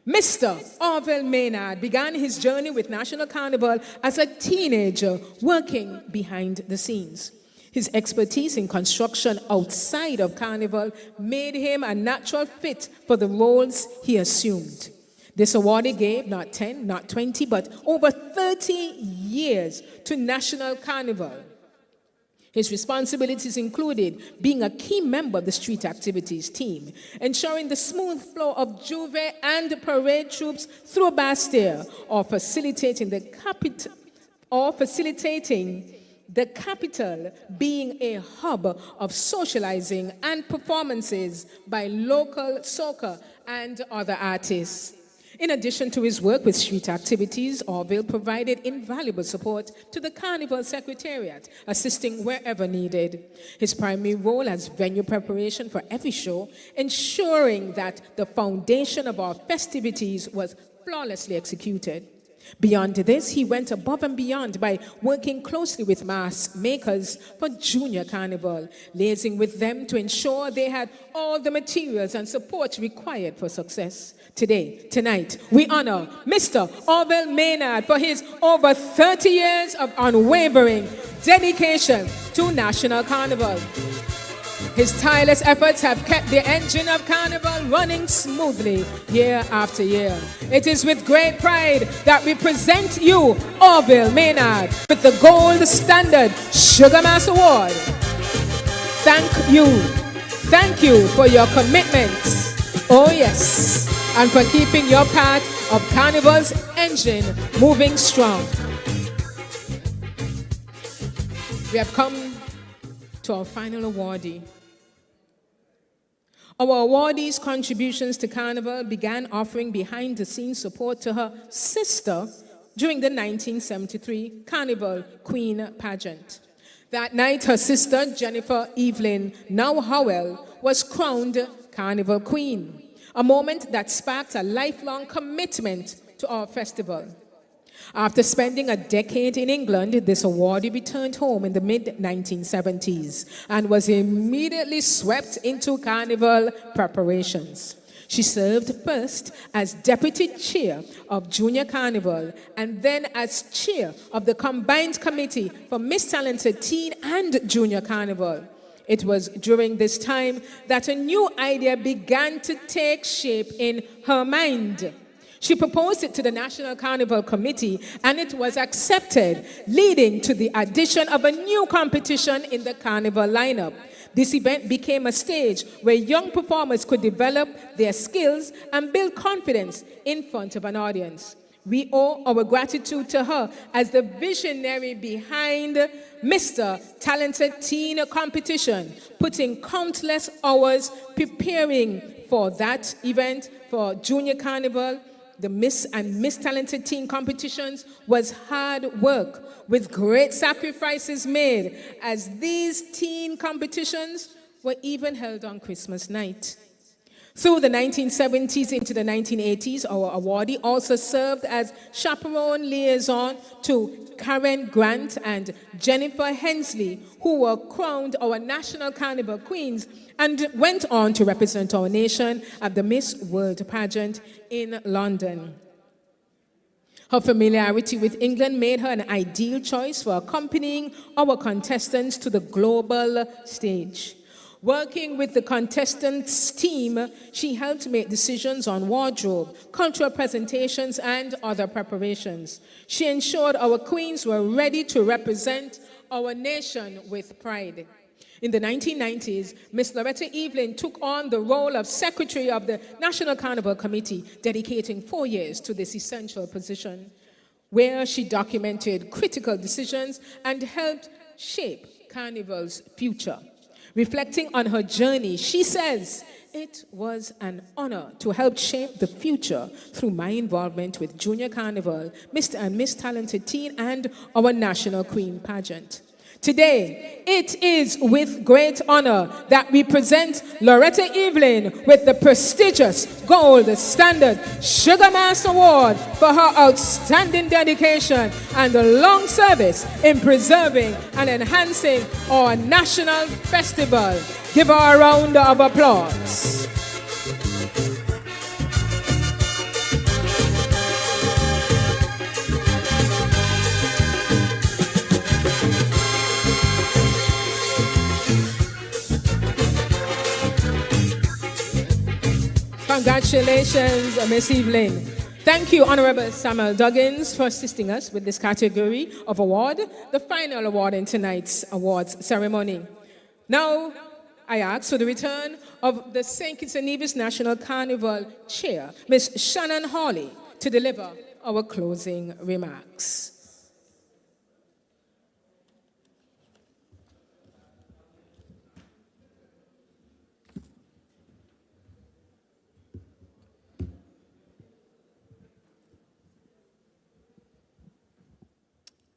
Speaker 4: Mr. Orville Maynard began his journey with National Carnival as a teenager working behind the scenes. His expertise in construction outside of Carnival made him a natural fit for the roles he assumed. This awardee gave not 10, not 20, but over 30 years to National Carnival. His responsibilities included being a key member of the street activities team, ensuring the smooth flow of Juve and parade troops through Bastia, or facilitating the capital being a hub of socializing and performances by local soca and other artists. In addition to his work with street activities, Orville provided invaluable support to the Carnival Secretariat, assisting wherever needed. His primary role as venue preparation for every show, ensuring that the foundation of our festivities was flawlessly executed. Beyond this, he went above and beyond by working closely with mask makers for Junior Carnival, liaising with them to ensure they had all the materials and support required for success. Tonight, we honor Mr. Orville Maynard for his over 30 years of unwavering dedication to National Carnival. His tireless efforts have kept the engine of Carnival running smoothly year after year. It is with great pride that we present you, Orville Maynard, with the Gold Standard Sugar Mass Award. Thank you for your commitment. Oh yes, and for keeping your part of Carnival's engine moving strong. We have come to our final awardee. Our awardee's contributions to Carnival began offering behind-the-scenes support to her sister during the 1973 Carnival Queen pageant. That night, her sister, Jennifer Evelyn, now Howell, was crowned Carnival Queen, a moment that sparked a lifelong commitment to our festival. After spending a decade in England, this awardee returned home in the mid-1970s and was immediately swept into Carnival preparations. She served first as Deputy Chair of Junior Carnival and then as Chair of the Combined Committee for Miss Talented Teen and Junior Carnival. It was during this time that a new idea began to take shape in her mind. She proposed it to the National Carnival Committee and it was accepted, leading to the addition of a new competition in the Carnival lineup. This event became a stage where young performers could develop their skills and build confidence in front of an audience. We owe our gratitude to her as the visionary behind Mr. Talented Teen competition, putting countless hours preparing for that event. For Junior Carnival, the Miss and Miss Talented Teen competitions was hard work with great sacrifices made, as these teen competitions were even held on Christmas night. Through the 1970s into the 1980s, our awardee also served as chaperone liaison to Karen Grant and Jennifer Hensley, who were crowned our National Carnival Queens and went on to represent our nation at the Miss World pageant in London. Her familiarity with England made her an ideal choice for accompanying our contestants to the global stage. Working with the contestants' team, she helped make decisions on wardrobe, cultural presentations, and other preparations. She ensured our queens were ready to represent our nation with pride. In the 1990s, Miss Loretta Evelyn took on the role of Secretary of the National Carnival Committee, dedicating 4 years to this essential position, where she documented critical decisions and helped shape Carnival's future. Reflecting on her journey, she says, "It was an honor to help shape the future through my involvement with Junior Carnival, Mr. and Miss Talented Teen, and our National Queen pageant." Today, it is with great honor that we present Loretta Evelyn with the prestigious Gold Standard Sugar Mass Award for her outstanding dedication and long service in preserving and enhancing our national festival. Give her a round of applause. Congratulations, Miss Evelyn. Thank you, Honorable Samuel Duggins, for assisting us with this category of award, the final award in tonight's awards ceremony. Now, I ask for the return of the St. Kitts and Nevis National Carnival Chair, Miss Shannon Hawley, to deliver our closing remarks.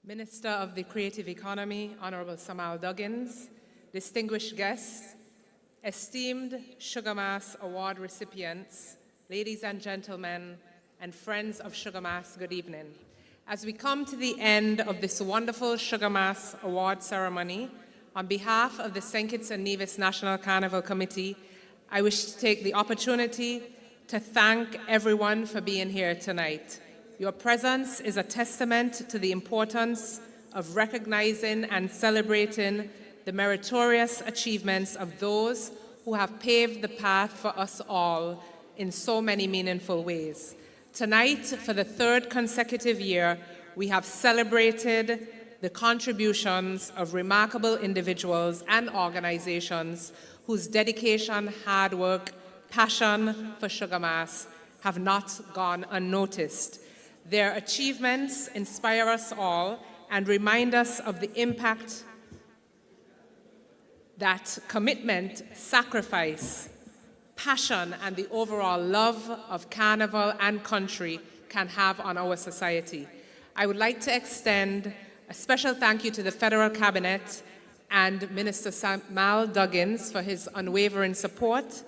Speaker 13: Minister of the Creative Economy, Honorable Samuel Duggins, distinguished guests, esteemed Sugar Mass Award recipients, ladies and gentlemen, and friends of Sugar Mass, good evening. As we come to the end of this wonderful Sugar Mass Award ceremony, on behalf of the St. Kitts and Nevis National Carnival Committee, I wish to take the opportunity to thank everyone for being here tonight. Your presence is a testament to the importance of recognizing and celebrating the meritorious achievements of those who have paved the path for us all in so many meaningful ways. Tonight, for the third consecutive year, we have celebrated the contributions of remarkable individuals and organizations whose dedication, hard work, passion for Sugar Mass have not gone unnoticed. Their achievements inspire us all and remind us of the impact that commitment, sacrifice, passion, and the overall love of Carnival and country can have on our society. I would like to extend a special thank you to the Federal Cabinet and Minister Mal Duggins for his unwavering support.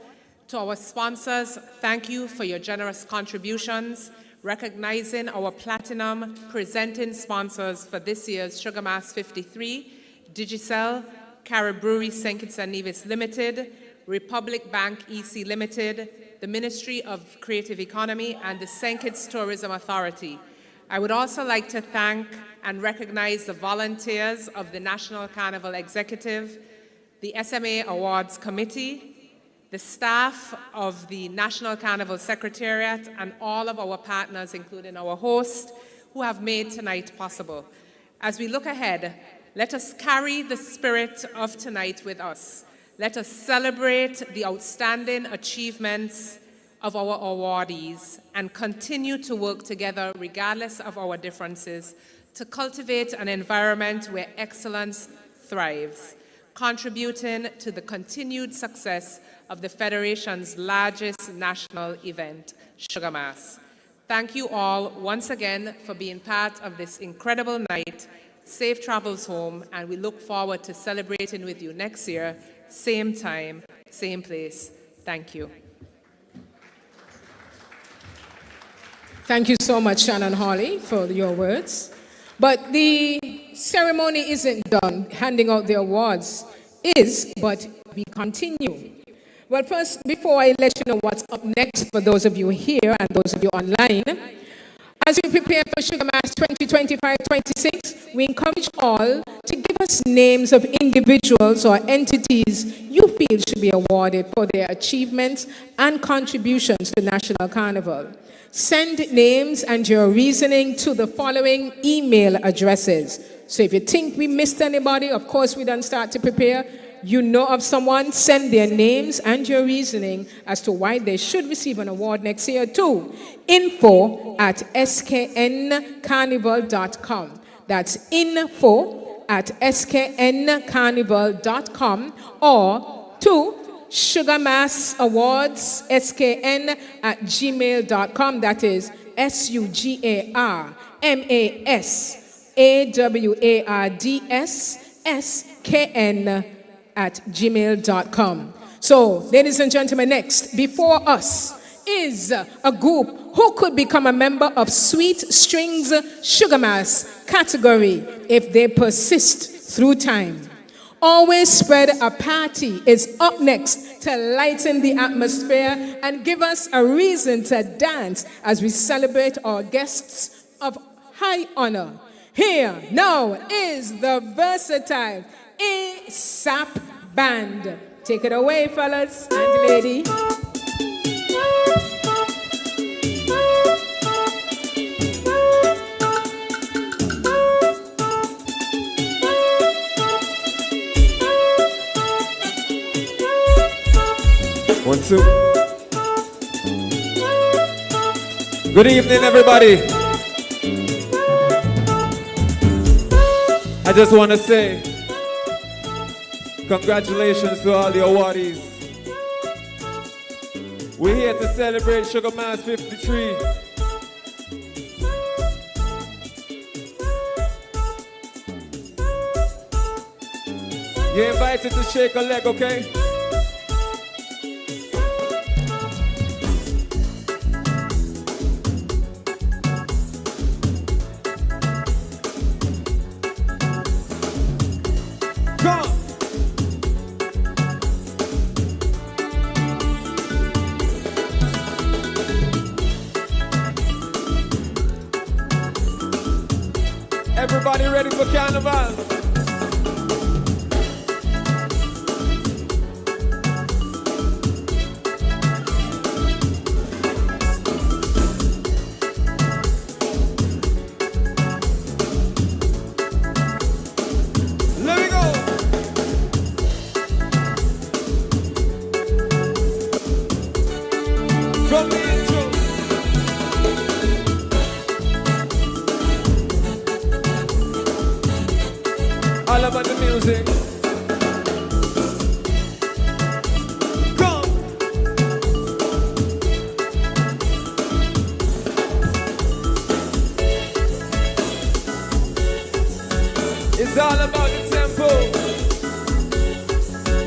Speaker 13: To our sponsors, thank you for your generous contributions, recognizing our platinum presenting sponsors for this year's Sugar Mass 53, Digicel, Carib Brewery St. Kitts and Nevis Limited, Republic Bank EC Limited, the Ministry of Creative Economy, and the St. Kitts Tourism Authority. I would also like to thank and recognize the volunteers of the National Carnival Executive, the SMA Awards Committee, the staff of the National Carnival Secretariat, and all of our partners, including our host, who have made tonight possible. As we look ahead, let us carry the spirit of tonight with us. Let us celebrate the outstanding achievements of our awardees and continue to work together regardless of our differences to cultivate an environment where excellence thrives, contributing to the continued success of the Federation's largest national event, Sugar Mass. Thank you all once again for being part of this incredible night. Safe travels home, and we look forward to celebrating with you next year, same time, same place. Thank you.
Speaker 4: Thank you so much, Shannon Hawley, for your words. But the ceremony isn't done. Handing out the awards is, but we continue. Well, first, before I let you know what's up next for those of you here and those of you online, as we prepare for Sugar Mass 2025-26, we encourage all to give us names of individuals or entities you feel should be awarded for their achievements and contributions to National Carnival. Send names and your reasoning to the following email addresses. So if you think we missed anybody, of course we don't start to prepare. You know of someone, send their names and your reasoning as to why they should receive an award next year to info@skncarnival.com. That's info@skncarnival.com or to sugarmassawards@gmail.com. That is SUGARMASSAWARDSSKN@gmail.com. So, ladies and gentlemen, next, before us is a group who could become a member of Sweet Strings Sugar Mass category if they persist through time. Always Spread a Party is up next to lighten the atmosphere and give us a reason to dance as we celebrate our guests of high honor. Here now is the versatile ASAP Band. Take it away, fellas and lady.
Speaker 14: One, two. Good evening, everybody. I just want to say congratulations to all the awardees. We're here to celebrate Sugar Mass 53. You're invited to shake a leg, okay? Everybody ready for Carnival? from the intro. All about the music.